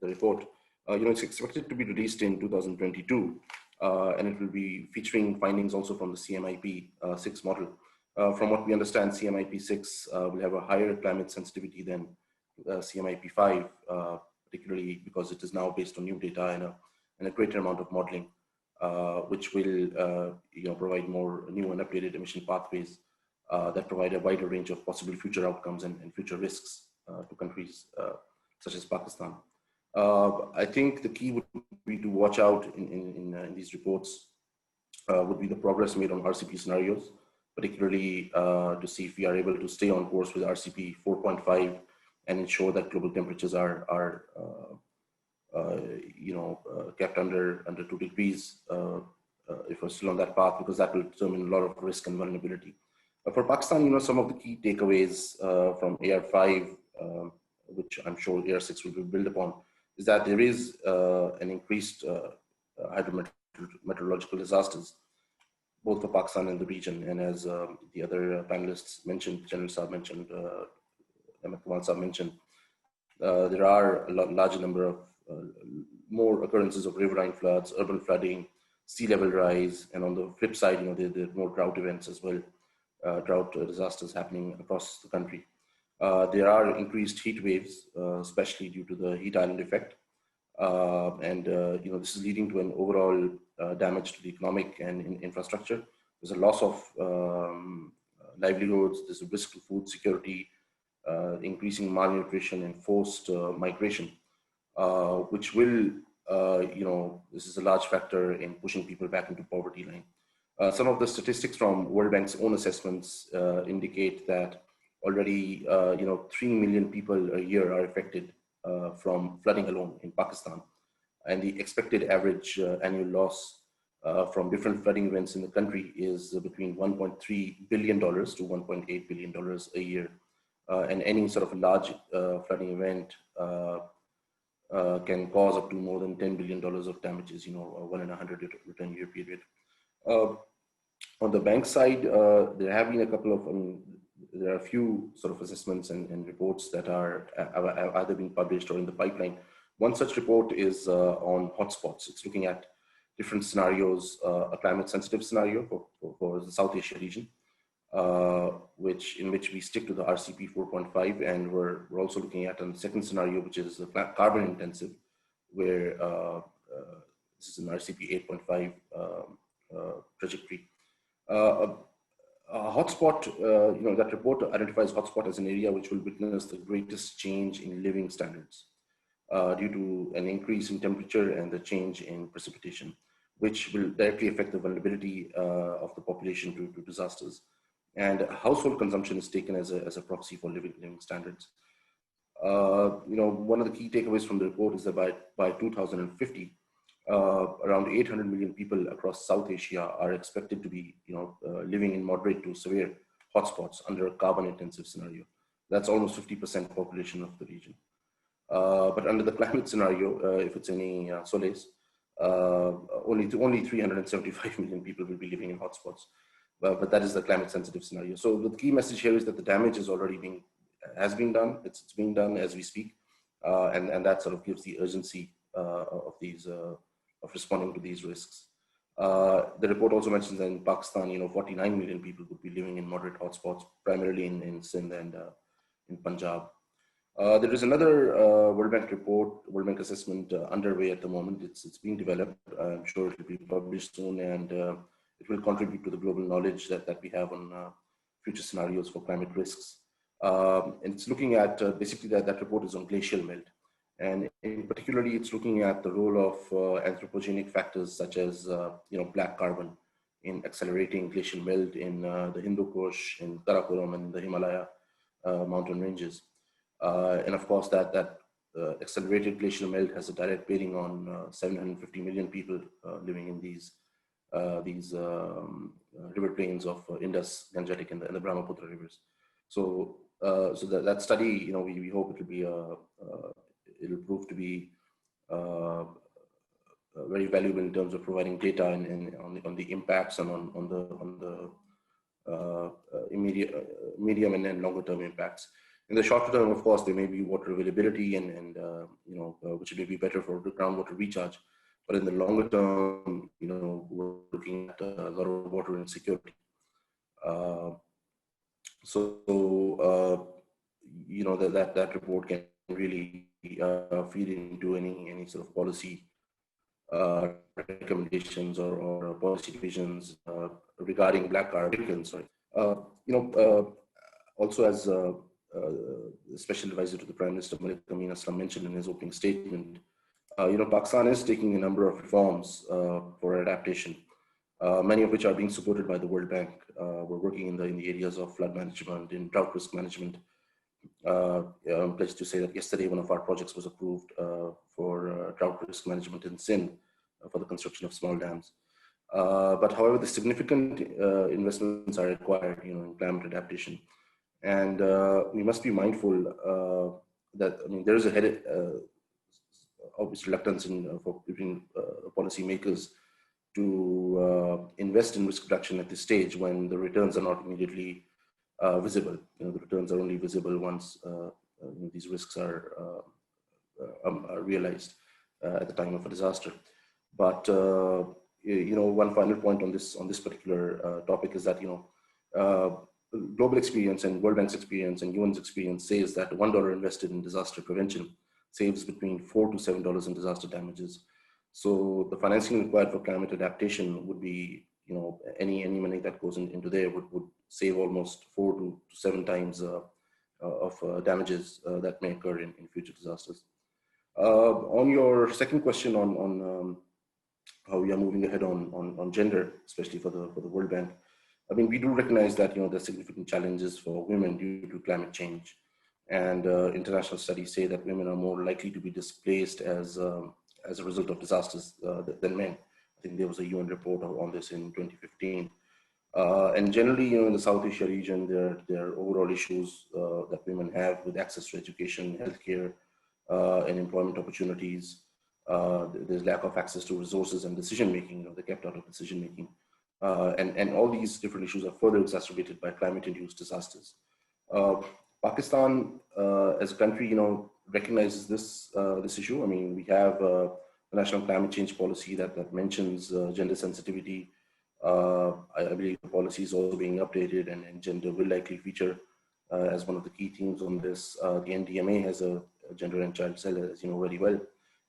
the report, it's expected to be released in 2022, and it will be featuring findings also from the CMIP 6 model. From what we understand, CMIP 6 will have a higher climate sensitivity than CMIP 5, particularly because it is now based on new data and a greater amount of modeling, which will provide more new and updated emission pathways that provide a wider range of possible future outcomes and future risks to countries such as Pakistan. I think the key would be to watch out in these reports would be the progress made on RCP scenarios, particularly to see if we are able to stay on course with RCP 4.5 and ensure that global temperatures are kept under 2 degrees if we're still on that path, because that will determine a lot of risk and vulnerability. For Pakistan, some of the key takeaways from AR5, which I'm sure AR6 will be built upon, is that there is an increased hydrometeorological disasters, both for Pakistan and the region. And as the other panelists mentioned, General Saab mentioned, Ahmed Kamal Saab mentioned, there are a larger number of more occurrences of riverine floods, urban flooding, sea level rise, and on the flip side, there are more drought events as well, drought disasters happening across the country. There are increased heat waves, especially due to the heat island effect. This is leading to an overall damage to the economic and infrastructure. There's a loss of livelihoods, there's a risk to food security, increasing malnutrition and forced migration, which will, this is a large factor in pushing people back into poverty line. Some of the statistics from World Bank's own assessments indicate that already, 3 million people a year are affected from flooding alone in Pakistan. And the expected average annual loss from different flooding events in the country is between $1.3 billion to $1.8 billion a year. And any sort of large flooding event can cause up to more than $10 billion of damages, 1 in 100 return year period. On the bank side, there have been a couple of, there are a few sort of assessments and reports that are either being published or in the pipeline. One such report is on hotspots. It's looking at different scenarios, a climate sensitive scenario for the South Asia region, in which we stick to the RCP 4.5, and we're also looking at a second scenario, which is carbon intensive, where this is an RCP 8.5 trajectory. A hotspot, that report identifies hotspot as an area which will witness the greatest change in living standards due to an increase in temperature and the change in precipitation, which will directly affect the vulnerability of the population to disasters. And household consumption is taken as a proxy for living standards. One of the key takeaways from the report is that by 2050, around 800 million people across South Asia are expected to be, living in moderate to severe hotspots under a carbon-intensive scenario. That's almost 50% population of the region. But under the climate scenario, if it's any solace, only 375 million people will be living in hotspots. But that is the climate-sensitive scenario. So the key message here is that the damage is already has been done. It's being done as we speak, and that sort of gives the urgency of responding to these risks. The report also mentions that in Pakistan, 49 million people would be living in moderate hotspots, primarily in Sindh and in Punjab. There is another World Bank report, World Bank assessment underway at the moment. It's being developed. I'm sure it will be published soon, and it will contribute to the global knowledge that we have on future scenarios for climate risks. And it's looking at basically that report is on glacial melt. And in particularly, it's looking at the role of anthropogenic factors such as black carbon in accelerating glacial melt in the Hindu Kush, in Karakoram, and the Himalaya mountain ranges. And of course, that accelerated glacial melt has a direct bearing on 750 million people living in these river plains of Indus, Gangetic, and the Brahmaputra rivers. So, that study, we hope it'll prove to be very valuable in terms of providing data on the impacts and on the immediate, medium, and then longer term impacts. In the short term, of course, there may be water availability and which may be better for the groundwater recharge. But in the longer term, we're looking at a lot of water insecurity. That report can really feed into any sort of policy recommendations or policy visions regarding black carbon. Also as the Special Advisor to the Prime Minister, Malik Amin Aslam, mentioned in his opening statement, Pakistan is taking a number of reforms for adaptation, many of which are being supported by the World Bank. We're working in the areas of flood management, in drought risk management. I'm pleased to say that yesterday one of our projects was approved for drought risk management in Sindh for the construction of small dams. But however, the significant investments are required, in climate adaptation, and we must be mindful that there is a obvious reluctance between policymakers to invest in risk reduction at this stage when the returns are not immediately visible. The returns are only visible once these risks are realized at the time of a disaster. But one final point on this particular topic is that global experience and World Bank's experience and UN's experience says that $1 invested in disaster prevention saves between $4 to $7 in disaster damages. So the financing required for climate adaptation would be, any money that goes into there would save almost 4 to 7 times of damages that may occur in future disasters. On your second question on how we are moving ahead on gender, especially for the World Bank, we do recognize that there's significant challenges for women due to climate change, and international studies say that women are more likely to be displaced as a result of disasters than men. I think there was a UN report on this in 2015. And generally, in the South Asia region, there are overall issues that women have with access to education, healthcare, and employment opportunities. There's lack of access to resources and decision-making. They're kept out of decision-making. And all these different issues are further exacerbated by climate-induced disasters. Pakistan, as a country, recognizes this issue. We have a national climate change policy that mentions gender sensitivity. I believe the policy is also being updated, and gender will likely feature as one of the key themes on this. The NDMA has a gender and child cell, as you know very well.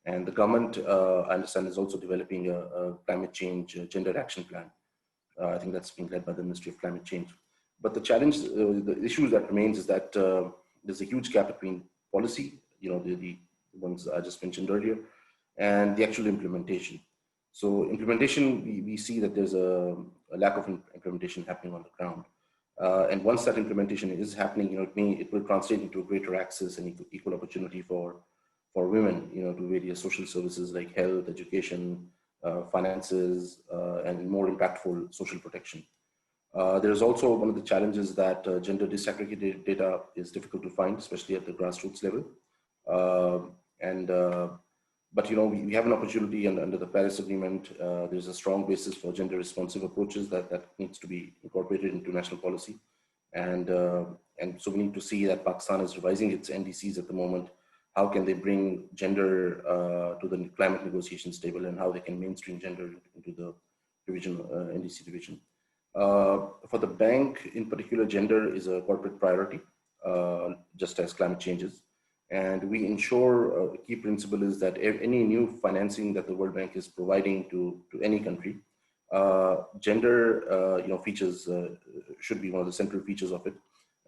And the government, I understand, is also developing a climate change gender action plan. I think that's being led by the Ministry of Climate Change. But the challenge, the issue that remains is that there's a huge gap between policy, the ones I just mentioned earlier, and the actual implementation. So implementation, we see that there's a lack of implementation happening on the ground. And once that implementation is happening, it will translate into greater access and equal opportunity for women, to various social services like health, education, finances, and more impactful social protection. There's also one of the challenges that gender disaggregated data is difficult to find, especially at the grassroots level. But we have an opportunity, and under the Paris Agreement, there's a strong basis for gender responsive approaches that needs to be incorporated into national policy. And so we need to see that Pakistan is revising its NDCs at the moment. How can they bring gender to the climate negotiations table, and how they can mainstream gender into the division, NDC division. For the bank in particular, gender is a corporate priority, just as climate changes. And we ensure a key principle is that any new financing that the World Bank is providing to any country, gender features should be one of the central features of it.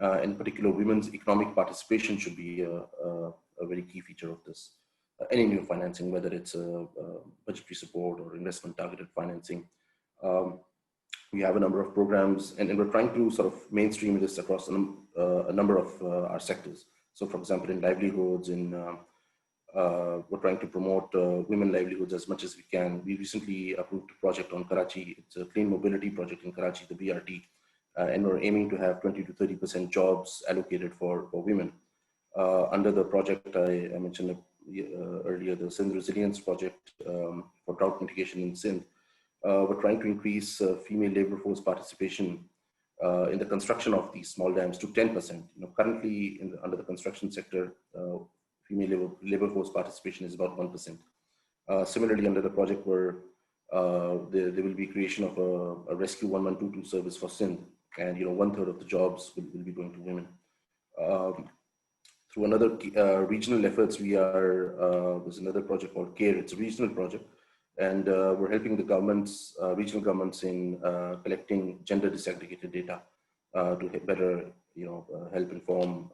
In particular, women's economic participation should be a very key feature of this. Any new financing, whether it's budgetary support or investment targeted financing. We have a number of programs, and we're trying to sort of mainstream this across a number of our sectors. So, for example, in livelihoods, we're trying to promote women livelihoods as much as we can. We recently approved a project on Karachi. It's a clean mobility project in Karachi, the BRT, and we're aiming to have 20 to 30% jobs allocated for women. Under the project I mentioned earlier, the Sindh Resilience Project for drought mitigation in Sindh, we're trying to increase female labor force participation in the construction of these small dams to 10%. Currently, under the construction sector, female labor force participation is about 1%. Similarly, under the project where there will be creation of a rescue 1122 service for Sindh, and 1/3 of the jobs will be going to women. Through another regional efforts, there's another project called CARE. It's a regional project, and we're helping the governments, regional governments, in collecting gender disaggregated data to better, help inform,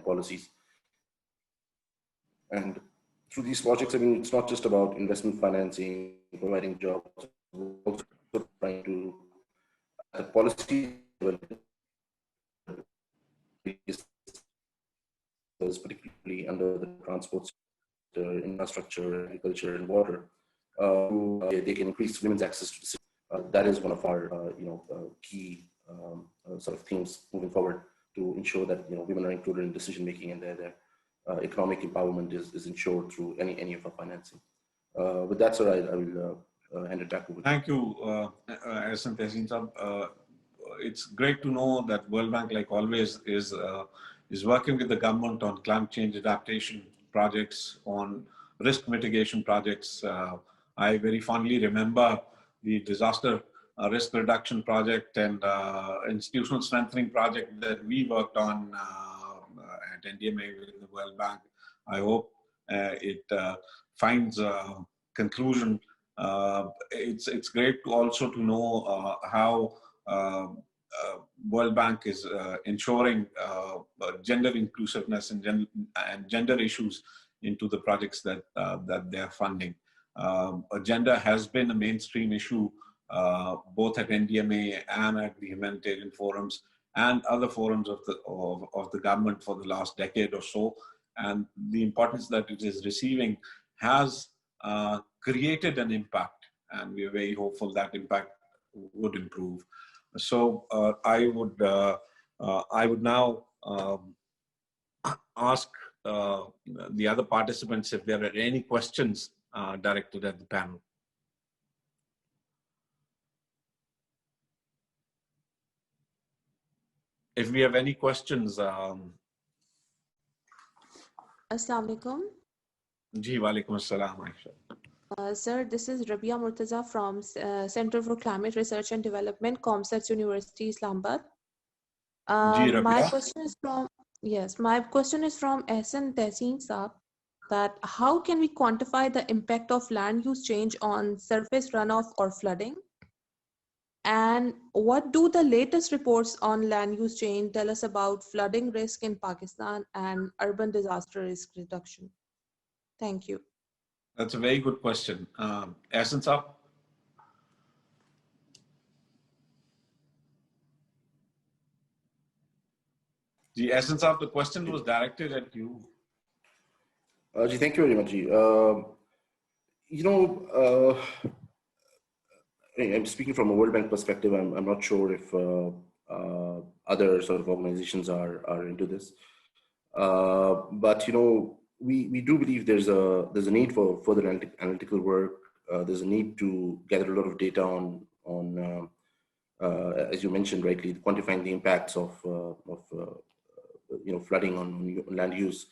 policies. And through these projects, I mean, it's not just about investment financing, providing jobs. We're also trying to, at the policy level, particularly under the transport sector, infrastructure, agriculture, and water, they can increase women's access to the city. That is one of our, key sort of themes moving forward to ensure that women are included in decision making, and their economic empowerment is ensured through any of our financing. With that, sir, I will hand it back over. Thank you, Ahsan Tehseen Saab. It's great to know that World Bank, like always, is working with the government on climate change adaptation projects, on risk mitigation projects. I very fondly remember the disaster risk reduction project and institutional strengthening project that we worked on at NDMA with the World Bank. I hope it finds a conclusion. It's great also to know how World Bank is ensuring gender inclusiveness and gender issues into the projects that they're funding. Gender has been a mainstream issue both at NDMA and at the humanitarian forums and other forums of the government for the last decade or so. And the importance that it is receiving has created an impact, and we are very hopeful that impact would improve. So I would now ask the other participants if there are any questions directed at the panel. If we have any questions. Assalamu alaikum. Ji, walaikum assalam, Aisha. Sir, this is Rabia Murtaza from Center for Climate Research and Development, Comsat University, Islamabad. My question is from Ahsan Tehseen Saab, that how can we quantify the impact of land use change on surface runoff or flooding? And what do the latest reports on land use change tell us about flooding risk in Pakistan and urban disaster risk reduction? Thank you. That's a very good question. Ahsan Saab? Ahsan Saab, the question was directed at you. Thank you very much. I'm speaking from a World Bank perspective. I'm not sure if other sort of organizations are into this. But we do believe there's a need for further analytical work. There's a need to gather a lot of data on as you mentioned rightly, quantifying the impacts of flooding on land use.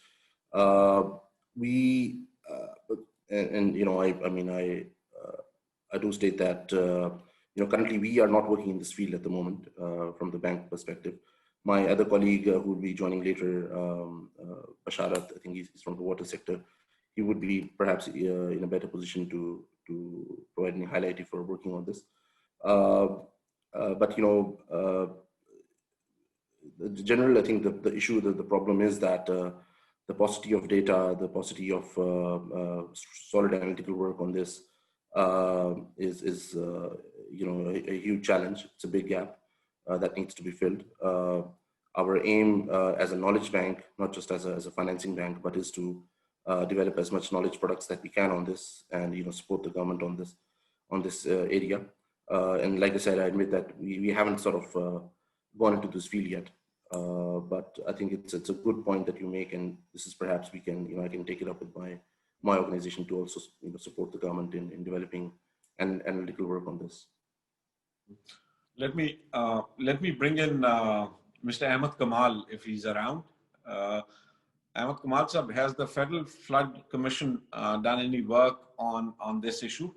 I do state that currently we are not working in this field at the moment from the bank perspective. My other colleague who will be joining later, Basharat, I think he's from the water sector. He would be perhaps in a better position to provide any highlight for working on this. But general, I think the issue, the problem is that the paucity of data, the paucity of solid analytical work on this is a huge challenge. It's a big gap that needs to be filled. Our aim as a knowledge bank, not just as a financing bank, but is to develop as much knowledge products that we can on this, and support the government on this area. And like I said, I admit that we haven't sort of gone into this field yet. But I think it's a good point that you make, and this is perhaps we can I can take it up with my organization to also support the government in developing and analytical work on this. Let me bring in Mr. Ahmed Kamal if he's around. Ahmed Kamal sir, has the Federal Flood Commission done any work on this issue?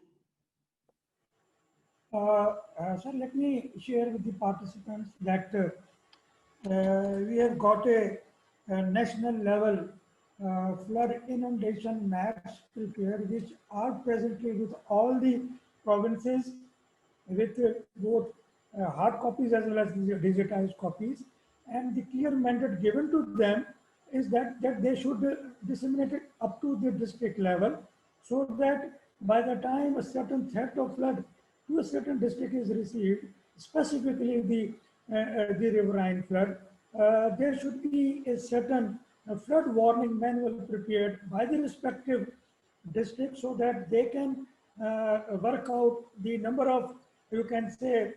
Sir, let me share with the participants that we have got a national level flood inundation maps prepared, which are presently with all the provinces with both hard copies as well as digitized copies. And the clear mandate given to them is that they should disseminate it up to the district level, so that by the time a certain threat of flood to a certain district is received, specifically the riverine flood, there should be a certain flood warning manual prepared by the respective district, so that they can work out the number of, you can say,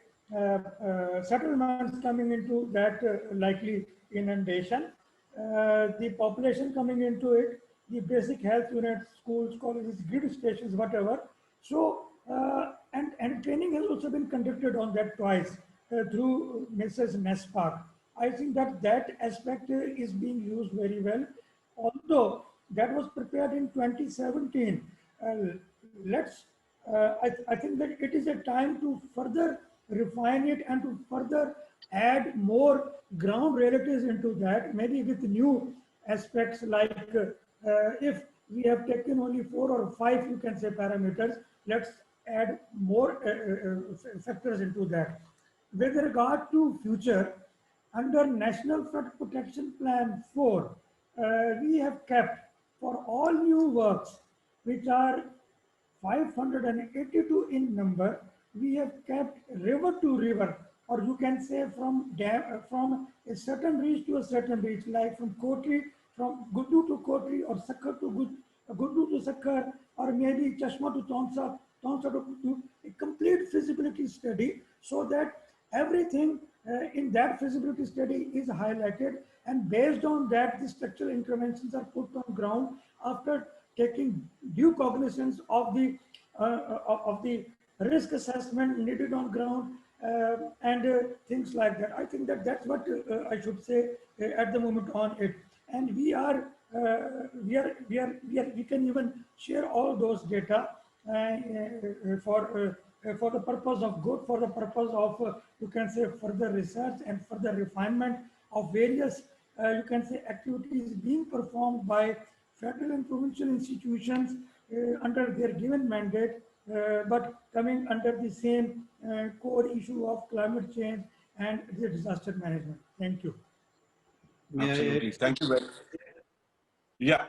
settlements coming into that likely inundation, the population coming into it, the basic health units, schools, colleges, grid stations, whatever. So, and training has also been conducted on that twice through Mrs. NESPAC. I think that aspect is being used very well. Although that was prepared in 2017, I think that it is a time to further refine it and to further add more ground realities into that, maybe with new aspects like if we have taken only 4 or 5, you can say, parameters, let's add more factors into that. With regard to future, under National Flood Protection Plan 4, we have kept for all new works, which are 582 in number, we have kept river to river, or you can say from a certain reach to a certain reach, like from Kotri, from Guddu to Kotri, or Sakkar to Guddu to Sakkar, or maybe Chashma to Tonsa, Tonsa to Guddu, a complete feasibility study, so that everything in that feasibility study is highlighted, and based on that, the structural interventions are put on ground after taking due cognizance of the risk assessment needed on ground and things like that. I think that that's what I should say at the moment on it. And we can even share all those data for the purpose of good, for the purpose of you can say further research and further refinement of various you can say activities being performed by federal and provincial institutions under their given mandate, but coming under the same core issue of climate change and the disaster management. Thank you. Absolutely. Thank you very much. Yeah,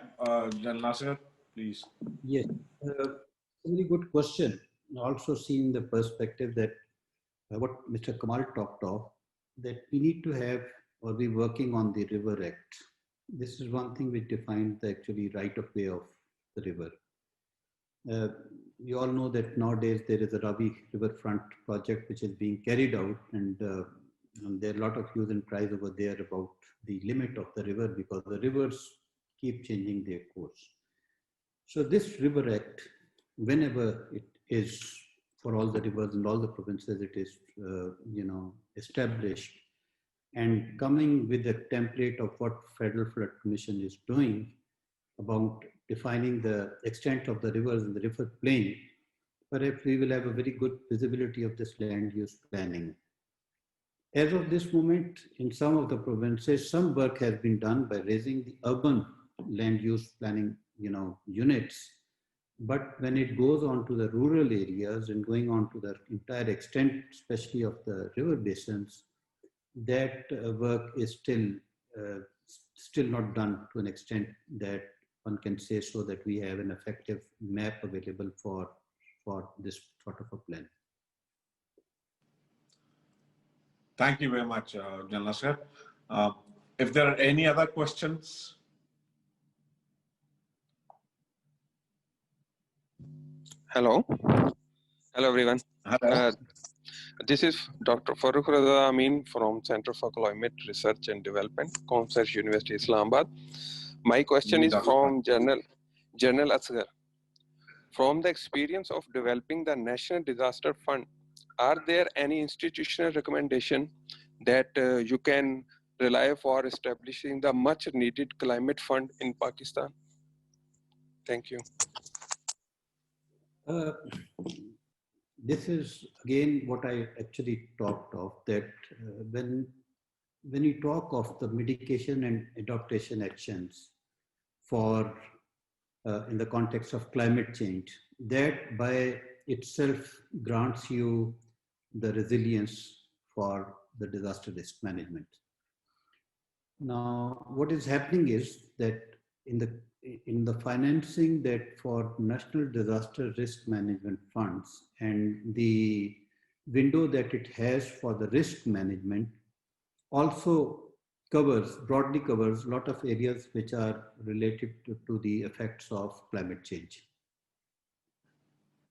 Jan Nasir, please. Yes, very good question. Also seeing the perspective that what Mr. Kamal talked of, that we need to have or be working on the River Act. This is one thing which defines the actually right of way of the river. You all know that nowadays there is a Ravi riverfront project which is being carried out, and there are a lot of hues and cries over there about the limit of the river because the rivers keep changing their course. So this River Act, whenever it is for all the rivers and all the provinces, it is established and coming with a template of what Federal Flood Commission is doing about defining the extent of the rivers and the river plain, perhaps we will have a very good visibility of this land use planning. As of this moment, in some of the provinces, some work has been done by raising the urban land use planning units. But when it goes on to the rural areas and going on to the entire extent, especially of the river basins, that work is still not done to an extent that one can say so that we have an effective map available for this sort of a plan. Thank you very much, General Asghar. If there are any other questions. Hello. Hello, everyone. Hello. This is Dr. Farooq Raza Amin from Center for Climate Research and Development, CSCCC University, Islamabad. My question is from General Asghar. From the experience of developing the National Disaster Fund, are there any institutional recommendations that you can rely for establishing the much needed climate fund in Pakistan? Thank you. This is again what I actually talked of, that when you talk of the mitigation and adaptation actions for in the context of climate change, that by itself grants you the resilience for the disaster risk management. Now, what is happening is that in the financing that for National Disaster Risk Management Funds and the window that it has for the risk management also broadly covers a lot of areas which are related to the effects of climate change.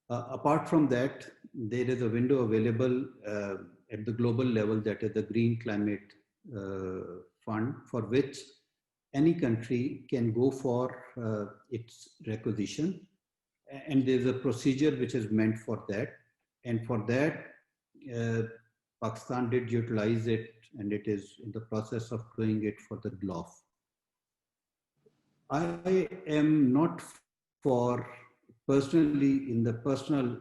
Apart from that, there is a window available at the global level, that is the Green Climate Fund, for which any country can go for its requisition, and there's a procedure which is meant for that. And for that, Pakistan did utilize it, and it is in the process of doing it for the GLOF. I am not for, personally, in the personal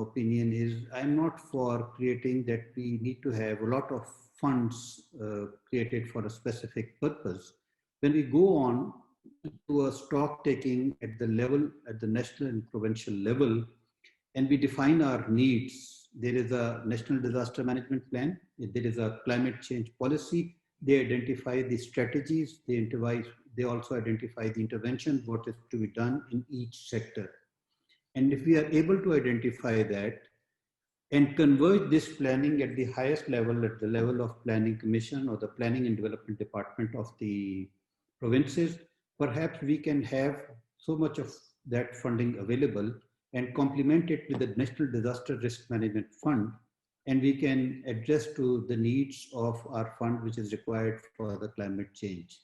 opinion is, I'm not for creating that we need to have a lot of funds created for a specific purpose. When we go on to a stock taking at the level, at the national and provincial level, and we define our needs, there is a National Disaster Management Plan, there is a climate change policy, they identify the strategies, they also identify the intervention, what is to be done in each sector. And if we are able to identify that and converge this planning at the highest level, at the level of Planning Commission or the Planning and Development Department of the provinces, perhaps we can have so much of that funding available and complement it with the National Disaster Risk Management Fund, and we can address to the needs of our fund which is required for the climate change.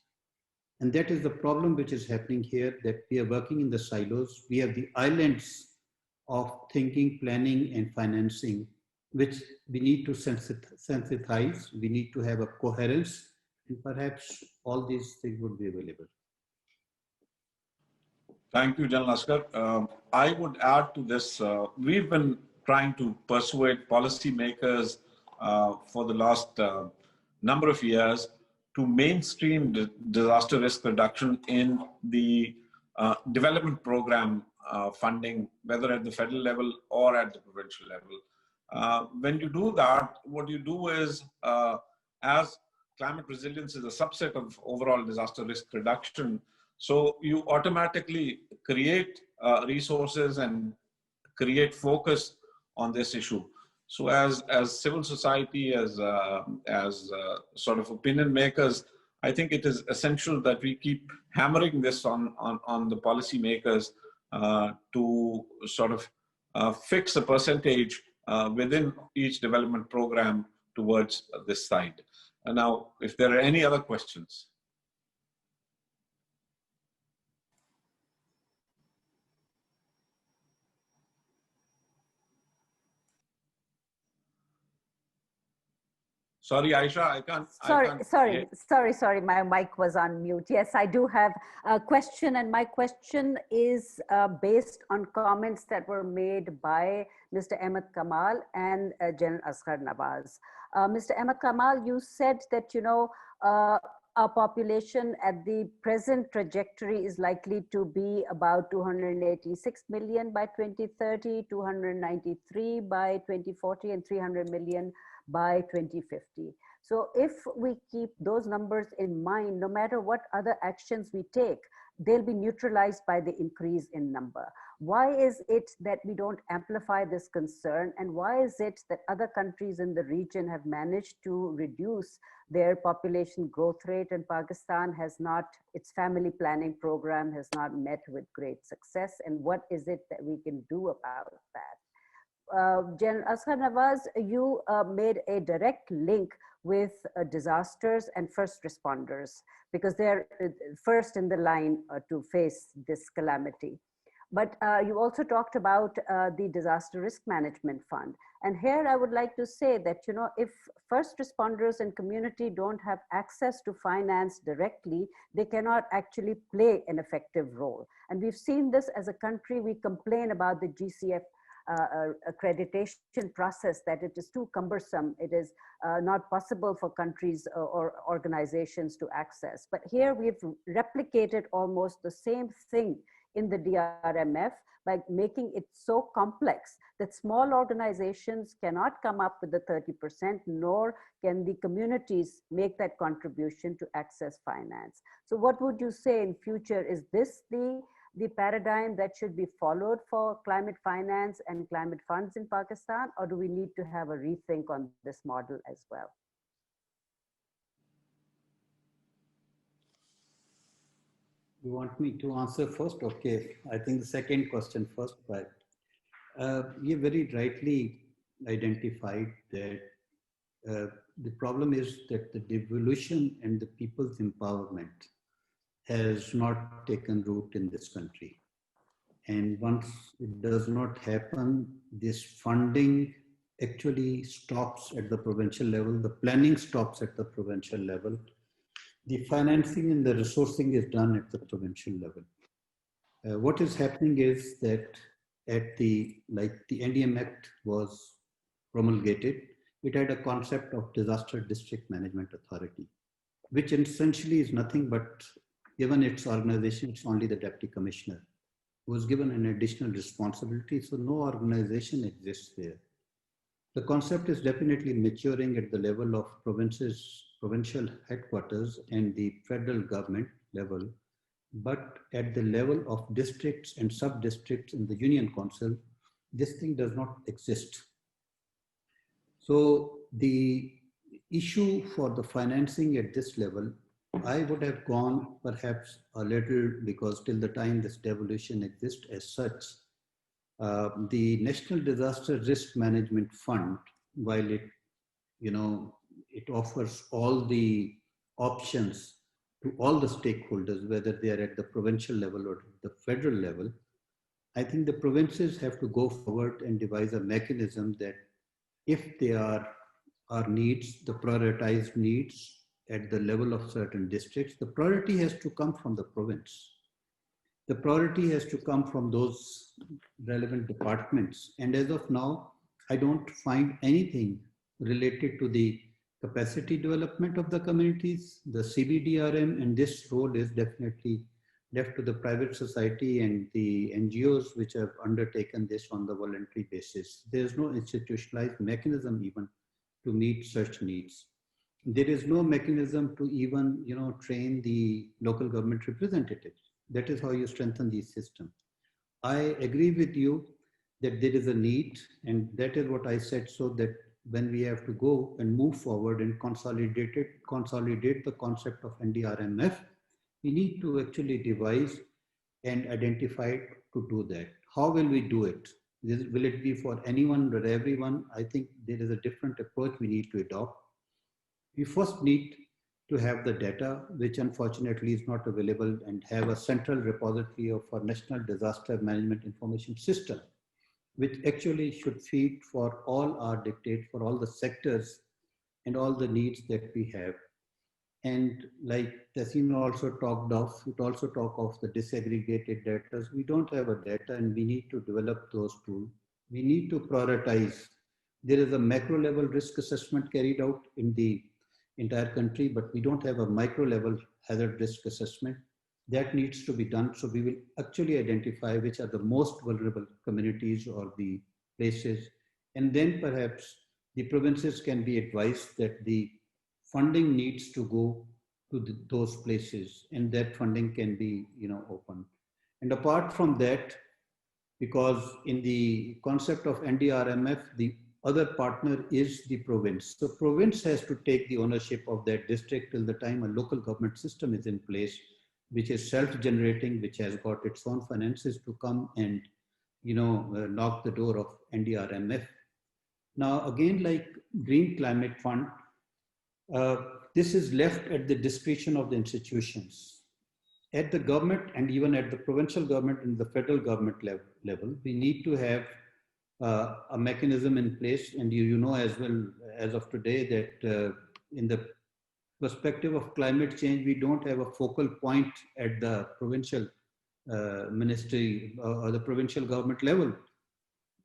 And that is the problem which is happening here, that we are working in the silos. We have the islands of thinking, planning and financing, which we need to sensitize. We need to have a coherence, and perhaps all these things would be available. Thank you, General Asghar. I would add to this, we've been trying to persuade policymakers for the last number of years to mainstream disaster risk reduction in the development program funding, whether at the federal level or at the provincial level. When you do that, what you do is, as climate resilience is a subset of overall disaster risk reduction, so you automatically create resources and create focus on this issue. So as civil society, as sort of opinion makers, I think it is essential that we keep hammering this on the policy makers to sort of fix a percentage within each development program towards this side. And now, if there are any other questions. Sorry, Aisha, I can't. Sorry, my mic was on mute. Yes, I do have a question, and my question is based on comments that were made by Mr. Ahmed Kamal and General Asghar Nawaz. Mr. Ahmed Kamal, you said that, our population at the present trajectory is likely to be about 286 million by 2030, 293 by 2040, and 300 million by 2050. So if we keep those numbers in mind, no matter what other actions we take, they'll be neutralized by the increase in number. Why is it that we don't amplify this concern? And why is it that other countries in the region have managed to reduce their population growth rate, and Pakistan has not, its family planning program has not met with great success? And what is it that we can do about that? General Asghar Nawaz, you made a direct link with disasters and first responders, because they're first in the line to face this calamity. But you also talked about the Disaster Risk Management Fund. And here I would like to say that, you know, if first responders and community don't have access to finance directly, they cannot actually play an effective role. And we've seen this as a country. We complain about the GCF accreditation process, that it is too cumbersome. It is not possible for countries or organizations to access. But here we've replicated almost the same thing in the DRMF by making it so complex that small organizations cannot come up with the 30%, nor can the communities make that contribution to access finance. So what would you say in future? Is this the paradigm that should be followed for climate finance and climate funds in Pakistan, or do we need to have a rethink on this model as well? You want me to answer first? Okay, I think the second question first, but you very rightly identified that the problem is that the devolution and the people's empowerment has not taken root in this country. And once it does not happen, this funding actually stops at the provincial level, the planning stops at the provincial level. The financing and the resourcing is done at the provincial level. What is happening is that at the NDM Act was promulgated, it had a concept of Disaster District Management Authority, which essentially is nothing but, given its organization, it's only the Deputy Commissioner who was given an additional responsibility, so no organization exists there. The concept is definitely maturing at the level of provincial headquarters and the federal government level, but at the level of districts and sub-districts in the Union Council, this thing does not exist. So the issue for the financing at this level, I would have gone perhaps a little, because till the time this devolution exists as such, the National Disaster Risk Management Fund, while it, you know, it offers all the options to all the stakeholders, whether they are at the provincial level or the federal level, I think the provinces have to go forward and devise a mechanism that if there are needs, the prioritized needs at the level of certain districts, the priority has to come from the province. The priority has to come from those relevant departments. And as of now, I don't find anything related to the capacity development of the communities. The CBDRM and this role is definitely left to the private society and the NGOs which have undertaken this on the voluntary basis. There's no institutionalized mechanism even to meet such needs. There is no mechanism to even, you know, train the local government representatives. That is how you strengthen the system. I agree with you that there is a need, and that is what I said, so that when we have to go and move forward and consolidate the concept of NDRMF, we need to actually devise and identify to do that. How will we do it? Will it be for anyone or everyone? I think there is a different approach we need to adopt. We first need to have the data, which unfortunately is not available, and have a central repository of our National Disaster Management Information System, which actually should feed for all our dictates, for all the sectors and all the needs that we have. And like Tassim also talked of, it also talk of the disaggregated data. We don't have a data, and we need to develop those tools. We need to prioritize. There is a macro level risk assessment carried out in the entire country, but we don't have a micro level hazard risk assessment. That needs to be done. So we will actually identify which are the most vulnerable communities or the places. And then perhaps the provinces can be advised that the funding needs to go to those places, and that funding can be, open. And apart from that, because in the concept of NDRMF, the other partner is the province. So province has to take the ownership of that district till the time a local government system is in place, which is self-generating, which has got its own finances to come and, knock the door of NDRMF. Now, again, like Green Climate Fund, this is left at the discretion of the institutions. At the government and even at the provincial government and the federal government level, we need to have a mechanism in place. And you know as well as of today that in the perspective of climate change, we don't have a focal point at the provincial ministry or the provincial government level.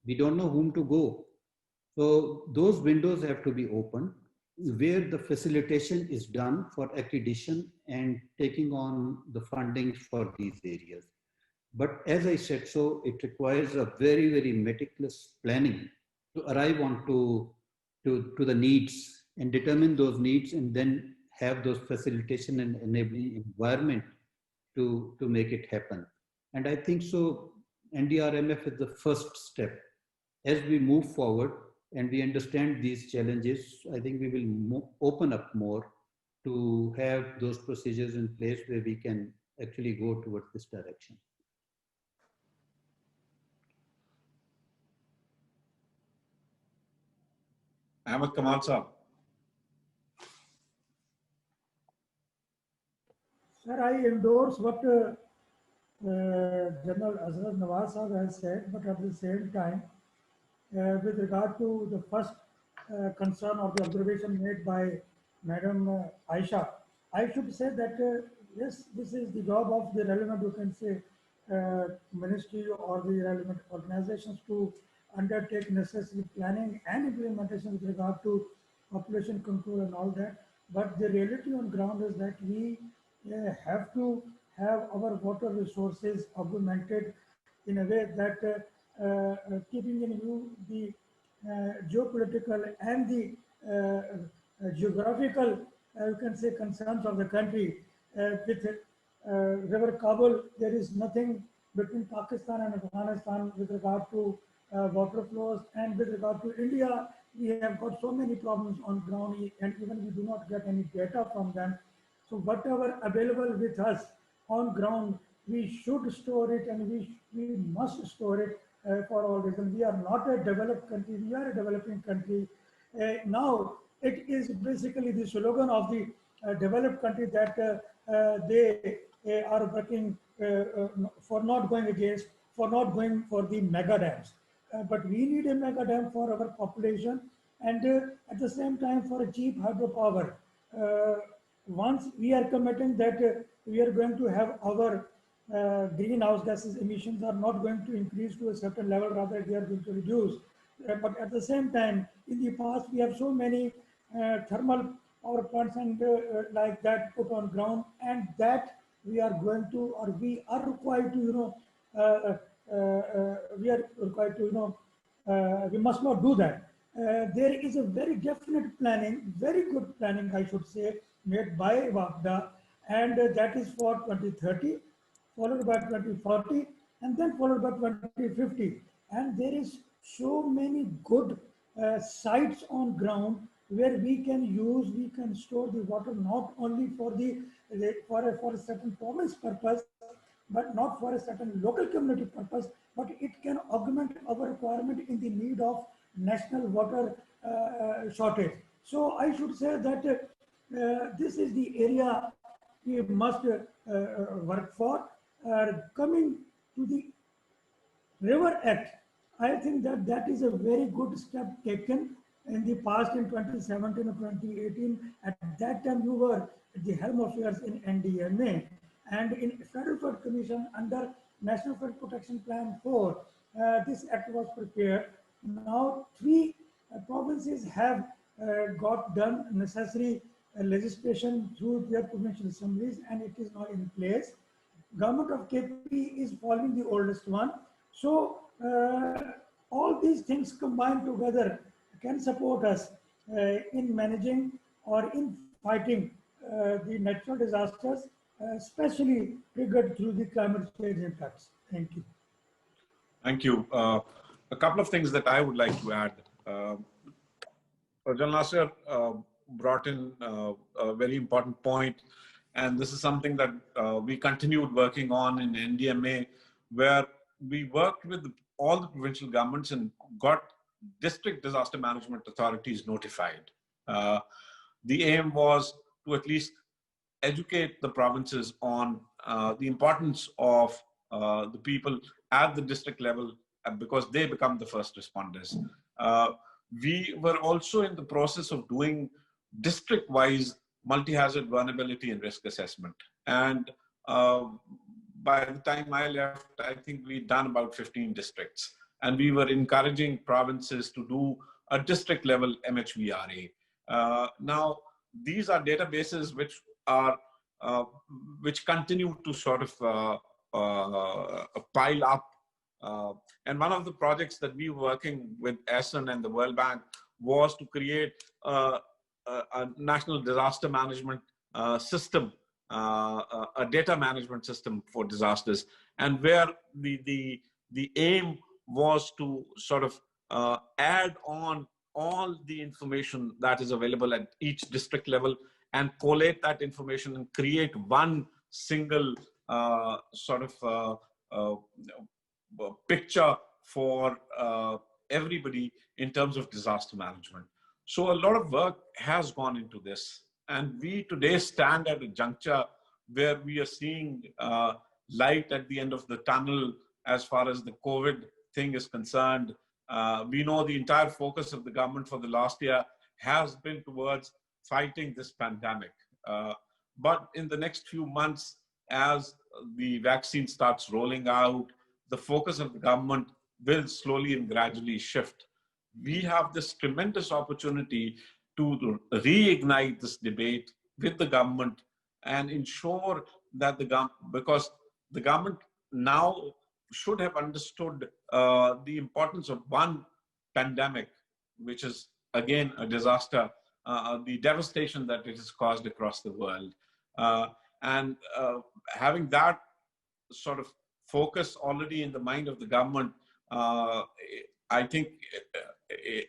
We don't know whom to go. So those windows have to be open, where the facilitation is done for accreditation and taking on the funding for these areas. But as I said, so it requires a very, very meticulous planning to arrive on to the needs and determine those needs, and then have those facilitation and enabling environment to make it happen. And I think so NDRMF is the first step. As we move forward and we understand these challenges, I think we will open up more to have those procedures in place where we can actually go towards this direction. Ahmed Kamal Saab. Sir, I endorse what General Azhar Nawaz Sahab has said, but at the same time, with regard to the first concern or the observation made by Madam Aisha, I should say that yes, this is the job of the relevant, you can say, ministry or the relevant organizations to undertake necessary planning and implementation with regard to population control and all that. But the reality on ground is that we have to have our water resources augmented in a way that keeping in view the geopolitical and the geographical, you can say, concerns of the country. With River Kabul, there is nothing between Pakistan and Afghanistan with regard to water flows, and with regard to India, we have got so many problems on ground, and even we do not get any data from them. So whatever available with us on ground, we should store it, and we must store it for all reasons. We are not a developed country, we are a developing country. Now, it is basically the slogan of the developed country that they are working for not going against, for not going for the mega dams. But we need a mega dam for our population, and at the same time for a cheap hydropower. Once we are committing that we are going to have our greenhouse gases emissions are not going to increase to a certain level, rather they are going to reduce. But at the same time, in the past, we have so many thermal power plants and like that put on ground, and that we are going to, or we are required to, we are required to, we must not do that. There is a very definite planning, very good planning, I should say, made by WAPDA, and that is for 2030, followed by 2040, and then followed by 2050. And there is so many good sites on ground where we can use, we can store the water not only for for a certain province purpose, but not for a certain local community purpose, but it can augment our requirement in the need of national water shortage. So I should say that this is the area we must work for. Coming to the River Act, I think that that is a very good step taken in the past in 2017 or 2018. At that time, you were at the helm of affairs in NDMA, and in Federal Flood Commission under National Flood Protection Plan 4, this act was prepared. Now, 3 provinces have got done necessary legislation through their provincial assemblies, and it is now in place. Government of KP is following the oldest one. So all these things combined together can support us in managing or in fighting the natural disasters, especially triggered through the climate change impacts? Thank you. Thank you. A couple of things that I would like to add. Rajan Nasir brought in a very important point, and this is something that we continued working on in NDMA, where we worked with all the provincial governments and got district disaster management authorities notified. The aim was to at least educate the provinces on the importance of the people at the district level because they become the first responders. We were also in the process of doing district-wise multi-hazard vulnerability and risk assessment. And by the time I left, I think we'd done about 15 districts. And we were encouraging provinces to do a district level MHVRA. Now, these are databases which are which continue to sort of pile up. And one of the projects that we were working with ESSEN and the World Bank was to create a national disaster management system, a data management system for disasters, and where the aim was to sort of add on all the information that is available at each district level and collate that information and create one single sort of picture for everybody in terms of disaster management. So a lot of work has gone into this. And we today stand at a juncture where we are seeing light at the end of the tunnel as far as the COVID thing is concerned. We know the entire focus of the government for the last year has been towards fighting this pandemic. But in the next few months, as the vaccine starts rolling out, the focus of the government will slowly and gradually shift. We have this tremendous opportunity to reignite this debate with the government and ensure that because the government now should have understood the importance of one pandemic, which is again a disaster, the devastation that it has caused across the world. And having that sort of focus already in the mind of the government, I think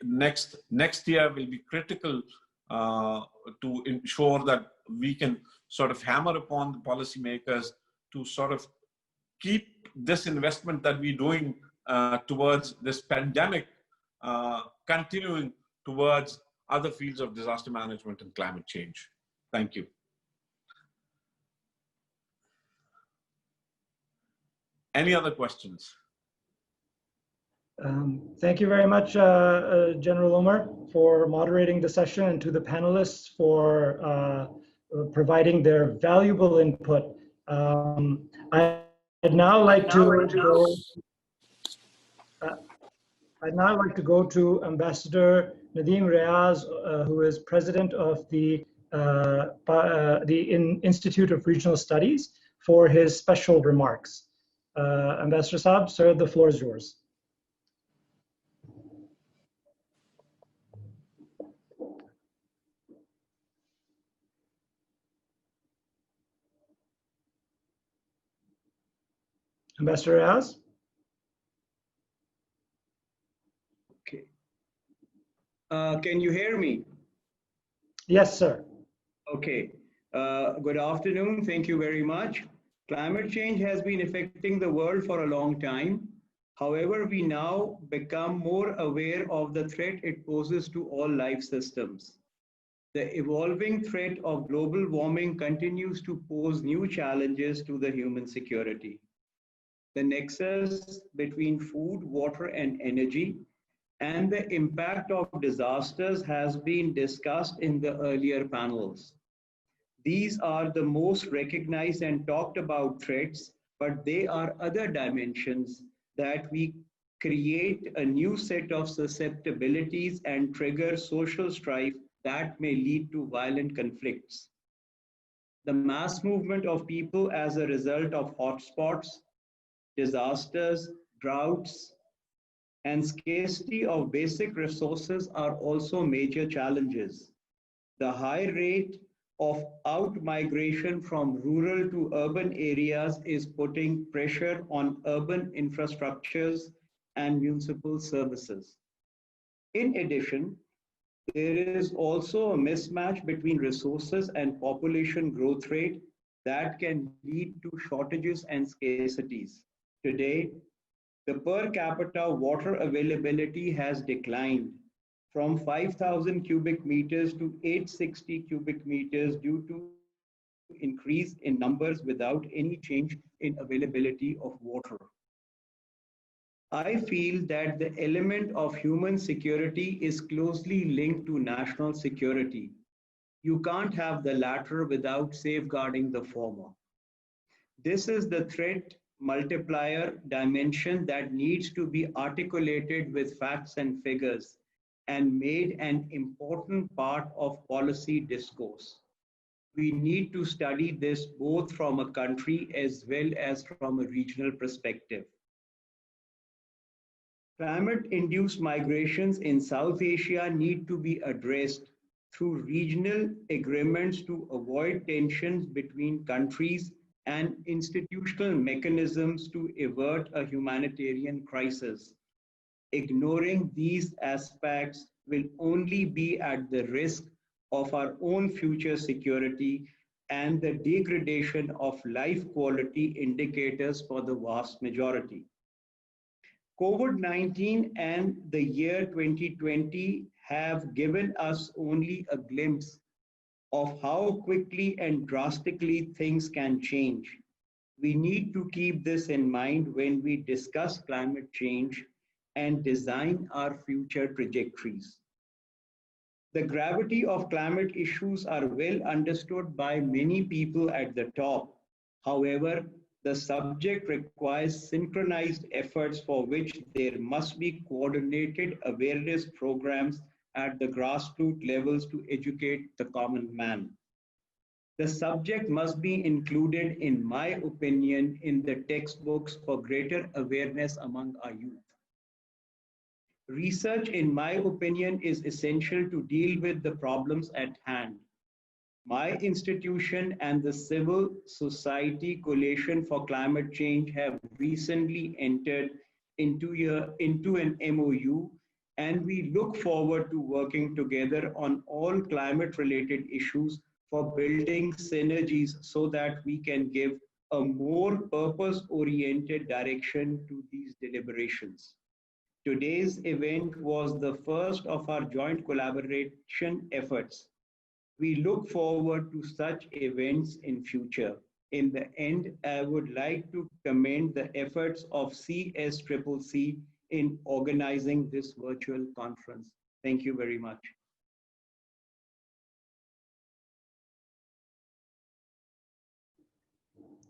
next year will be critical to ensure that we can sort of hammer upon the policymakers to sort of keep this investment that we're doing towards this pandemic continuing towards other fields of disaster management and climate change. Thank you. Any other questions? Thank you very much, General Omar, for moderating the session, and to the panelists for providing their valuable input. I'd now like to go to Ambassador Nadeem Riaz, who is president of the Institute of Regional Studies, for his special remarks. Ambassador Saab, sir, the floor is yours. Ambassador Riaz? Okay. Can you hear me? Yes, sir. Okay. Good afternoon. Thank you very much. Climate change has been affecting the world for a long time. However, we now become more aware of the threat it poses to all life systems. The evolving threat of global warming continues to pose new challenges to the human security. The nexus between food, water, and energy, and the impact of disasters has been discussed in the earlier panels. These are the most recognized and talked about threats, but there are other dimensions that we create a new set of susceptibilities and trigger social strife that may lead to violent conflicts. The mass movement of people as a result of hotspots, disasters, droughts, and scarcity of basic resources are also major challenges. The high rate of out-migration from rural to urban areas is putting pressure on urban infrastructures and municipal services. In addition, there is also a mismatch between resources and population growth rate that can lead to shortages and scarcities. Today, the per capita water availability has declined from 5,000 cubic meters to 860 cubic meters due to increase in numbers without any change in availability of water. I feel that the element of human security is closely linked to national security. You can't have the latter without safeguarding the former. This is the threat multiplier dimension that needs to be articulated with facts and figures and made an important part of policy discourse. We need to study this both from a country as well as from a regional perspective. Climate-induced migrations in South Asia need to be addressed through regional agreements to avoid tensions between countries and institutional mechanisms to avert a humanitarian crisis. Ignoring these aspects will only be at the risk of our own future security and the degradation of life quality indicators for the vast majority. COVID-19 and the year 2020 have given us only a glimpse of how quickly and drastically things can change. We need to keep this in mind when we discuss climate change and design our future trajectories. The gravity of climate issues are well understood by many people at the top. However, the subject requires synchronized efforts for which there must be coordinated awareness programs at the grassroots levels to educate the common man. The subject must be included, in my opinion, in the textbooks for greater awareness among our youth. Research, in my opinion, is essential to deal with the problems at hand. My institution and the Civil Society Coalition for Climate Change have recently entered into an MOU, and we look forward to working together on all climate-related issues for building synergies so that we can give a more purpose-oriented direction to these deliberations. Today's event was the first of our joint collaboration efforts. We look forward to such events in future. In the end, I would like to commend the efforts of CSCCC in organizing this virtual conference. Thank you very much.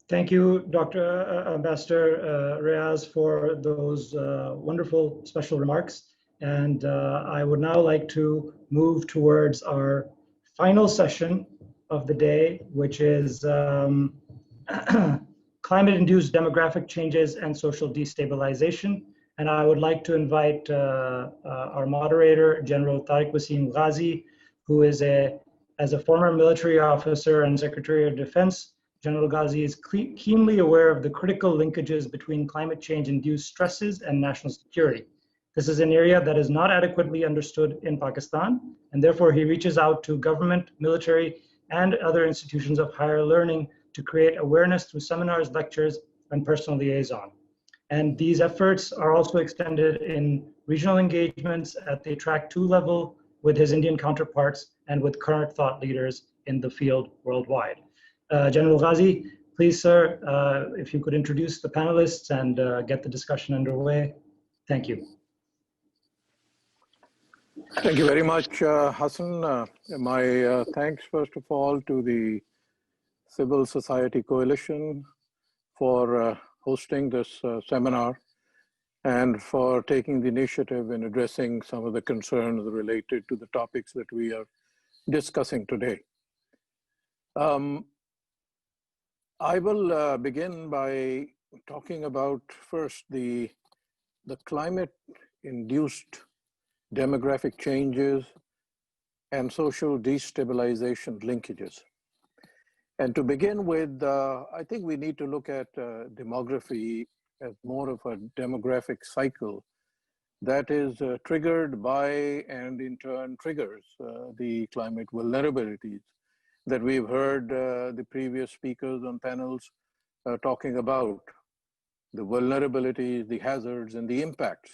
Thank you, Dr. Ambassador Riaz, for those wonderful special remarks. And I would now like to move towards our final session of the day, which is climate-induced demographic changes and social destabilization. And I would like to invite our moderator, General Tariq Wasim Ghazi, who is as a former military officer and Secretary of Defense, General Ghazi is keenly aware of the critical linkages between climate change-induced stresses and national security. This is an area that is not adequately understood in Pakistan, and therefore he reaches out to government, military, and other institutions of higher learning to create awareness through seminars, lectures, and personal liaison. And these efforts are also extended in regional engagements at the Track 2 level with his Indian counterparts and with current thought leaders in the field worldwide. General Ghazi, please, sir, if you could introduce the panelists and get the discussion underway. Thank you. Thank you very much, Hassan. My thanks, first of all, to the Civil Society Coalition for hosting this seminar and for taking the initiative in addressing some of the concerns related to the topics that we are discussing today. I will begin by talking about first the climate-induced demographic changes and social destabilization linkages. And to begin with, I think we need to look at demography as more of a demographic cycle that is triggered by and in turn triggers the climate vulnerabilities that we've heard the previous speakers on panels talking about, the vulnerabilities, the hazards, and the impacts.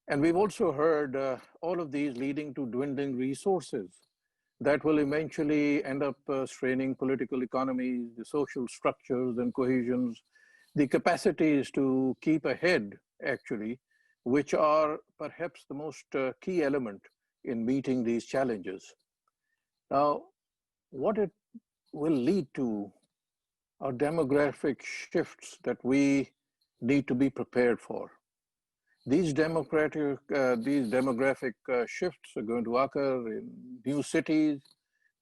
And we've also heard all of these leading to dwindling resources that will eventually end up straining political economies, the social structures and cohesions, the capacities to keep ahead, actually, which are perhaps the most key element in meeting these challenges. Now, what it will lead to are demographic shifts that we need to be prepared for. These demographic shifts are going to occur in new cities,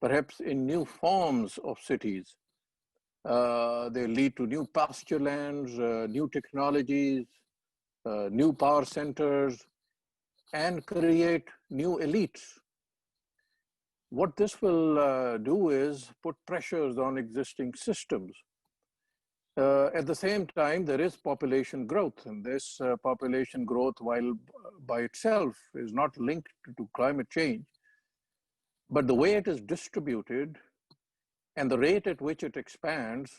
perhaps in new forms of cities. They lead to new pasture lands, new technologies, new power centers, and create new elites. What this will do is put pressures on existing systems. At the same time, there is population growth, and this population growth, while by itself is not linked to climate change, but the way it is distributed and the rate at which it expands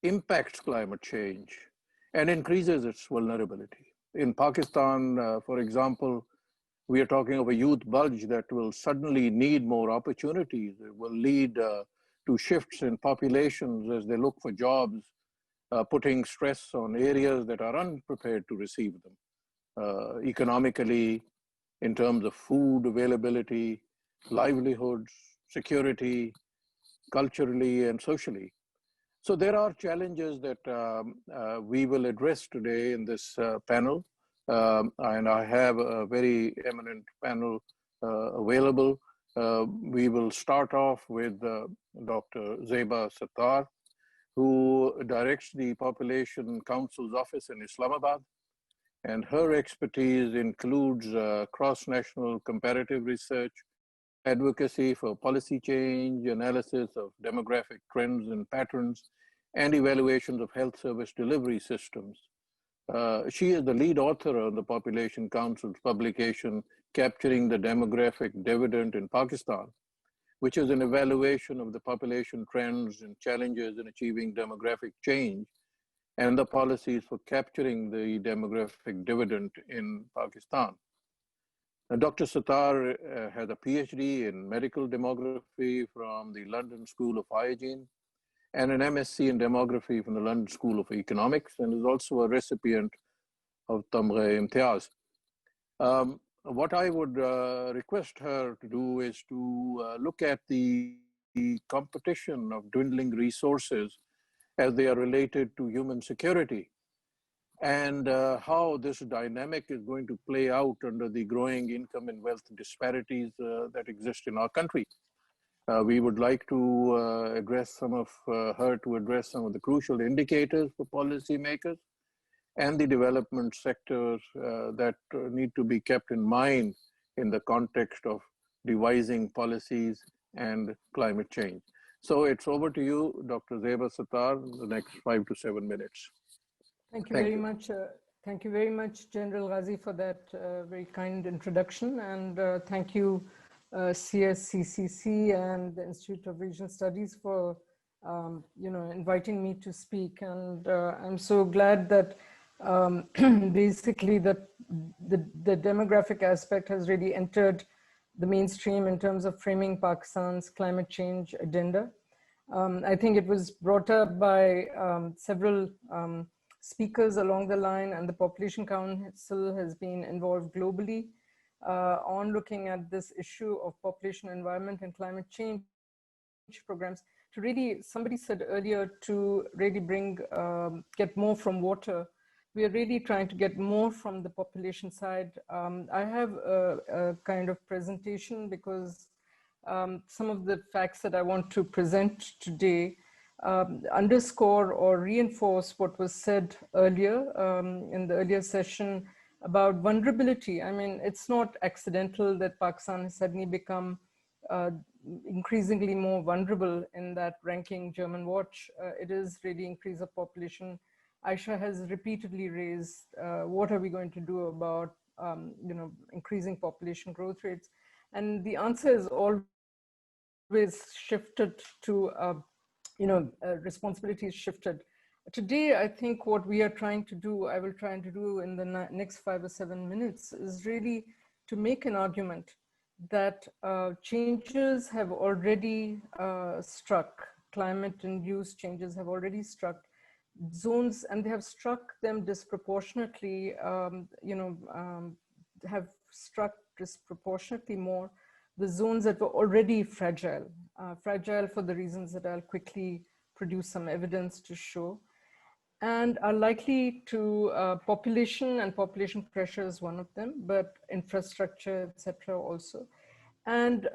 impacts climate change and increases its vulnerability. In Pakistan, for example, we are talking of a youth bulge that will suddenly need more opportunities. It will lead to shifts in populations as they look for jobs, putting stress on areas that are unprepared to receive them, economically, in terms of food availability, livelihoods, security, culturally and socially. So there are challenges that we will address today in this panel. And I have a very eminent panel available. We will start off with Dr. Zeba Sattar, who directs the Population Council's office in Islamabad. And her expertise includes cross-national comparative research, advocacy for policy change, analysis of demographic trends and patterns, and evaluations of health service delivery systems. She is the lead author of the Population Council's publication, Capturing the Demographic Dividend in Pakistan, which is an evaluation of the population trends and challenges in achieving demographic change and the policies for capturing the demographic dividend in Pakistan. Dr. Sattar has a PhD in medical demography from the London School of Hygiene and an MSc in demography from the London School of Economics, and is also a recipient of Tamghe Imtiaz. What I would request her to do is to look at the competition of dwindling resources as they are related to human security, and how this dynamic is going to play out under the growing income and wealth disparities that exist in our country. We would like to address some of the crucial indicators for policymakers and the development sectors that need to be kept in mind in the context of devising policies and climate change. So it's over to you, Dr. Zeba Sattar, the next 5 to 7 minutes. Thank you very much. Thank you very much, General Ghazi, for that very kind introduction. And thank you, CSCCC and the Institute of Regional Studies for inviting me to speak. And I'm so glad that basically that the demographic aspect has really entered the mainstream in terms of framing Pakistan's climate change agenda. I think it was brought up by several speakers along the line, and the Population Council has been involved globally on looking at this issue of population, environment, and climate change programs to really, somebody said earlier, to really bring, get more from water. We are really trying to get more from the population side. I have a kind of presentation because some of the facts that I want to present today underscore or reinforce what was said earlier in the earlier session about vulnerability. I mean, it's not accidental that Pakistan has suddenly become increasingly more vulnerable in that ranking German watch. It is really increase of population. Aisha has repeatedly raised, what are we going to do about increasing population growth rates? And the answer is always shifted to, responsibilities shifted. Today, I think what we are trying to do, I will try to do in the next 5 or 7 minutes, is really to make an argument that changes have already struck, climate-induced changes have already struck zones, and they have struck them disproportionately, have struck disproportionately more the zones that were already fragile, fragile for the reasons that I'll quickly produce some evidence to show, and are likely to, population and population pressure is one of them, but infrastructure, etc. also. And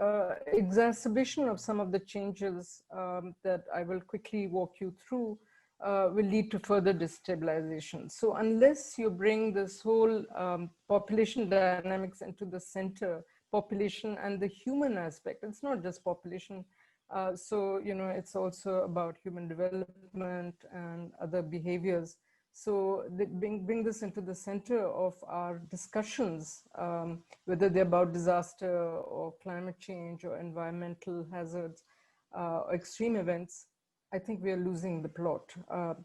exacerbation of some of the changes that I will quickly walk you through will lead to further destabilization. So unless you bring this whole population dynamics into the center, population and the human aspect, it's not just population. It's also about human development and other behaviors. So they bring this into the center of our discussions, whether they're about disaster or climate change or environmental hazards, extreme events. I think we are losing the plot.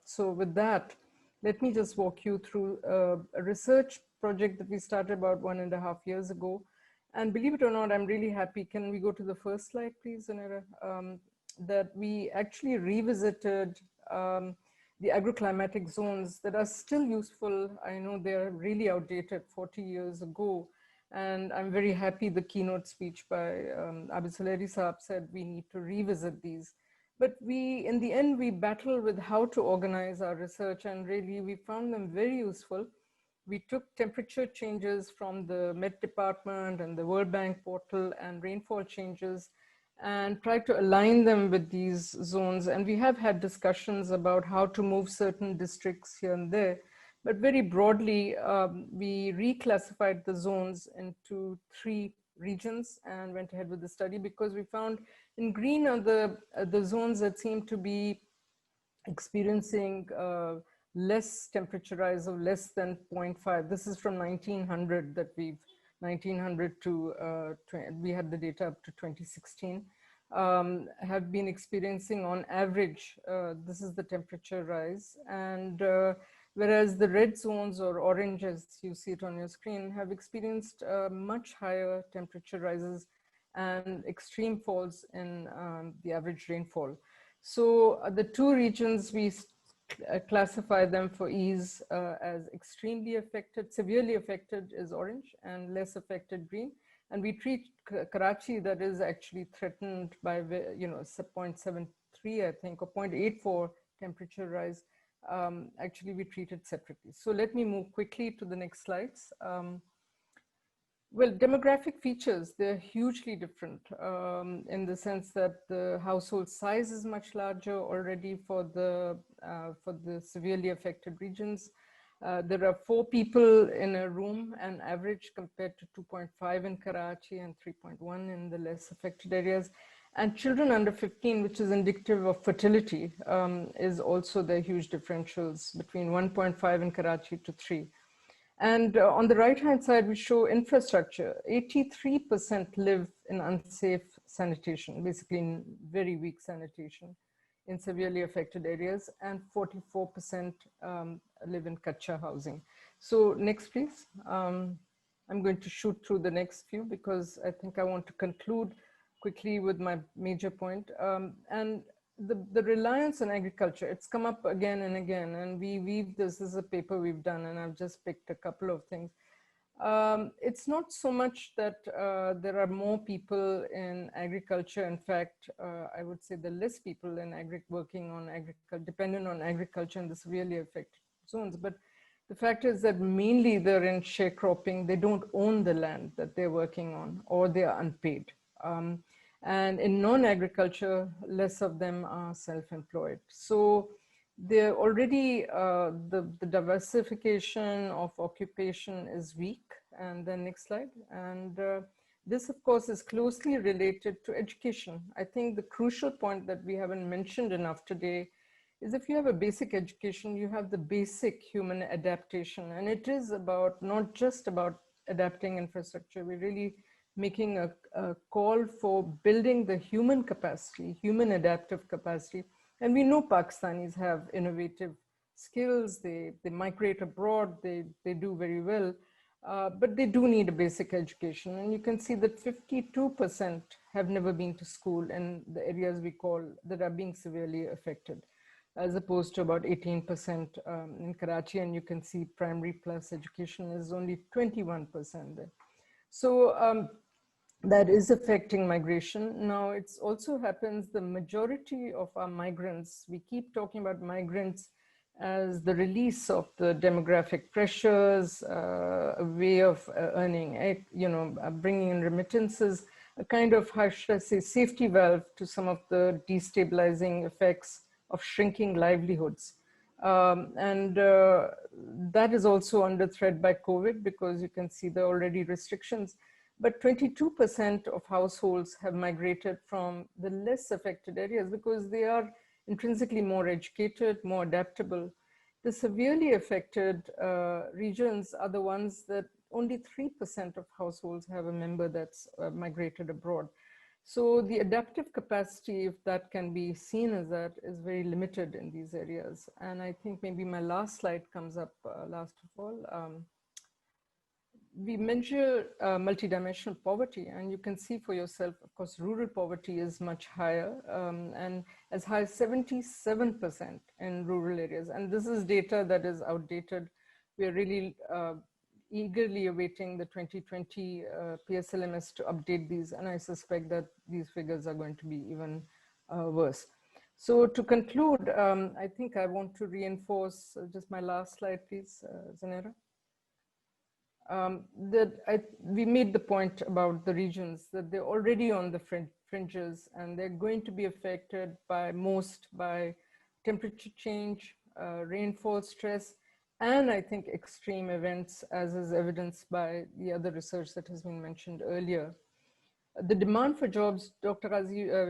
So with that, let me just walk you through a research project that we started about 1.5 years ago. And believe it or not, I'm really happy. Can we go to the first slide, please, Anera? That we actually revisited the agroclimatic zones that are still useful. I know they're really outdated 40 years ago. And I'm very happy the keynote speech by Abid Saleri Saab said we need to revisit these. But in the end, we battled with how to organize our research, and really we found them very useful. We took temperature changes from the Met Department and the World Bank portal and rainfall changes and tried to align them with these zones. And we have had discussions about how to move certain districts here and there. But very broadly, we reclassified the zones into 3 regions and went ahead with the study because we found in green are the zones that seem to be experiencing less temperature rise of less than 0.5. This is from 1900 that 1900 to, we had the data up to 2016, have been experiencing on average, this is the temperature rise. And whereas the red zones or oranges, you see it on your screen, have experienced much higher temperature rises and extreme falls in the average rainfall. So the 2 regions, we classify them for ease as extremely affected, severely affected is orange, and less affected green. And we treat Karachi, that is actually threatened by 0.73, I think, or 0.84 temperature rise. Actually, we treat it separately. So let me move quickly to the next slides. Well, demographic features, they're hugely different in the sense that the household size is much larger already for the severely affected regions. There are 4 people in a room, an average, compared to 2.5 in Karachi and 3.1 in the less affected areas. And children under 15, which is indicative of fertility, is also the huge differentials between 1.5 in Karachi to 3. And on the right-hand side, we show infrastructure. 83% live in unsafe sanitation, basically in very weak sanitation in severely affected areas, and 44% live in kacha housing. So next, please. I'm going to shoot through the next few because I think I want to conclude quickly with my major point. And the reliance on agriculture, it's come up again and again, and this is a paper we've done, and I've just picked a couple of things. It's not so much that there are more people in agriculture. In fact, I would say the less people in working on agriculture, dependent on agriculture in the severely affected zones. But the fact is that mainly they're in sharecropping. They don't own the land that they're working on, or they are unpaid. And in non-agriculture, less of them are self-employed. So they're already, the diversification of occupation is weak. And then next slide. And This, of course, is closely related to education. I think the crucial point that we haven't mentioned enough today is if you have a basic education, you have the basic human adaptation. And it is about, not just about adapting infrastructure, we're really making a call for building the human capacity, human adaptive capacity. And we know Pakistanis have innovative skills, they migrate abroad, they do very well, but they do need a basic education. And you can see that 52% have never been to school in the areas we call that are being severely affected, as opposed to about 18% in Karachi. And you can see primary plus education is only 21% there. So that is affecting migration. Now, it also happens the majority of our migrants, we keep talking about migrants as the release of the demographic pressures, a way of earning, bringing in remittances, a kind of, how should I say, safety valve to some of the destabilizing effects of shrinking livelihoods. That is also under threat by COVID, because you can see the already restrictions. But 22% of households have migrated from the less affected areas because they are intrinsically more educated, more adaptable. The severely affected regions are the ones that only 3% of households have a member that's migrated abroad. So the adaptive capacity, if that can be seen as that, is very limited in these areas. And I think maybe my last slide comes up last of all. We measure multidimensional poverty, and you can see for yourself, of course, rural poverty is much higher, and as high as 77% in rural areas. And this is data that is outdated. We are really eagerly awaiting the 2020 PSLMS to update these, and I suspect that these figures are going to be even worse. So to conclude, I think I want to reinforce just my last slide, please, Zanera. We made the point about the regions that they're already on the fringes, and they're going to be affected by temperature change, rainfall stress, and I think extreme events, as is evidenced by the other research that has been mentioned earlier. The demand for jobs, Dr.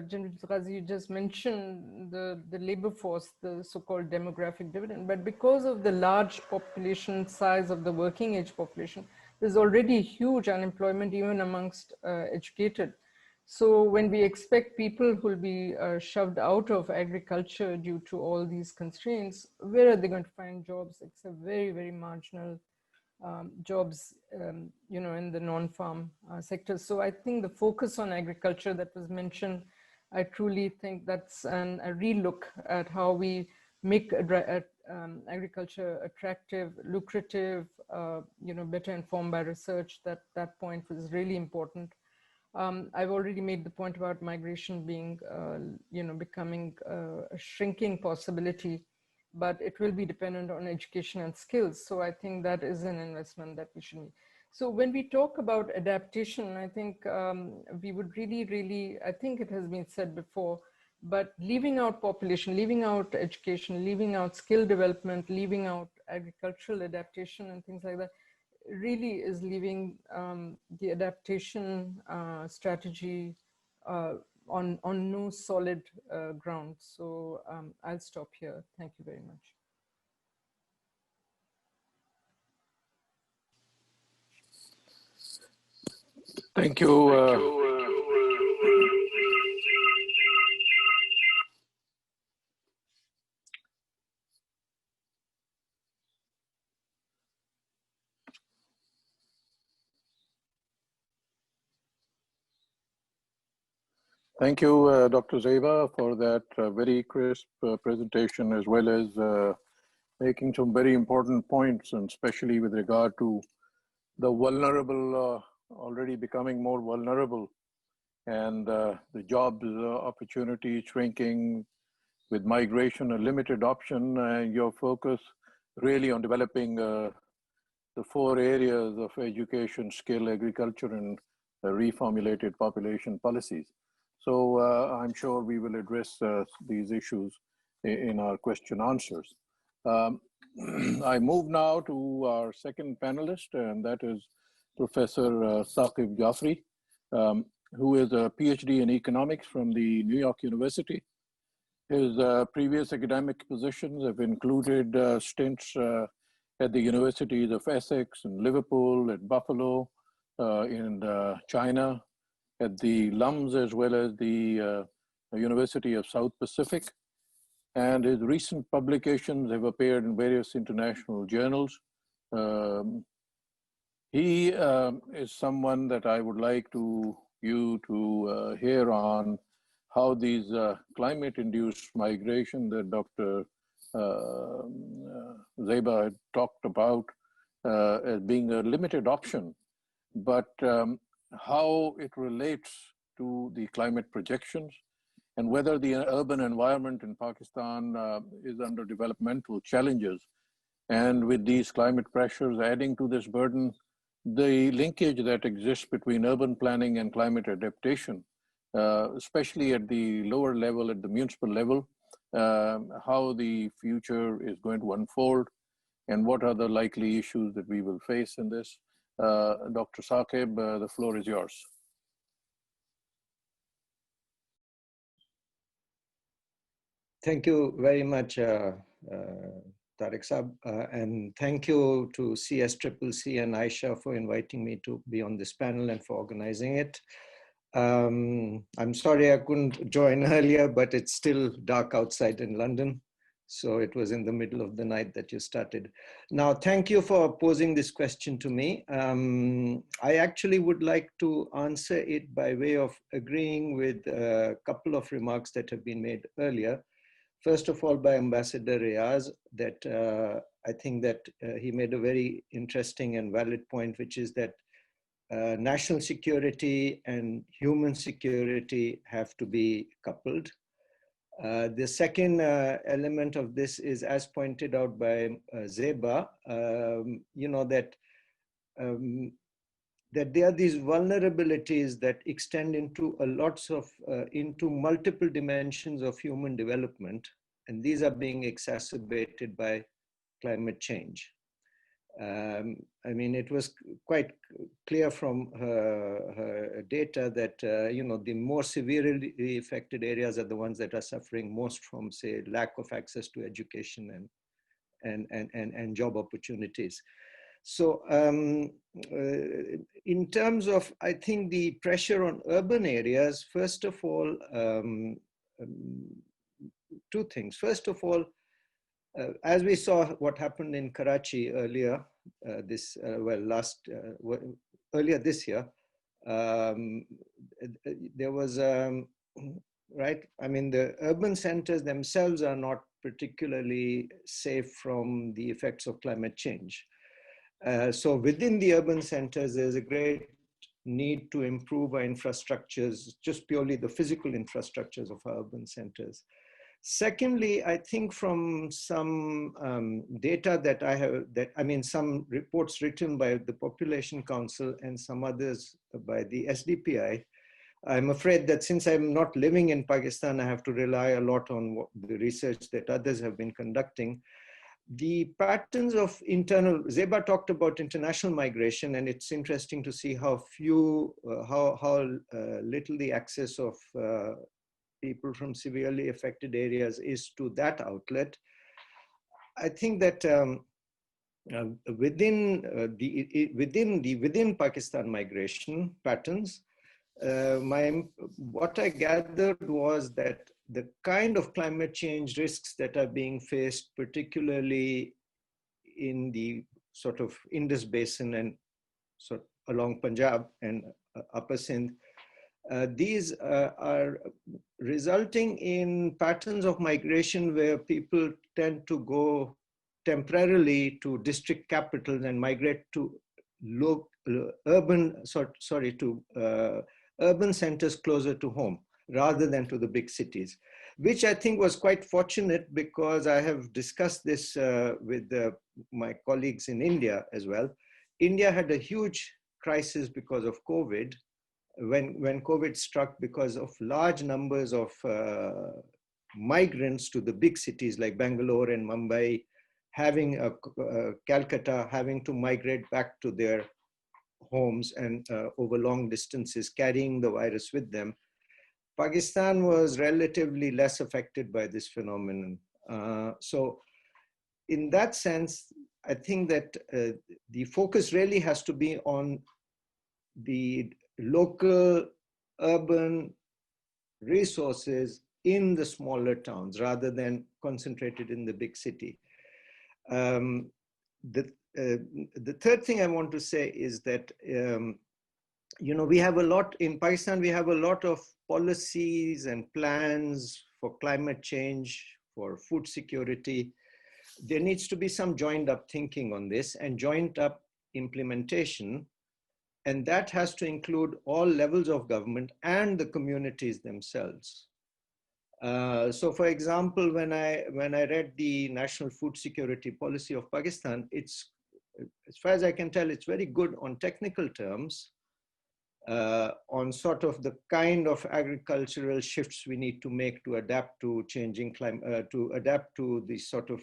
General Ghazi, you just mentioned the labor force, the so-called demographic dividend, but because of the large population size of the working age population, there's already huge unemployment even amongst educated. So when we expect people who will be shoved out of agriculture due to all these constraints, where are they going to find jobs? It's a very, very marginal jobs, in the non-farm sectors. So I think the focus on agriculture that was mentioned, I truly think that's a relook at how we make agriculture attractive, lucrative, better informed by research. That point was really important. I've already made the point about migration being, becoming a shrinking possibility, but it will be dependent on education and skills. So I think that is an investment that we should make. So when we talk about adaptation, I think we would really, I think it has been said before, but leaving out population, leaving out education, leaving out skill development, leaving out agricultural adaptation and things like that, really is leaving the adaptation strategy on no solid ground. So I'll stop here. Thank you very much. Thank you. Thank you, Dr. Zeva, for that very crisp presentation, as well as making some very important points, and especially with regard to the vulnerable already becoming more vulnerable, and the job opportunity shrinking with migration, a limited option, your focus really on developing the 4 areas of education, skill, agriculture, and reformulated population policies. So I'm sure we will address these issues in our question answers. I move now to our second panelist, and that is Professor Saqib Jafri. who is a PhD in economics from the New York University. His previous academic positions have included stints at the universities of Essex and Liverpool, at Buffalo, in China, at the LUMS, as well as the University of South Pacific. And his recent publications have appeared in various international journals. He is someone that I would like you to hear on how these climate-induced migration that Dr. Zeba had talked about as being a limited option, but how it relates to the climate projections and whether the urban environment in Pakistan is under developmental challenges. And with these climate pressures adding to this burden, the linkage that exists between urban planning and climate adaptation, especially at the lower level, at the municipal level, how the future is going to unfold and what are the likely issues that we will face in this. Dr. Saqib, the floor is yours. Thank you very much, Tariq Saab, and thank you to CSCCC and Aisha for inviting me to be on this panel and for organizing it. I'm sorry I couldn't join earlier, but it's still dark outside in London. So it was in the middle of the night that you started. Now, thank you for posing this question to me. I actually would like to answer it by way of agreeing with a couple of remarks that have been made earlier. First of all, by Ambassador Riaz, that I think that he made a very interesting and valid point, which is that national security and human security have to be coupled. The second element of this is, as pointed out by Zeba, you know, that there are these vulnerabilities that extend into into multiple dimensions of human development, and these are being exacerbated by climate change. I mean, it was quite clear from her data that, you know, the more severely affected areas are the ones that are suffering most from, say, lack of access to education and job opportunities. So in terms of, I think, the pressure on urban areas, first of all, two things. First of all, as we saw what happened in Karachi earlier, earlier this year, there was, right? I mean, the urban centers themselves are not particularly safe from the effects of climate change. So within the urban centers, there's a great need to improve our infrastructures, just purely the physical infrastructures of our urban centers. Secondly, I think from some data that I have, some reports written by the Population Council and some others by the SDPI, I'm afraid that since I'm not living in Pakistan, I have to rely a lot on the research that others have been conducting. The patterns of Zeba talked about international migration, and it's interesting to see how little the access of people from severely affected areas is to that outlet. I think that within Pakistan migration patterns, what I gathered was that the kind of climate change risks that are being faced, particularly in the sort of Indus Basin and sort of along Punjab and Upper Sindh, these are resulting in patterns of migration where people tend to go temporarily to district capitals and migrate to urban centers closer to home rather than to the big cities, which I think was quite fortunate because I have discussed this with my colleagues in India as well. India had a huge crisis because of COVID. When COVID struck, because of large numbers of migrants to the big cities like Bangalore and Mumbai, Calcutta having to migrate back to their homes and over long distances carrying the virus with them. Pakistan was relatively less affected by this phenomenon. So in that sense, I think that the focus really has to be on the local urban resources in the smaller towns rather than concentrated in the big city. The third thing I want to say is that, we have a lot, in Pakistan, we have a lot of policies and plans for climate change, for food security. There needs to be some joined up thinking on this and joined up implementation. And that has to include all levels of government and the communities themselves. So for example, when I read the National Food Security Policy of Pakistan, it's, as far as I can tell, it's very good on technical terms, on sort of the kind of agricultural shifts we need to make to adapt to changing climate, to adapt to the sort of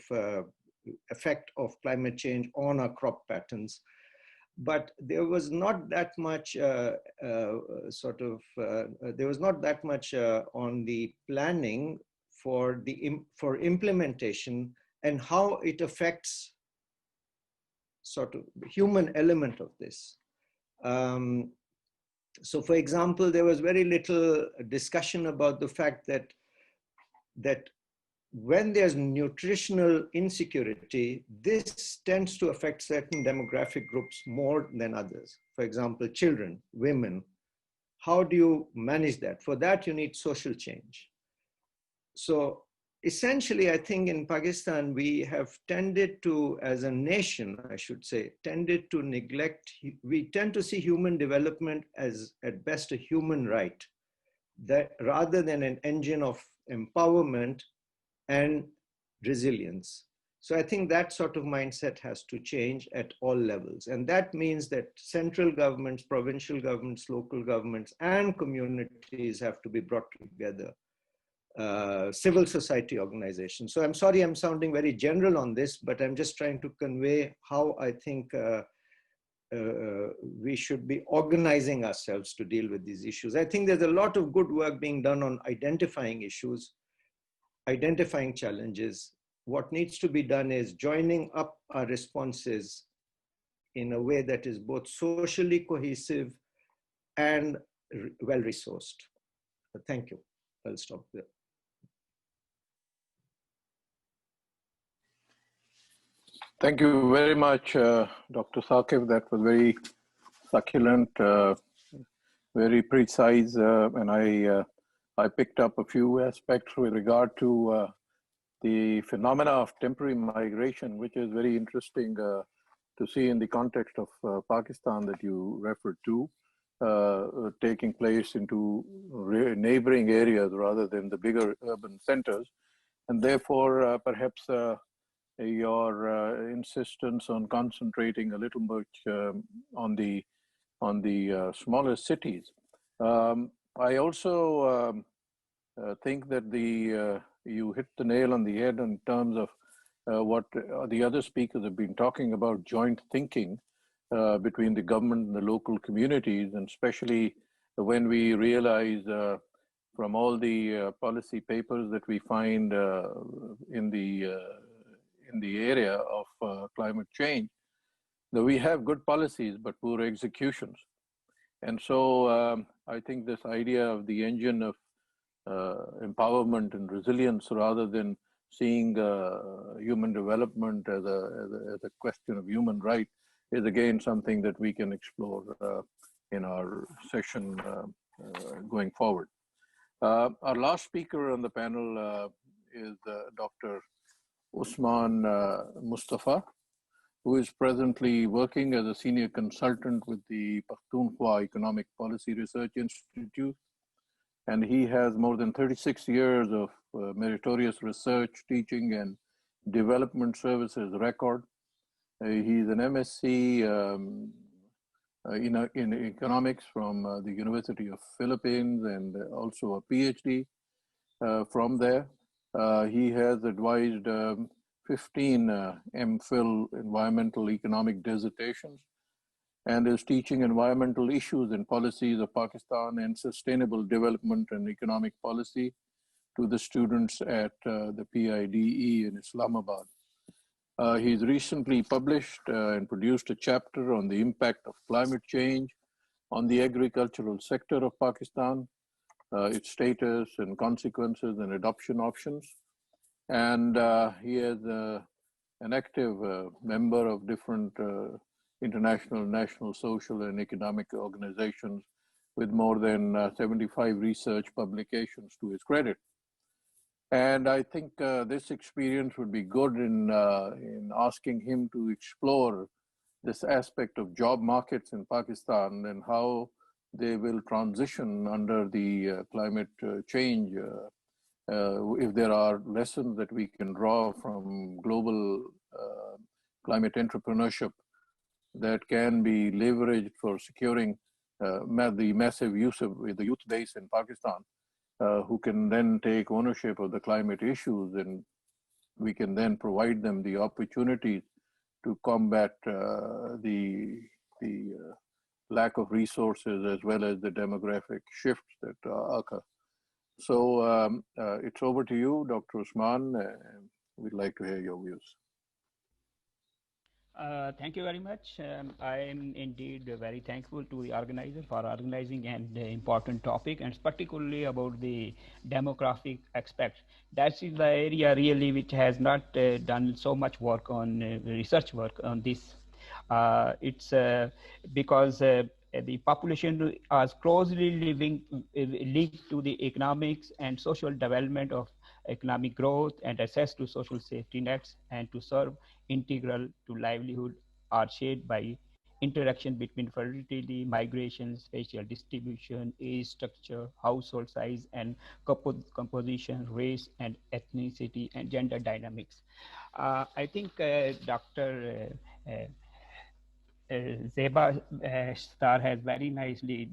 effect of climate change on our crop patterns. But there was not that much there was not that much on the planning for implementation and how it affects sort of the human element of this. So for example, there was very little discussion about the fact that when there's nutritional insecurity, this tends to affect certain demographic groups more than others. For example, children, women. How do you manage that? For that, you need social change. So essentially, I think in Pakistan, we have tended to, as a nation, I should say, tended to neglect, we tend to see human development as at best a human right, that rather than an engine of empowerment and resilience. So I think that sort of mindset has to change at all levels. And that means that central governments, provincial governments, local governments, and communities have to be brought together. Civil society organizations. So I'm sorry I'm sounding very general on this, but I'm just trying to convey how I think we should be organizing ourselves to deal with these issues. I think there's a lot of good work being done on identifying issues, identifying challenges. What needs to be done is joining up our responses in a way that is both socially cohesive and well-resourced. Thank you. I'll stop there. Thank you very much, Dr. Saqib. That was very succulent, very precise, and I picked up a few aspects with regard to the phenomena of temporary migration, which is very interesting to see in the context of Pakistan that you referred to, taking place into neighboring areas rather than the bigger urban centers. And therefore, perhaps your insistence on concentrating a little much on the smaller cities. I also think that you hit the nail on the head in terms of what the other speakers have been talking about, joint thinking between the government and the local communities, and especially when we realize from all the policy papers that we find in the area of climate change, that we have good policies but poor executions. And so I think this idea of the engine of empowerment and resilience, rather than seeing human development as a question of human right, is again something that we can explore in our session going forward. Our last speaker on the panel is Dr. Usman Mustafa, who is presently working as a senior consultant with the Pakhtunkhwa Economic Policy Research Institute. And he has more than 36 years of meritorious research, teaching, and development services record. He's an MSc in economics from the University of Philippines, and also a PhD from there. He has advised 15 MPhil environmental economic dissertations, and is teaching environmental issues and policies of Pakistan and sustainable development and economic policy to the students at the PIDE in Islamabad. He's recently published and produced a chapter on the impact of climate change on the agricultural sector of Pakistan, its status and consequences and adoption options. And he is an active member of different international, national, social, and economic organizations with more than 75 research publications to his credit. And I think this experience would be good in asking him to explore this aspect of job markets in Pakistan and how they will transition under the climate change. If there are lessons that we can draw from global climate entrepreneurship that can be leveraged for securing the massive use of the youth base in Pakistan, who can then take ownership of the climate issues, and we can then provide them the opportunities to combat the lack of resources as well as the demographic shifts that occur. So it's over to you, Dr. Usman. We'd like to hear your views. Thank you very much. I am indeed very thankful to the organizer for organizing an important topic, and particularly about the demographic aspect. That is the area really which has not done so much work on research work on this. It's because the population is closely linked to the economics and social development of economic growth and access to social safety nets, and to serve integral to livelihood are shaped by interaction between fertility, migration, spatial distribution, age structure, household size, and composition, race and ethnicity, and gender dynamics. I think Dr. Zeba Star has very nicely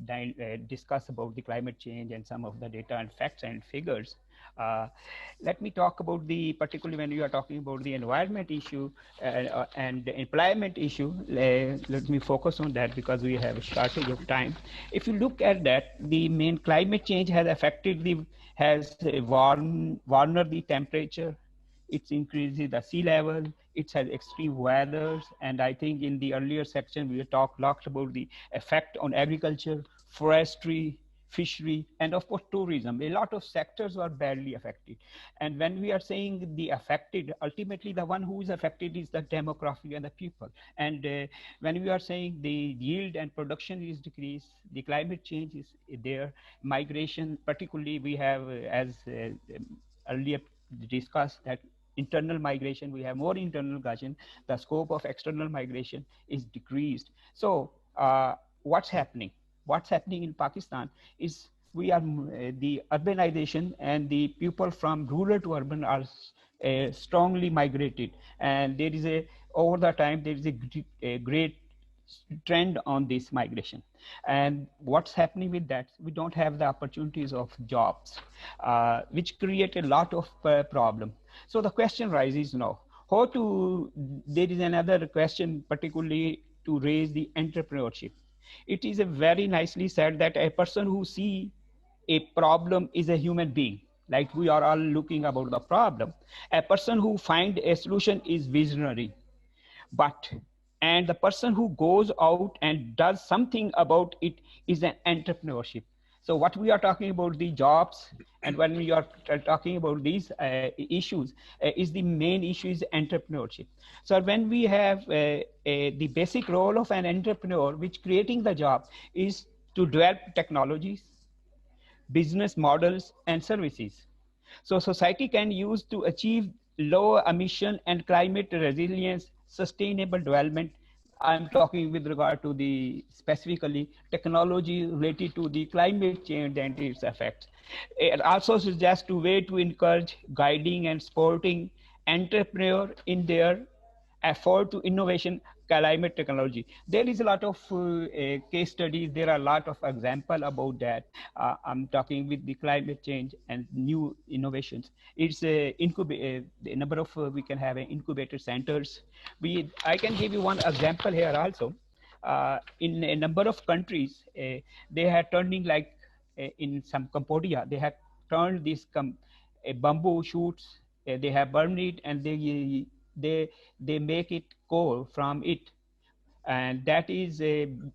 discussed about the climate change and some of the data and facts and figures. Let me talk about particularly when you are talking about the environment issue and the employment issue. Let me focus on that because we have a shortage of time. If you look at that, the main climate change has affected has warmed the temperature. It's increases the sea level, it has extreme weathers, and I think in the earlier section we talked about the effect on agriculture, forestry, fishery, and of course tourism. A lot of sectors were badly affected. And when we are saying the affected, ultimately the one who is affected is the demographic and the people. And when we are saying the yield and production is decreased, the climate change is there, migration, particularly we have as earlier discussed that internal migration, we have more internal migration, the scope of external migration is decreased. So what's happening? What's happening in Pakistan is we are the urbanization, and the people from rural to urban are strongly migrated, and there is over the time there is a great trend on this migration. And what's happening with that, we don't have the opportunities of jobs, which create a lot of problem. So the question rises now, there is another question particularly to raise the entrepreneurship. It is a very nicely said that a person who see a problem is a human being, like we are all looking about the problem. A person who find a solution is visionary, and the person who goes out and does something about it is an entrepreneurship. So what we are talking about the jobs, and when we are talking about these issues, is the main issue is entrepreneurship. So when we have the basic role of an entrepreneur, which creating the job is to develop technologies, business models, and services. So society can use to achieve low emission and climate resilience, sustainable development. I'm talking with regard to the specifically technology related to the climate change and its effects. It also suggests a way to encourage guiding and supporting entrepreneur in their effort to innovation climate technology. There is a lot of case studies. There are a lot of examples about that. I'm talking with the climate change and new innovations. It's a number of we can have incubator centers. I can give you one example here also. in a number of countries, they had turning like in some Cambodia, they have turned these bamboo shoots, they have burned it, and they make it coal from it, and that is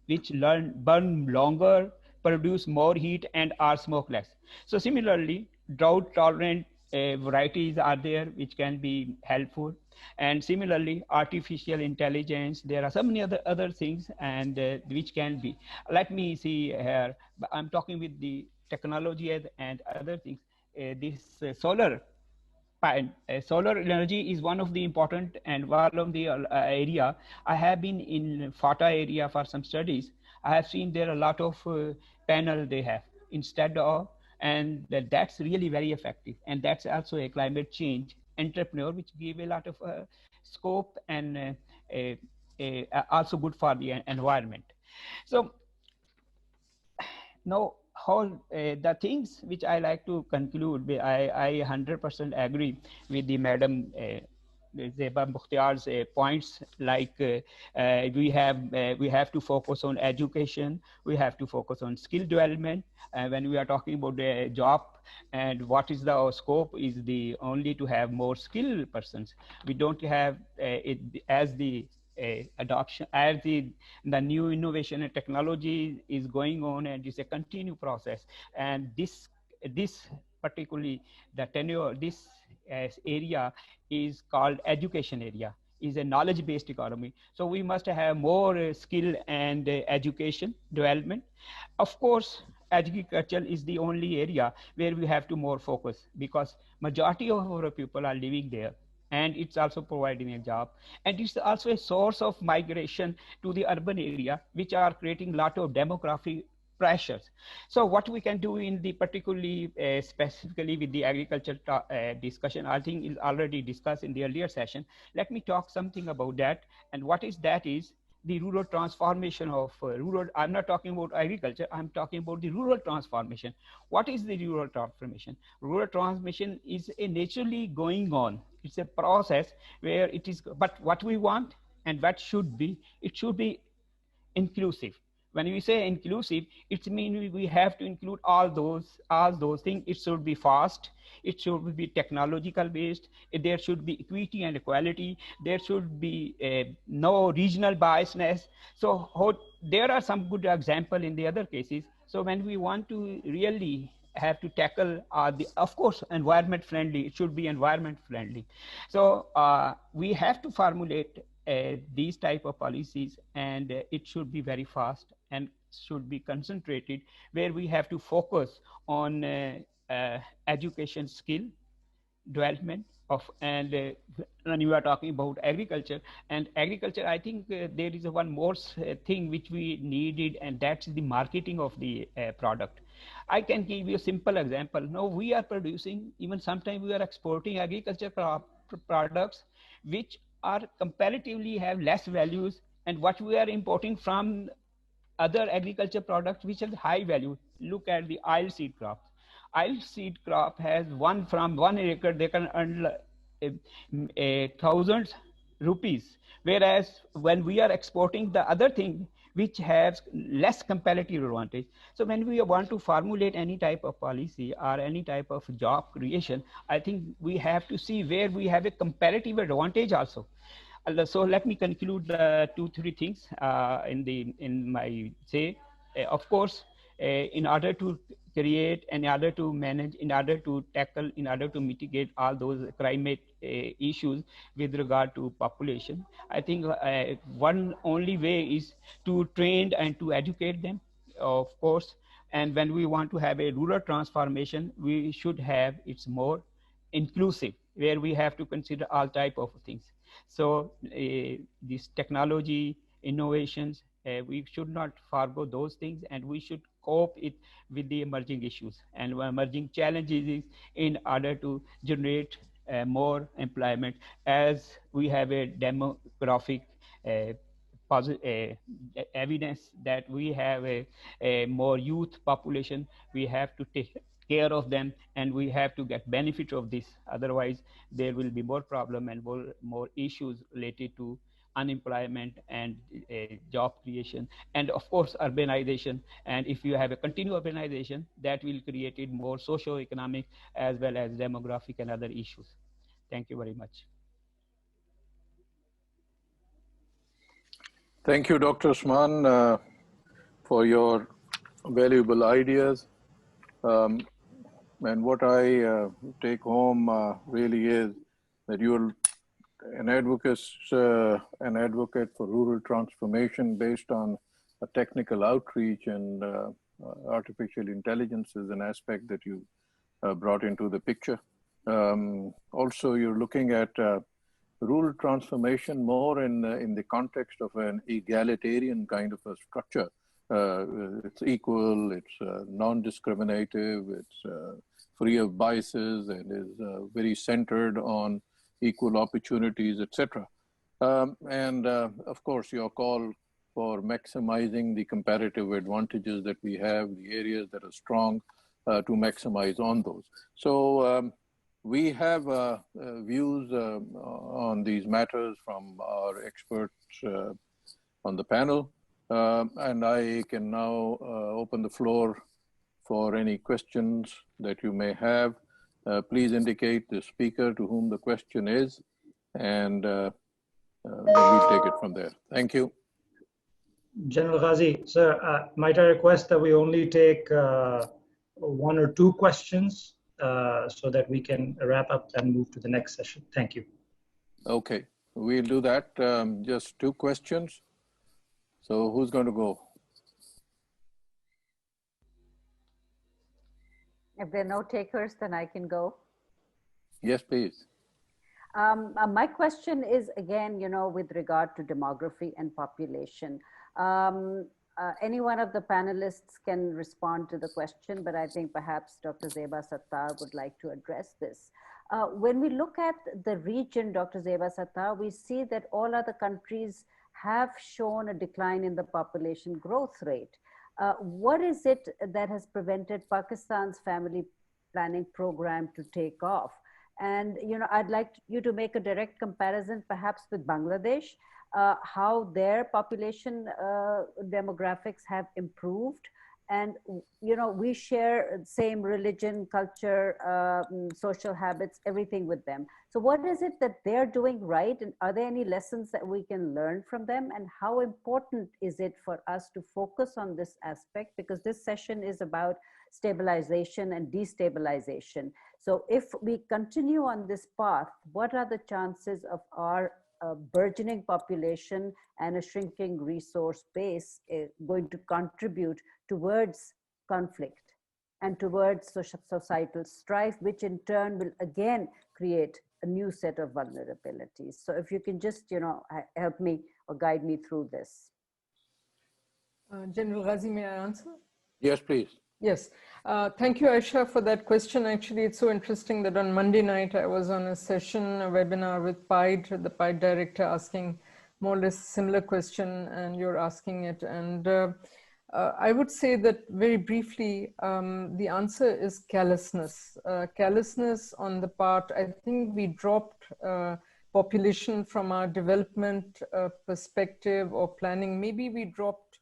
which burn longer, produce more heat, and are smokeless. So similarly, drought tolerant varieties are there which can be helpful, and similarly artificial intelligence, there are so many other things, and which can be, let me see here, I'm talking with the technology and other things. This solar energy is one of the important and one of the area. I have been in FATA area for some studies. I have seen there a lot of panel they have instead of, and that's really very effective. And that's also a climate change entrepreneur, which give a lot of scope and also good for the environment. So now, how the things which I like to conclude, I 100% agree with the Madam Zeba Mukhtiar's points, like we have to focus on education, we have to focus on skill development. When we are talking about the job and what is the scope, is the only to have more skilled persons. We don't have it as the adoption, as the new innovation and technology is going on, and it's a continued process. And this particularly the tenure, this area is called education area, is a knowledge-based economy. So we must have more skill and education development. Of course, agriculture is the only area where we have to more focus, because majority of our people are living there, and it's also providing a job, and it's also a source of migration to the urban area, which are creating a lot of demographic pressures. So what we can do in the particularly specifically with the agriculture discussion, I think is already discussed in the earlier session. Let me talk something about that. And what is that is the rural transformation of rural. I'm not talking about agriculture, I'm talking about the rural transformation. What is the rural transformation? Rural transformation is a naturally going on. It's a process where it is, but what we want and what should be, it should be inclusive. When we say inclusive, it means we have to include all those things. It should be fast, it should be technological based, there should be equity and equality, there should be no regional biasness. So there are some good examples in the other cases. So when we want to really have to tackle of course environment friendly, it should be environment friendly. So we have to formulate these type of policies, and it should be very fast and should be concentrated, where we have to focus on education skill development of, and when you are talking about agriculture, I think there is one more thing which we needed, and that's the marketing of the product. I can give you a simple example. Now we are producing, even sometimes we are exporting agriculture products which are comparatively have less values, and what we are importing from other agriculture products which have high value. Look at the oil seed crop. Oil seed crop has from 1 acre they can earn 1,000 rupees, whereas when we are exporting the other thing which has less comparative advantage. So when we want to formulate any type of policy or any type of job creation, I think we have to see where we have a comparative advantage also. So let me conclude 2-3 things in my say. Of course, in order to create, in order to manage, in order to tackle, in order to mitigate all those climate issues with regard to population, I think one only way is to train and to educate them, of course. And when we want to have a rural transformation, we should have it's more inclusive, where we have to consider all type of things. So this technology innovations, we should not forego those things, and we should cope it with the emerging issues and emerging challenges in order to generate more employment, as we have a demographic evidence that we have a more youth population. We have to take care of them, and we have to get benefit of this. Otherwise, there will be more problem and more issues related to unemployment and job creation, and of course urbanization. And if you have a continued urbanization, that will create it more socio-economic as well as demographic and other issues. Thank you very much. Thank you, Dr. Usman, for your valuable ideas. And what I take home really is that you're an advocate for rural transformation based on a technical outreach, and artificial intelligence is an aspect that you brought into the picture. Also, you're looking at rural transformation more in the context of an egalitarian kind of a structure. It's equal, it's non-discriminative, it's free of biases, and is very centered on equal opportunities, etc. And of course, your call for maximizing the comparative advantages that we have, the areas that are strong, to maximize on those. So we have views on these matters from our experts on the panel. And I can now open the floor for any questions that you may have. Please indicate the speaker to whom the question is, and then we'll take it from there. Thank you. General Ghazi, sir, might I request that we only take 1 or 2 questions so that we can wrap up and move to the next session. Thank you. Okay, we'll do that. Just 2 questions. So who's going to go? If there are no takers, then I can go. Yes, please. My question is, again, with regard to demography and population. Any one of the panelists can respond to the question, but I think perhaps Dr. Zeba Sattar would like to address this. When we look at the region, Dr. Zeba Sattar, we see that all other countries have shown a decline in the population growth rate. What is it that has prevented Pakistan's family planning program to take off? And I'd like you to make a direct comparison perhaps with Bangladesh, how their population demographics have improved. And we share same religion, culture, social habits, everything with them. So what is it that they're doing right? And are there any lessons that we can learn from them? And how important is it for us to focus on this aspect? Because this session is about stabilization and destabilization. So if we continue on this path, what are the chances of our burgeoning population and a shrinking resource base going to contribute towards conflict and towards societal strife, which in turn will again create a new set of vulnerabilities? So if you can just, help me or guide me through this. General Ghazi, may I answer? Yes, please. Yes. Thank you, Aisha, for that question. Actually, it's so interesting that on Monday night, I was on a session, a webinar with PIDE, the PIDE director, asking more or less similar question, and you're asking it. And I would say that very briefly, the answer is callousness. Callousness on the part, I think we dropped population from our development perspective or planning. Maybe we dropped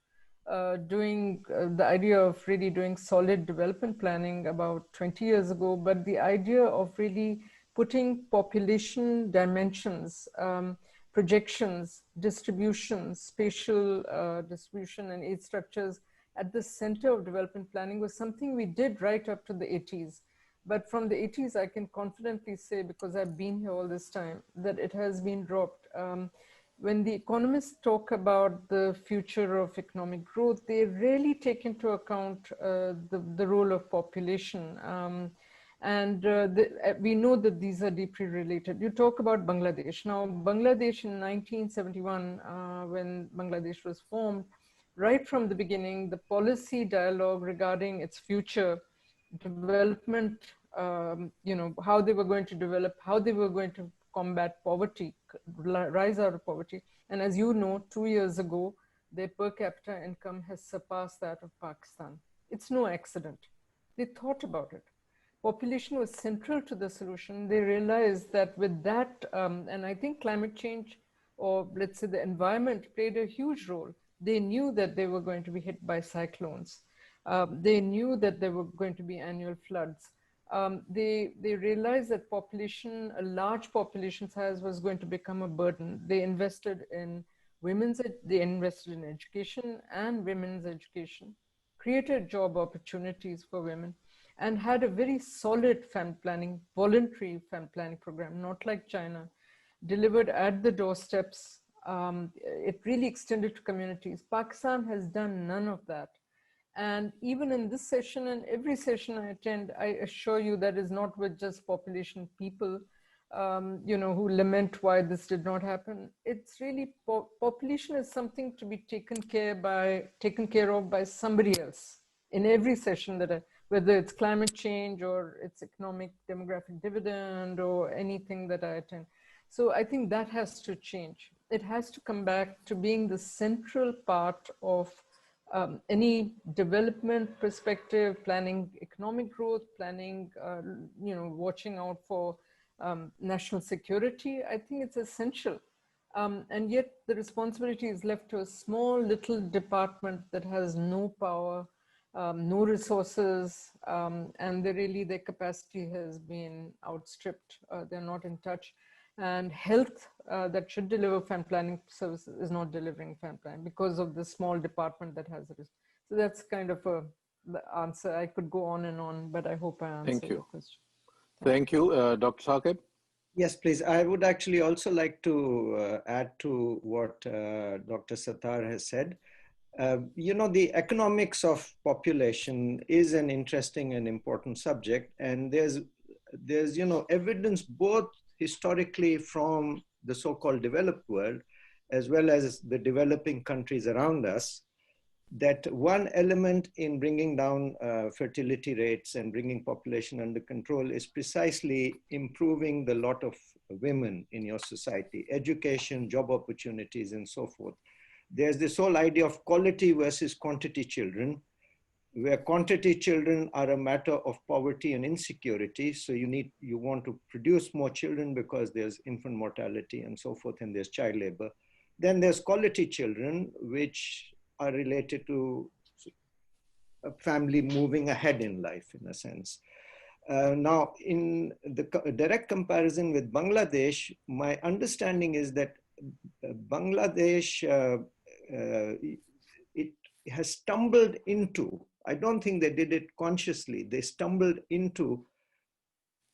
doing the idea of really doing solid development planning about 20 years ago, but the idea of really putting population dimensions, projections, distribution, spatial distribution and age structures at the center of development planning was something we did right up to the 80s. But from the 80s, I can confidently say, because I've been here all this time, that it has been dropped. When the economists talk about the future of economic growth, they really take into account the role of population. We know that these are deeply related. You talk about Bangladesh. Now, Bangladesh in 1971, when Bangladesh was formed, right from the beginning, the policy dialogue regarding its future development, how they were going to develop, how they were going to combat poverty, rise out of poverty. And as you know, 2 years ago, their per capita income has surpassed that of Pakistan. It's no accident. They thought about it. Population was central to the solution. They realized that with that, and I think climate change or let's say the environment played a huge role. They knew that they were going to be hit by cyclones. They knew that there were going to be annual floods. They realized that population, a large population size was going to become a burden. They invested in they invested in education and women's education, created job opportunities for women, and had a very solid family planning, voluntary family planning program, not like China, delivered at the doorsteps. It really extended to communities. Pakistan has done none of that. And even in this session and every session I attend, I assure you that is not with just population people, who lament why this did not happen. It's really population is something to be taken care of by somebody else in every session whether it's climate change or it's economic demographic dividend or anything that I attend. So I think that has to change. It has to come back to being the central part of any development perspective, planning economic growth, planning, watching out for national security. I think it's essential. And yet the responsibility is left to a small little department that has no power, no resources, and their capacity has been outstripped. They're not in touch. And health that should deliver family planning services is not delivering family planning because of the small department that has it. So that's kind of the answer. I could go on and on, but I hope I answered your question. Thank you. Dr. Saqib? Yes, please. I would actually also like to add to what Dr. Sattar has said. The economics of population is an interesting and important subject, and there's evidence both historically from the so-called developed world, as well as the developing countries around us, that one element in bringing down fertility rates and bringing population under control is precisely improving the lot of women in your society, education, job opportunities, and so forth. There's this whole idea of quality versus quantity children, where quantity children are a matter of poverty and insecurity. So you want to produce more children because there's infant mortality and so forth, and there's child labor. Then there's quality children, which are related to a family moving ahead in life, in a sense. Now, in the direct comparison with Bangladesh, my understanding is that Bangladesh, it has stumbled into, I don't think they did it consciously, they stumbled into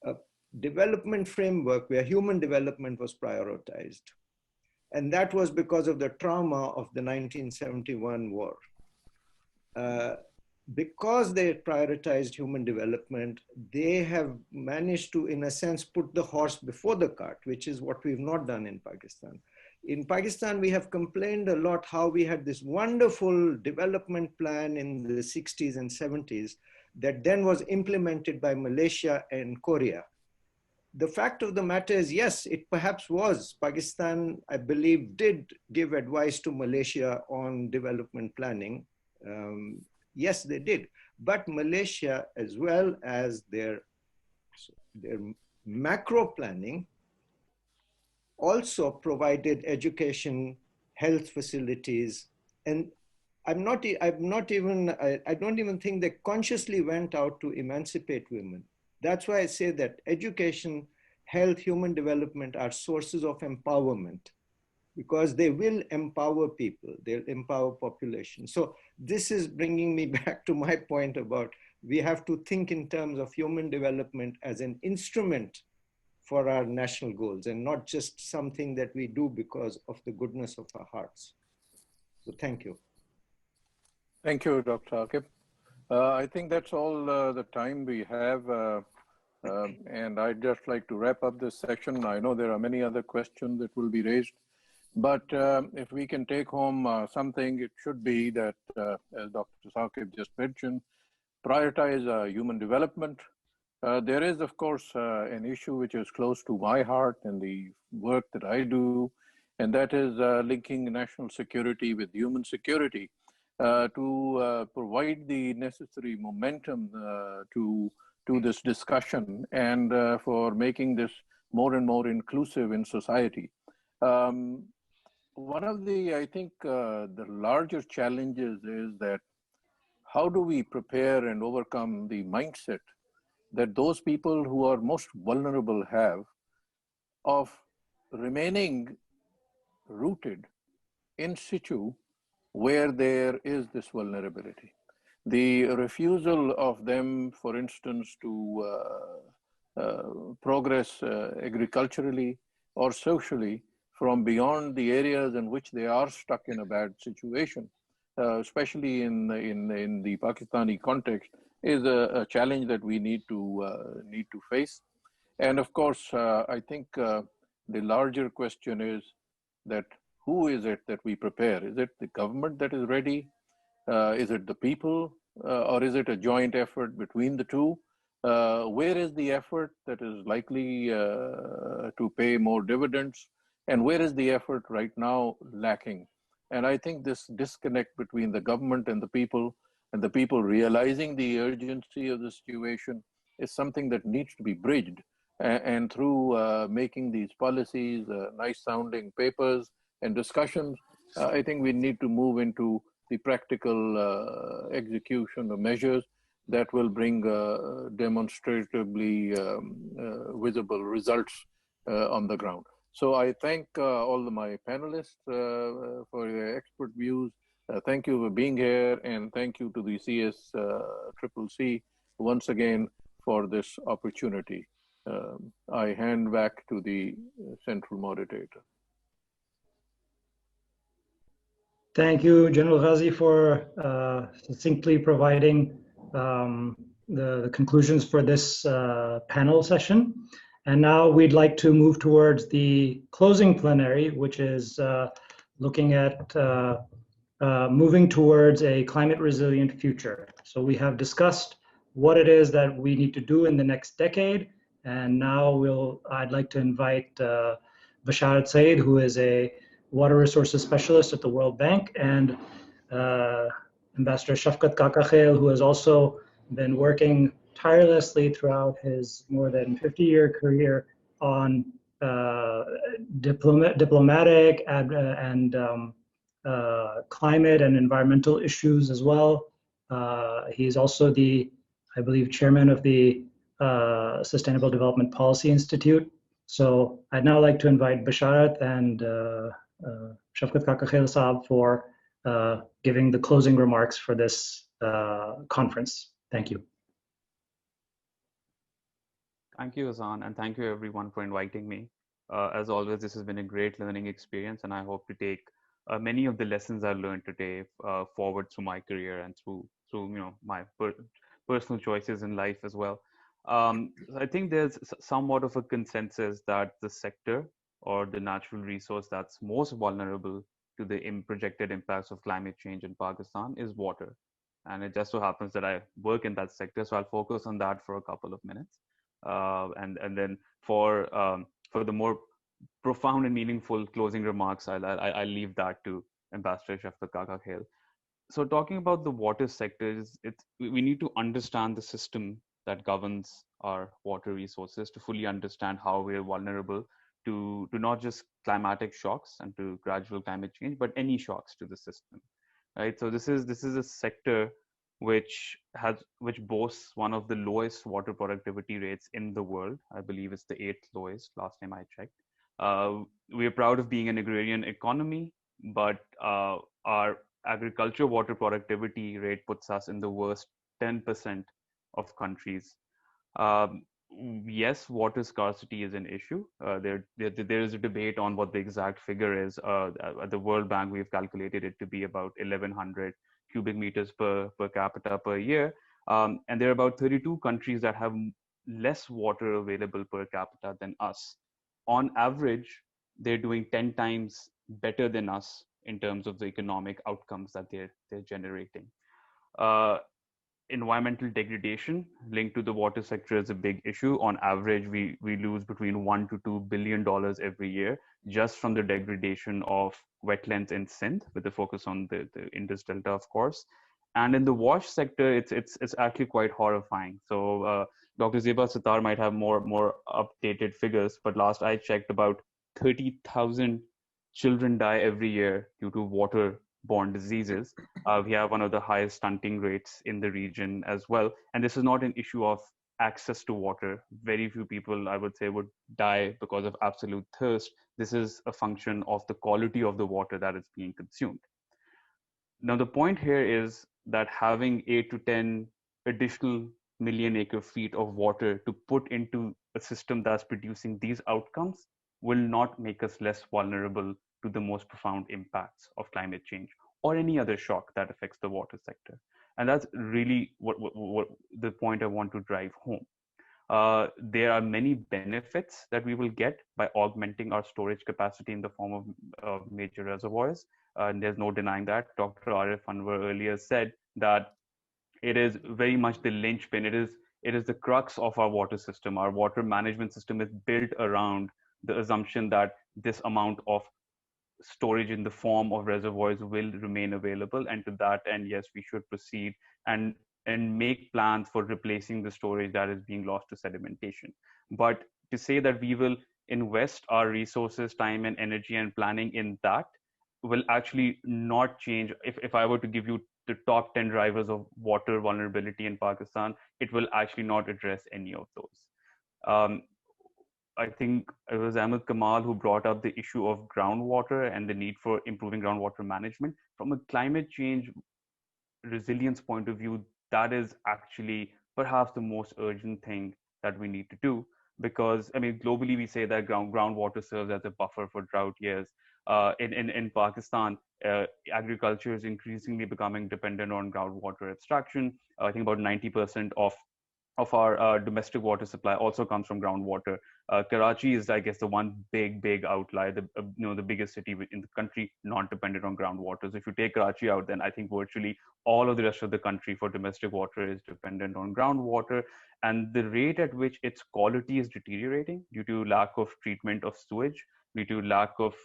a development framework where human development was prioritized. And that was because of the trauma of the 1971 war. Because they prioritized human development, they have managed to, in a sense, put the horse before the cart, which is what we've not done in Pakistan. In Pakistan, we have complained a lot how we had this wonderful development plan in the 60s and 70s that then was implemented by Malaysia and Korea. The fact of the matter is, yes, it perhaps was. Pakistan, I believe, did give advice to Malaysia on development planning. Yes, they did. But Malaysia, as well as their macro planning, also provided education, health facilities, and I don't even think they consciously went out to emancipate women. That's why I say that education, health, human development are sources of empowerment, because they will empower people, they'll empower population. So this is bringing me back to my point about we have to think in terms of human development as an instrument for our national goals and not just something that we do because of the goodness of our hearts. So thank you. Thank you, Dr. Saqib. I think that's all the time we have. And I'd just like to wrap up this section. I know there are many other questions that will be raised, but if we can take home something, it should be that, as Dr. Saqib just mentioned, prioritize human development. There is, of course, an issue which is close to my heart and the work that I do, and that is linking national security with human security to provide the necessary momentum to this discussion and for making this more and more inclusive in society. one of the, I think, the larger challenges is that how do we prepare and overcome the mindset that those people who are most vulnerable have of remaining rooted in situ where there is this vulnerability. The refusal of them, for instance, to progress agriculturally or socially from beyond the areas in which they are stuck in a bad situation, especially in the Pakistani context, is a challenge that we need to face. And of course, I think the larger question is that who is it that we prepare? Is it the government that is ready? Is it the people? Or is it a joint effort between the two? Where is the effort that is likely to pay more dividends? And where is the effort right now lacking? And I think this disconnect between the government and the people realizing the urgency of the situation is something that needs to be bridged. And through making these policies, nice sounding papers and discussions, I think we need to move into the practical execution of measures that will bring demonstrably visible results on the ground. So I thank all of my panelists for their expert views. Thank you for being here, and thank you to the CSCCC once again for this opportunity. I hand back to the central moderator. Thank you, General Ghazi, for succinctly providing the conclusions for this panel session. And now we'd like to move towards the closing plenary, which is looking at moving towards a climate resilient future. So we have discussed what it is that we need to do in the next decade. And now I'd like to invite Basharat Saeed, who is a water resources specialist at the World Bank, and Ambassador Shafqat Kakakhail, who has also been working tirelessly throughout his more than 50-year career on diplomatic and climate and environmental issues as well. He's also I believe, chairman of the Sustainable Development Policy Institute. So I'd now like to invite Basharat and Shafqat Kakakhail Saab for giving the closing remarks for this conference. Thank you. Thank you, Hassan, and thank you everyone for inviting me. As always, this has been a great learning experience, and I hope to take many of the lessons I learned today forward through my career and through my personal choices in life as well. I think there's somewhat of a consensus that the sector or the natural resource that's most vulnerable to the projected impacts of climate change in Pakistan is water. And it just so happens that I work in that sector, so I'll focus on that for a couple of minutes. And then for the more profound and meaningful closing remarks, I'll leave that to Ambassador Shafqat Kakakhail. So talking about the water sector, we need to understand the system that governs our water resources to fully understand how we're vulnerable to not just climatic shocks and to gradual climate change, but any shocks to the system, right? So this is a sector which boasts one of the lowest water productivity rates in the world. I believe it's the 8th lowest last time I checked. We're proud of being an agrarian economy, but our agriculture water productivity rate puts us in the worst 10% of countries. Yes, water scarcity is an issue. There is a debate on what the exact figure is. At the World Bank, we've calculated it to be about 1,100 cubic meters per capita per year. And there are about 32 countries that have less water available per capita than us. On average, they're doing 10 times better than us in terms of the economic outcomes that they're generating. Environmental degradation linked to the water sector is a big issue. On average, we lose between $1 to $2 billion every year just from the degradation of wetlands in Sindh, with the focus on the Indus Delta, of course. And in the wash sector, it's actually quite horrifying. So Dr. Zeba Sitar might have more updated figures, but last I checked, about 30,000 children die every year due to waterborne diseases. We have one of the highest stunting rates in the region as well. And this is not an issue of access to water. Very few people, I would say, would die because of absolute thirst. This is a function of the quality of the water that is being consumed. Now, the point here is that having 8 to 10 additional million acre feet of water to put into a system that's producing these outcomes will not make us less vulnerable to the most profound impacts of climate change or any other shock that affects the water sector. And that's really what the point I want to drive home. There are many benefits that we will get by augmenting our storage capacity in the form of major reservoirs. And there's no denying that. Dr. Arif Anwar earlier said that it is very much the linchpin. It is the crux of our water system. Our water management system is built around the assumption that this amount of storage in the form of reservoirs will remain available. And to that end, yes, we should proceed and make plans for replacing the storage that is being lost to sedimentation. But to say that we will invest our resources, time and energy and planning in that will actually not change. If I were to give you the top 10 drivers of water vulnerability in Pakistan, it will actually not address any of those. I think it was Ahmed Kamal who brought up the issue of groundwater and the need for improving groundwater management. From a climate change resilience point of view, that is actually perhaps the most urgent thing that we need to do, because I mean, globally we say that groundwater serves as a buffer for drought years. In Pakistan, agriculture is increasingly becoming dependent on groundwater abstraction. I think about 90% of our domestic water supply also comes from groundwater. Karachi is, I guess, the one big outlier, the biggest city in the country not dependent on groundwater. So if you take Karachi out, then I think virtually all of the rest of the country for domestic water is dependent on groundwater. And the rate at which its quality is deteriorating due to lack of treatment of sewage, due to lack of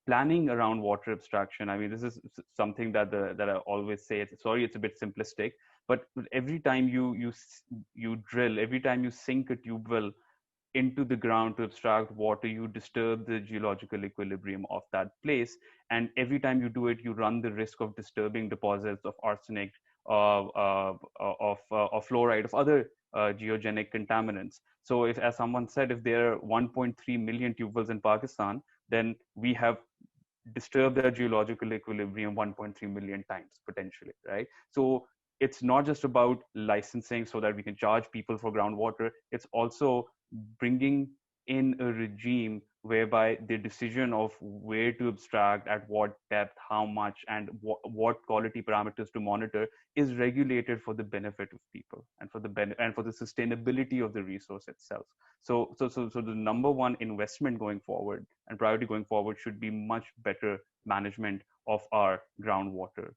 planning around water abstraction. I mean, this is something that I always say. It's a bit simplistic, but every time you drill, every time you sink a tube well into the ground to abstract water, you disturb the geological equilibrium of that place. And every time you do it, you run the risk of disturbing deposits of arsenic, of fluoride, of other geogenic contaminants. So if, as someone said, if there are 1.3 million tube wells in Pakistan, then we have disturbed their geological equilibrium 1.3 million times potentially, right? So it's not just about licensing so that we can charge people for groundwater. It's also bringing in a regime whereby the decision of where to abstract, at what depth, how much, and what quality parameters to monitor is regulated for the benefit of people and for the sustainability of the resource itself. So the number one investment going forward and priority going forward should be much better management of our groundwater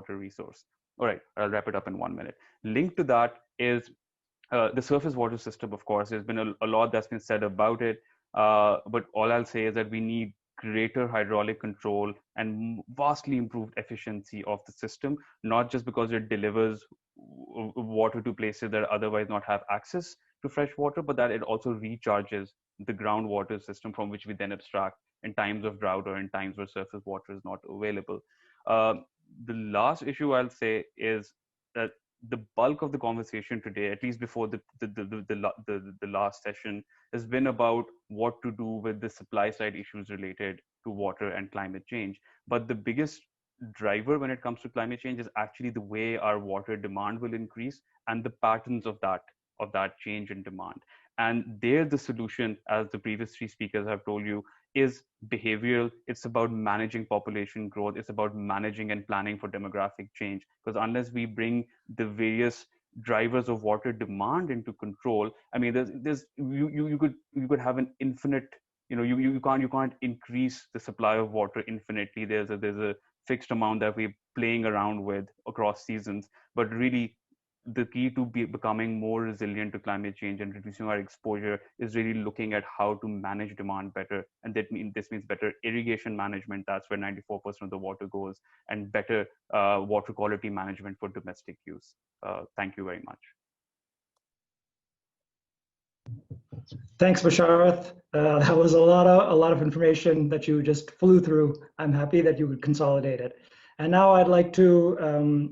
resource. All right, I'll wrap it up in 1 minute. Linked to that is the surface water system. Of course, there's been a lot that's been said about it, but all I'll say is that we need greater hydraulic control and vastly improved efficiency of the system, not just because it delivers water to places that otherwise not have access to fresh water, but that it also recharges the groundwater system from which we then abstract in times of drought or in times where surface water is not available. The last issue I'll say is that the bulk of the conversation today, at least before the last session, has been about what to do with the supply side issues related to water and climate change. But the biggest driver when it comes to climate change is actually the way our water demand will increase and the patterns of that change in demand. And there, the solution, as the previous three speakers have told you, is behavioral. It's about managing population growth. It's about managing and planning for demographic change. Because unless we bring the various drivers of water demand into control, I mean, you could have an infinite, you can't increase the supply of water infinitely. There's a fixed amount that we're playing around with across seasons, but really the key to becoming more resilient to climate change and reducing our exposure is really looking at how to manage demand better. And this means better irrigation management. That's where 94% of the water goes, and better water quality management for domestic use. Thank you very much. Thanks, Basharth. That was a lot of information that you just flew through. I'm happy that you could consolidate it. And now I'd like to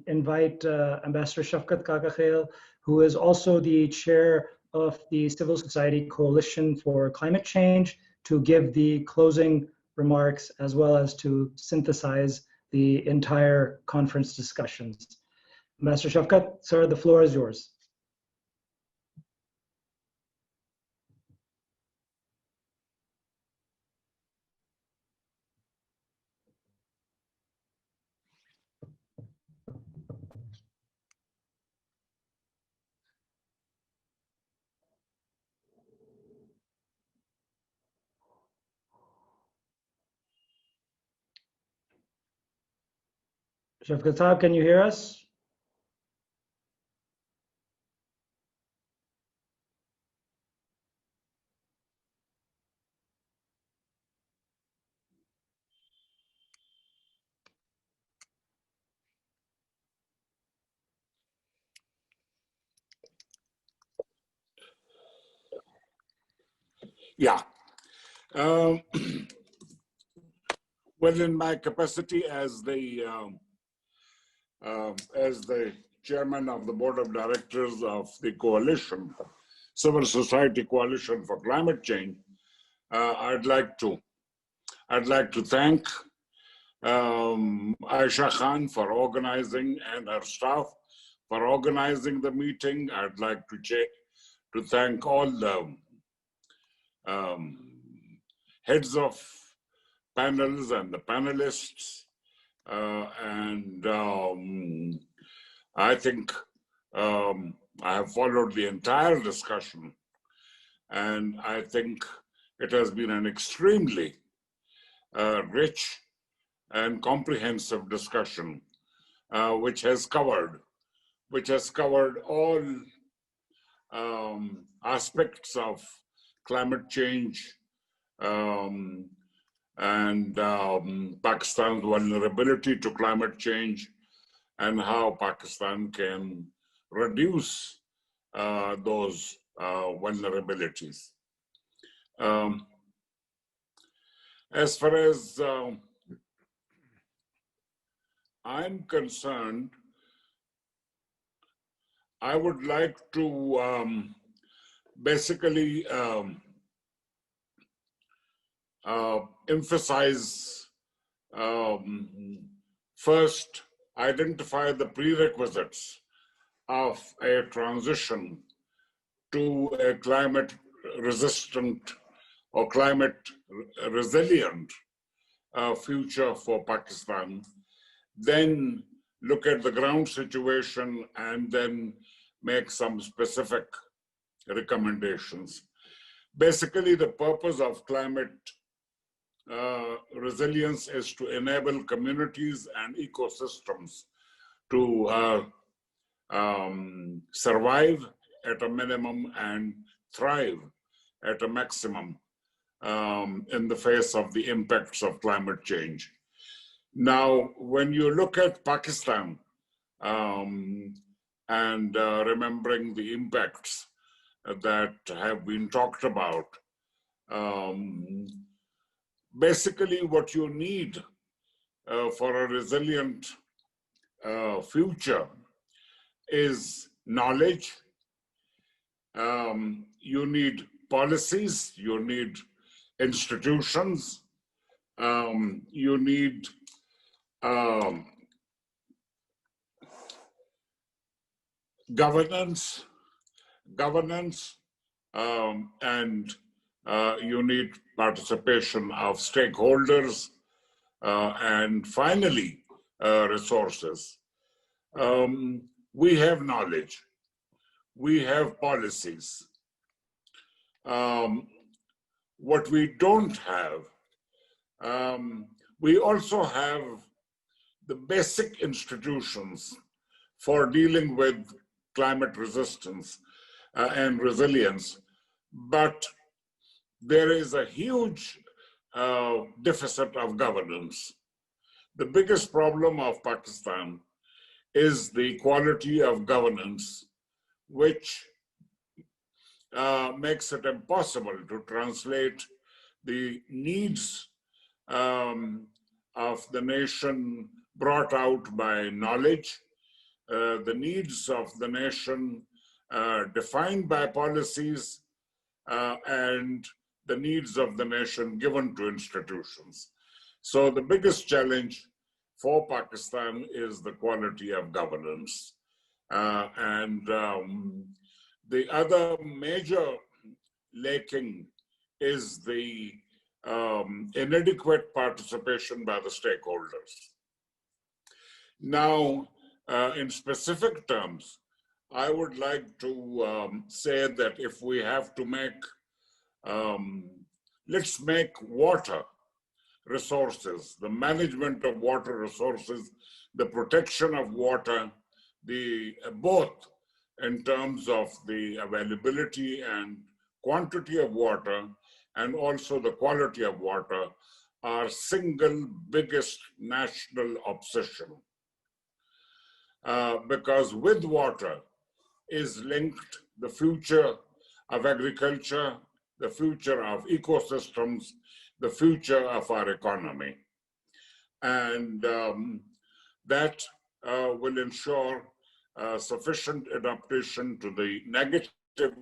invite Ambassador Shafkat Kakakhail, who is also the chair of the Civil Society Coalition for Climate Change, to give the closing remarks as well as to synthesize the entire conference discussions. Ambassador Shafkat, sir, the floor is yours. Shafkat Saab, can you hear us? Yeah. Well, in my capacity as the chairman of the board of directors of the coalition, Civil Society Coalition for Climate Change, I'd like to thank Aisha Khan for organizing and her staff for organizing the meeting. I'd like to thank all the heads of panels and the panelists. I think I have followed the entire discussion, and I think it has been an extremely rich and comprehensive discussion, which has covered all aspects of climate change and Pakistan's vulnerability to climate change, and how Pakistan can reduce those vulnerabilities. As far as I'm concerned, I would like to basically emphasize first, identify the prerequisites of a transition to a climate resistant or climate resilient future for Pakistan, then look at the ground situation and then make some specific recommendations. Basically, the purpose of climate resilience is to enable communities and ecosystems to survive at a minimum and thrive at a maximum in the face of the impacts of climate change. Now, when you look at Pakistan and remembering the impacts that have been talked about, basically what you need for a resilient future is knowledge. You need policies, you need institutions, you need governance, and you need participation of stakeholders, and finally, resources. We have knowledge, we have policies. What we don't have, we also have the basic institutions for dealing with climate resistance and resilience, but there is a huge deficit of governance. The biggest problem of Pakistan is the quality of governance, which makes it impossible to translate the needs of the nation brought out by knowledge, the needs of the nation defined by policies, and the needs of the nation given to institutions. So the biggest challenge for Pakistan is the quality of governance. The other major lacking is the inadequate participation by the stakeholders. Now, in specific terms, I would like to say that if we have to make, let's make water resources, the management of water resources, the protection of water, both in terms of the availability and quantity of water and also the quality of water, our single biggest national obsession. Because with water is linked the future of agriculture, the future of ecosystems, the future of our economy. And that will ensure sufficient adaptation to the negative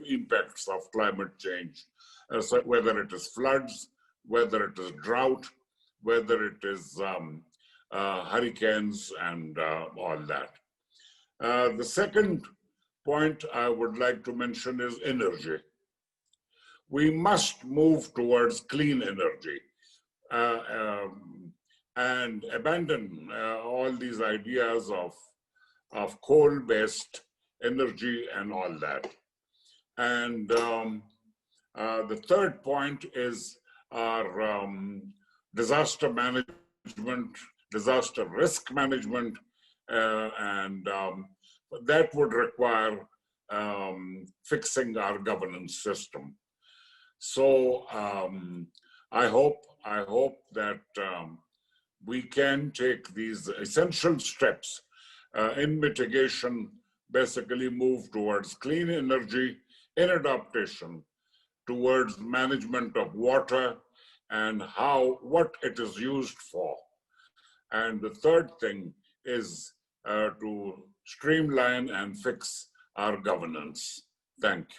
impacts of climate change, so whether it is floods, whether it is drought, whether it is hurricanes and all that. The second point I would like to mention is energy. We must move towards clean energy and abandon all these ideas of coal-based energy and all that. And the third point is our disaster management, disaster risk management, and that would require fixing our governance system. So I hope that we can take these essential steps in mitigation, basically move towards clean energy in adaptation, towards management of water and what it is used for. And the third thing is to streamline and fix our governance. Thank you.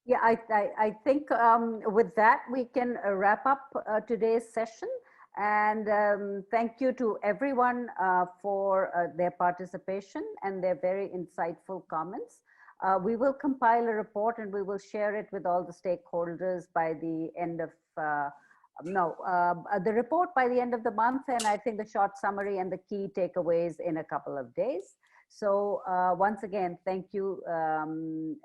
Yeah, I think with that, we can wrap up today's session. And thank you to everyone for their participation and their very insightful comments. We will compile a report and we will share it with all the stakeholders by the end of, the report by the end of the month, and I think the short summary and the key takeaways in a couple of days. So once again, thank you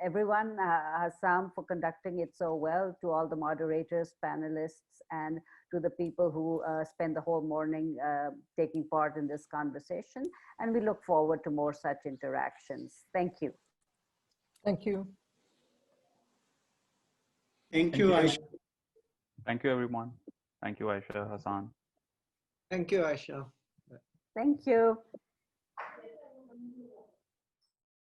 everyone, Hassam for conducting it so well, to all the moderators, panelists, and to the people who spend the whole morning taking part in this conversation. And we look forward to more such interactions. Thank you. Thank you. Thank you, Aisha. Thank you, everyone. Thank you, Aisha, Hassan. Thank you, Aisha. Thank you.